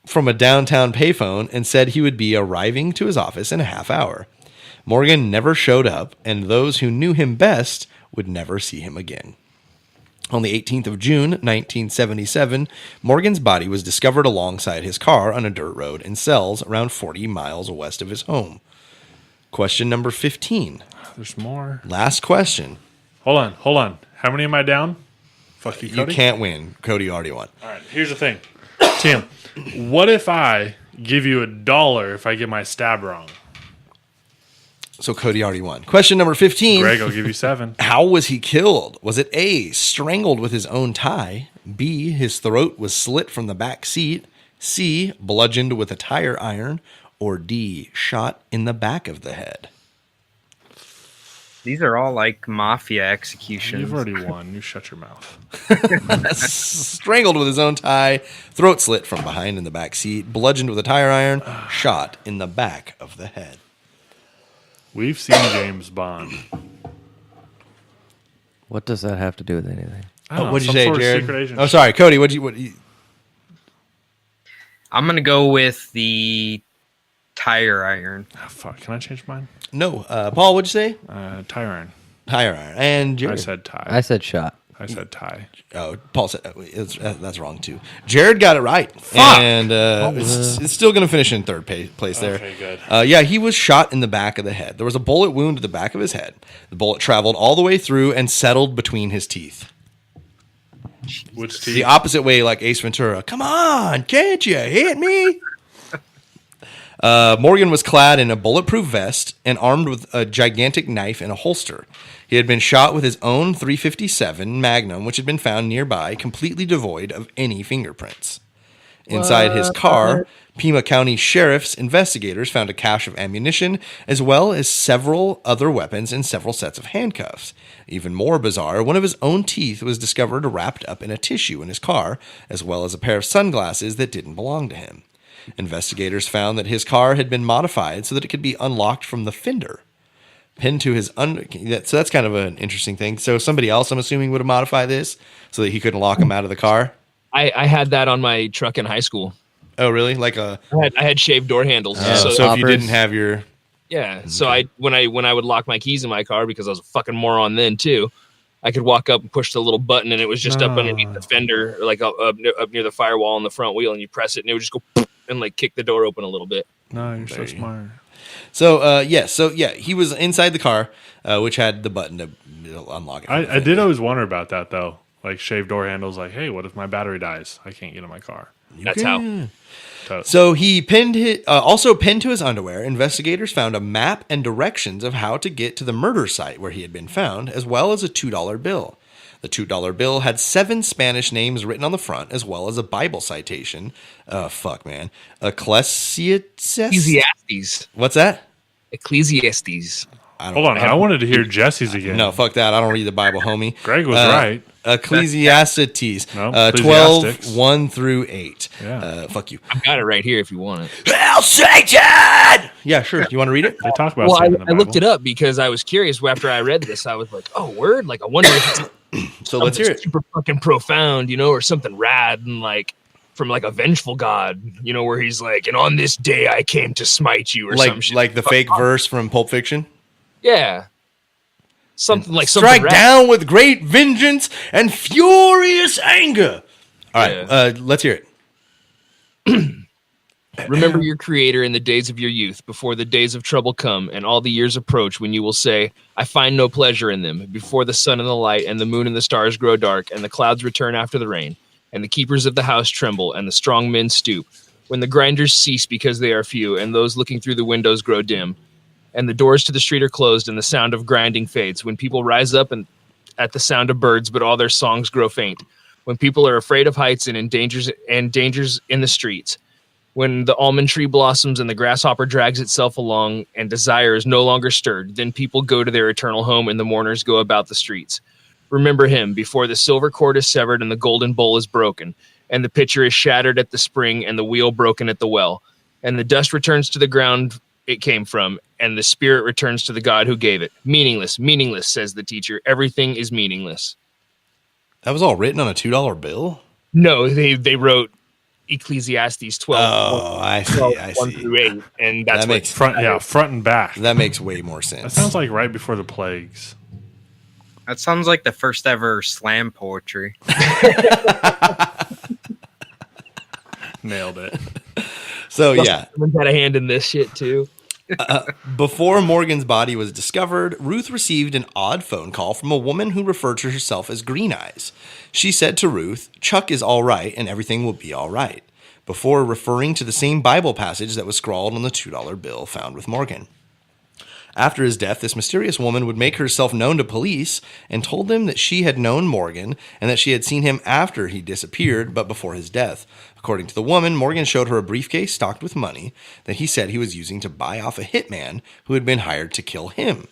from a downtown payphone and said he would be arriving to his office in a half hour. Morgan never showed up, and those who knew him best would never see him again. On the 18th of June, 1977, Morgan's body was discovered alongside his car on a dirt road in Sells, around 40 miles west of his home. Question number 15. There's more. Last question. Hold on. How many am I down? Fuck you, Cody. You can't win. Cody already won. All right, here's the thing. Tim, what if I give you $1 if I get my stab wrong? So Cody already won. Question number 15. Greg, I'll give you 7. How was he killed? Was it A, strangled with his own tie? B, his throat was slit from the back seat? C, bludgeoned with a tire iron? Or D, shot in the back of the head? These are all like mafia executions. You've already won. You shut your mouth. Strangled with his own tie, throat slit from behind in the back seat, bludgeoned with a tire iron, shot in the back of the head. We've seen James Bond. What does that have to do with anything? I don't know, What'd you some say, sort of Jared? secret agent Oh, sorry, Cody. What you? I'm gonna go with the tire iron. Oh, fuck. Can I change mine? No, Paul. What'd you say? Tire iron. Tire iron. And Jared. I said tie. I said shot. I said tie. Oh, Paul said that's wrong too. Jared got it right, and it's still going to finish in third place there. Okay, good. Yeah, he was shot in the back of the head. There was a bullet wound to the back of his head. The bullet traveled all the way through and settled between his teeth. Which The teeth? opposite way, like Ace Ventura. Come on, can't you hit me? Morgan was clad in a bulletproof vest and armed with a gigantic knife in a holster. He had been shot with his own .357 Magnum, which had been found nearby, completely devoid of any fingerprints. Inside his car, Pima County Sheriff's investigators found a cache of ammunition, as well as several other weapons and several sets of handcuffs. Even more bizarre, one of his own teeth was discovered wrapped up in a tissue in his car, as well as a pair of sunglasses that didn't belong to him. Investigators found that his car had been modified so that it could be unlocked from the fender. Pinned to his so that's kind of an interesting thing. So somebody else, I'm assuming, would have modified this so that he couldn't lock him out of the car. I had that on my truck in high school. Oh, really? Like a I had shaved door handles. so if you Toppers. didn't have your Yeah. So when I would lock my keys in my car, because I was a fucking moron then too, I could walk up and push the little button, and it was just up underneath the fender, like up near the firewall on the front wheel, and you press it, and it would just go and like kick the door open a little bit. No, you're so smart. So he was inside the car, which had the button to unlock it. I did always wonder about that though. Like shaved door handles. Like, hey, what if my battery dies? I can't get in my car. That's how. So he also pinned to his underwear. Investigators found a map and directions of how to get to the murder site where he had been found, as well as a $2 bill. The $2 bill had 7 Spanish names written on the front, as well as a Bible citation. Ecclesiastes. What's that? Ecclesiastes. Hold on, I wanted to hear Jesse's again. No, fuck that. I don't read the Bible, homie. Greg was right. Ecclesiastes. No, 12, 1 through 8. Yeah. Fuck you. I've got it right here if you want it. Hail Satan! Yeah, sure. You want to read it? They talk about Well, sin in the I looked Bible. it up because I was curious. After I read this, I was like, "Oh, word!" Like, I wonder if it's So let's hear it. super fucking profound, or something rad and like from like a vengeful god, where he's like, "And on this day I came to smite you," or some shit. Like the fake verse from Pulp Fiction? Yeah, something like Strike something rad. down with great vengeance and furious anger. All right, let's hear it. Remember your creator in the days of your youth, before the days of trouble come and all the years approach, when you will say, I find no pleasure in them, before the sun and the light and the moon and the stars grow dark and the clouds return after the rain and the keepers of the house tremble and the strong men stoop, when the grinders cease because they are few and those looking through the windows grow dim and the doors to the street are closed and the sound of grinding fades, when people rise up and at the sound of birds but all their songs grow faint, when people are afraid of heights and dangers in the streets, when the almond tree blossoms and the grasshopper drags itself along and desire is no longer stirred, then people go to their eternal home and the mourners go about the streets. Remember him before the silver cord is severed and the golden bowl is broken, and the pitcher is shattered at the spring and the wheel broken at the well, and the dust returns to the ground it came from, and the spirit returns to the God who gave it. Meaningless, meaningless, says the teacher. Everything is meaningless. That was all written on a $2 bill? No, they wrote Ecclesiastes 12. Oh, I see. 1 through 8, and that's That what makes Front and back. that makes way more That sense. sounds like right before the plagues. That sounds like the first ever slam poetry. Nailed it. So yeah, Someone's had a hand in this shit too. before Morgan's body was discovered, Ruth received an odd phone call from a woman who referred to herself as Green Eyes. She said to Ruth, "Chuck is all right and everything will be all right," before referring to the same Bible passage that was scrawled on the $2 bill found with Morgan. After his death, this mysterious woman would make herself known to police and told them that she had known Morgan and that she had seen him after he disappeared, but before his death. According to the woman, Morgan showed her a briefcase stocked with money that he said he was using to buy off a hitman who had been hired to kill him.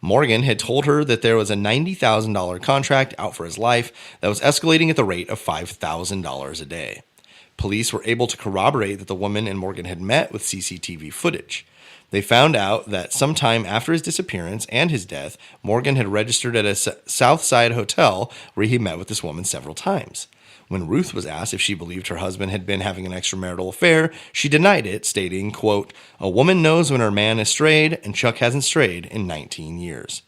Morgan had told her that there was a $90,000 contract out for his life that was escalating at the rate of $5,000 a day. Police were able to corroborate that the woman and Morgan had met with CCTV footage. They found out that sometime after his disappearance and his death, Morgan had registered at a South Side hotel where he met with this woman several times. When Ruth was asked if she believed her husband had been having an extramarital affair, she denied it, stating, quote, "A woman knows when her man is strayed, and Chuck hasn't strayed in 19 years.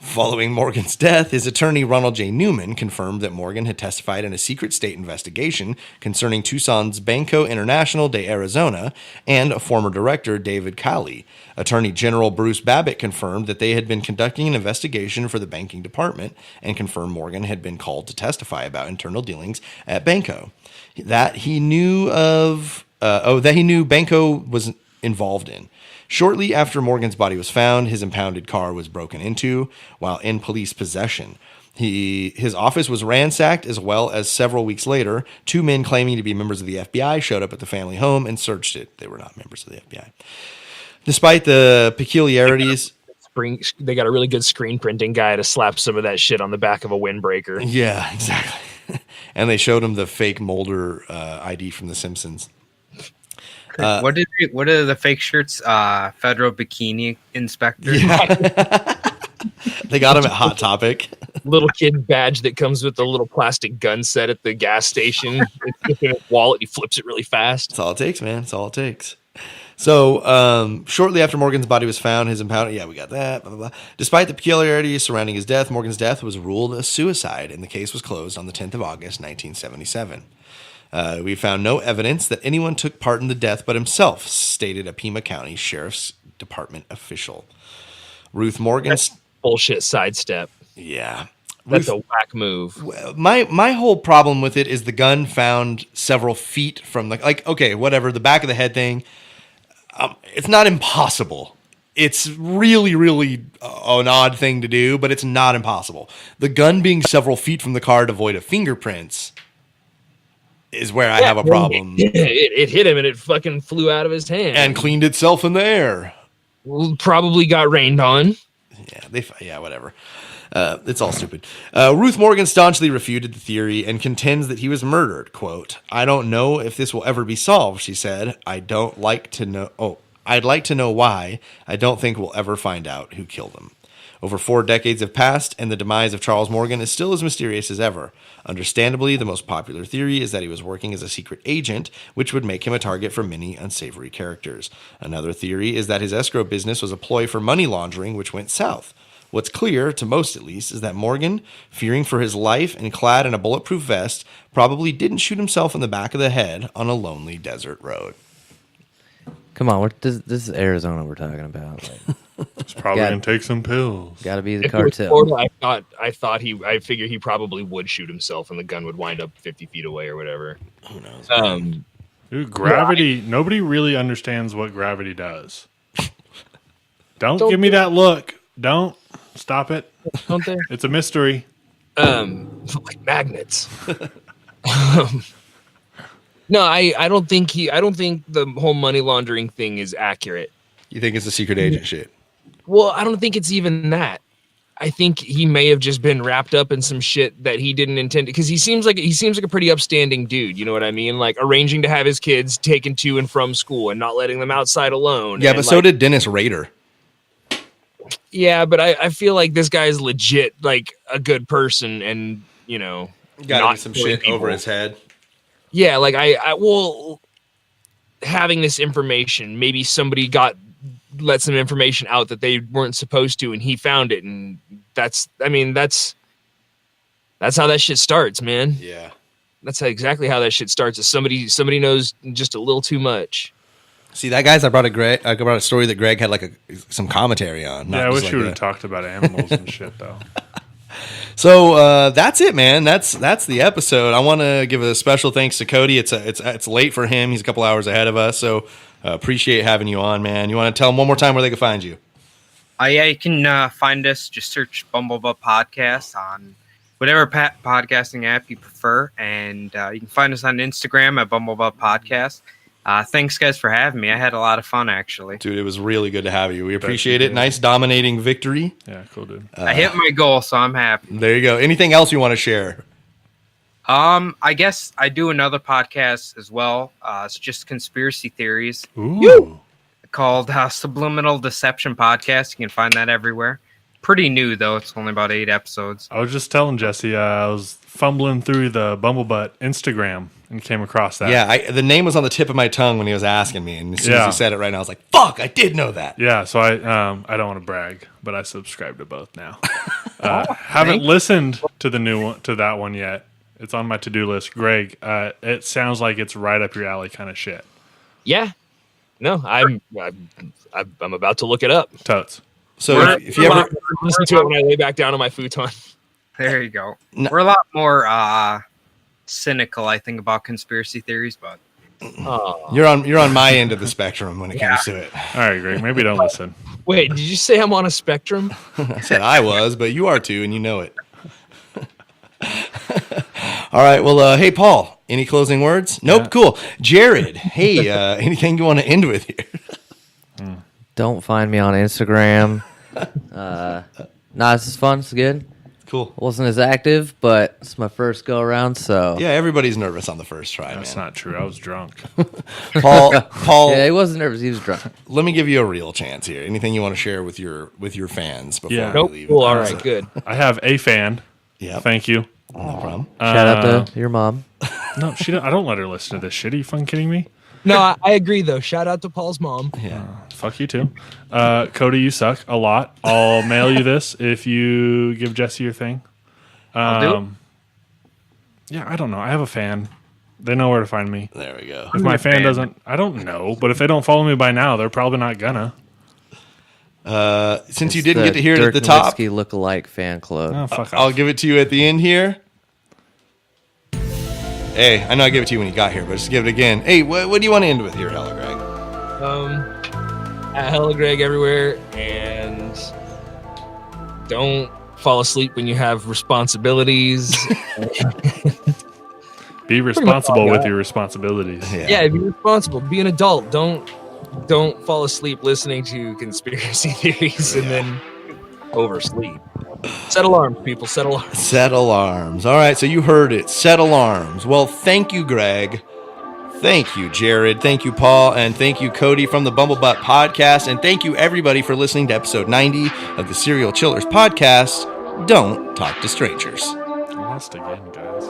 Following Morgan's death, his attorney Ronald J. Newman confirmed that Morgan had testified in a secret state investigation concerning Tucson's Banco International de Arizona and a former director, David Cowley. Attorney General Bruce Babbitt confirmed that they had been conducting an investigation for the banking department and confirmed Morgan had been called to testify about internal dealings at Banco. That he knew Banco was involved in. Shortly after Morgan's body was found, his impounded car was broken into while in police possession. His office was ransacked, as well as several weeks later, two men claiming to be members of the FBI showed up at the family home and searched it. They were not members of the FBI. Despite the peculiarities... They got a really good screen printing guy to slap some of that shit on the back of a windbreaker. Yeah, exactly. And they showed him the fake Mulder ID from The Simpsons. What are the fake shirts? Federal Bikini Inspector. Yeah. They got him at Hot Topic. Little kid badge that comes with the little plastic gun set at the gas station. It's in his wallet. He flips it really fast. That's all it takes, man. That's all it takes. So, shortly after Morgan's body was found, his impounded... Yeah, we got that. Blah, blah, blah. Despite the peculiarities surrounding his death, Morgan's death was ruled a suicide, and the case was closed on the 10th of August, 1977. We found no evidence that anyone took part in the death but himself, stated a Pima County Sheriff's Department official. Ruth Morgan... That's bullshit sidestep. Yeah. That's a whack move. My whole problem with it is the gun found several feet from okay, whatever, the back of the head thing. It's not impossible. It's really, really an odd thing to do, but it's not impossible. The gun being several feet from the car devoid of fingerprints is where I have a problem. It hit him and it fucking flew out of his hand. And cleaned itself in the air. Probably got rained on. Yeah, whatever. It's all stupid. Ruth Morgan staunchly refuted the theory and contends that he was murdered. Quote, "I don't know if this will ever be solved," she said. I'd like to know why. I don't think we'll ever find out who killed him. Over 4 decades have passed, and the demise of Charles Morgan is still as mysterious as ever. Understandably, the most popular theory is that he was working as a secret agent, which would make him a target for many unsavory characters. Another theory is that his escrow business was a ploy for money laundering, which went south. What's clear, to most at least, is that Morgan, fearing for his life and clad in a bulletproof vest, probably didn't shoot himself in the back of the head on a lonely desert road. Come on, this is Arizona we're talking about. He's probably gonna take some pills. Got to be the If it was cartel. Florida, I figured he probably would shoot himself and the gun would wind up 50 feet away or whatever. Who knows? Dude, gravity. Nobody really understands what gravity does. Don't give me that look. Don't stop it. Don't they? It's a mystery. Like magnets. No, I don't think the whole money laundering thing is accurate. You think it's a secret agent shit? Well, I don't think it's even that. I think he may have just been wrapped up in some shit that he didn't intend to, because he seems like a pretty upstanding dude. You know what I mean? Like arranging to have his kids taken to and from school and not letting them outside alone. Yeah, but so did Dennis Rader. Yeah, but I feel like this guy is legit, like a good person, and Got some shit over his head. Yeah, like having this information, maybe somebody let some information out that they weren't supposed to, and he found it and that's how that shit starts, man. Yeah. That's exactly how that shit starts. Is somebody knows just a little too much. See, that guy's I brought a story that Greg had like some commentary on. Yeah, I wish you would a- have talked about animals and shit though. So that's it, man. That's the episode. I want to give a special thanks to Cody. It's late for him. He's a couple hours ahead of us. So appreciate having you on, man. You want to tell him one more time where they can find you? Yeah, you can find us. Just search Bumblebutt Podcast on whatever podcasting app you prefer, and you can find us on Instagram at Bumblebutt Podcast. Thanks, guys, for having me. I had a lot of fun, actually. Dude, it was really good to have you. We appreciate it. Nice dominating victory. Yeah, cool, dude. I hit my goal, so I'm happy. There you go. Anything else you want to share? I guess I do another podcast as well. It's just conspiracy theories Ooh. called Subliminal Deception Podcast. You can find that everywhere. Pretty new, though. It's only about 8 episodes. I was just telling Jesse, I was fumbling through the Bumblebutt Instagram and came across that. Yeah, the name was on the tip of my tongue when he was asking me, and as soon as Yeah. he said it right now, I was like, "Fuck, I did know that." Yeah, so I don't want to brag, but I subscribe to both now. Haven't listened to the new one, to that one yet. It's on my to-do list. Greg, it sounds like it's right up your alley kind of shit. Yeah. No, I'm about to look it up. Totes. So if you ever, Listen to it when I lay back down on my futon. There you go. No. We're a lot more cynical, I think, about conspiracy theories, but Oh. you're on my end of the spectrum when it comes to it. All right, Greg, maybe don't listen. Wait, did you say I'm on a spectrum? I said I was, but you are too, and you know it. All right. Well, hey, Paul, any closing words? Nope. Yeah. Cool. Jared, hey, anything you want to end with here? Don't find me on Instagram. This is fun. It's good. Cool. Wasn't as active, but it's my first go around, so Yeah, everybody's nervous on the first try, That's man. not true. I was drunk. Paul, yeah, he wasn't nervous. He was drunk. let me give you a real chance here. Anything you want to share with your fans before Yeah. we Nope. leave? Cool. All right. Good. I have a fan. Yeah. Thank you. No problem. Shout out to your mom. No, I don't let her listen to this shit. Are you fucking kidding me? No, I agree though. Shout out to Paul's mom. Yeah. Fuck you too. Cody, you suck a lot. I'll mail you this if you give Jesse your thing. I'll do it. Yeah, I don't know. I have a fan. They know where to find me. There we go. If my fan doesn't, I don't know. But if they don't follow me by now, they're probably not gonna. Since you It's didn't the get to hear it Dirk at the top, Nowitzki look-alike fan club. Oh, fuck I'll off. give it to you at the end here. Hey, I know I gave it to you when you got here, but just give it again. Hey, what do you want to end with here, Hella Greg? At Hella Greg everywhere, and don't fall asleep when you have responsibilities. Be responsible with your responsibilities. Yeah, be responsible. Be an adult. Don't fall asleep listening to conspiracy theories and then oversleep. Set alarms, people. Set alarms. Set alarms. All right, so you heard it. Set alarms. Well, thank you, Greg. Thank you, Jared. Thank you, Paul. And thank you, Cody from the Bumblebutt Podcast. And thank you, everybody, for listening to episode 90 of the Serial Chillers Podcast. Don't talk to strangers. I lost again, guys.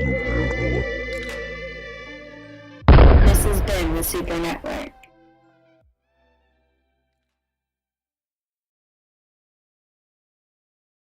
This has been the Super Network.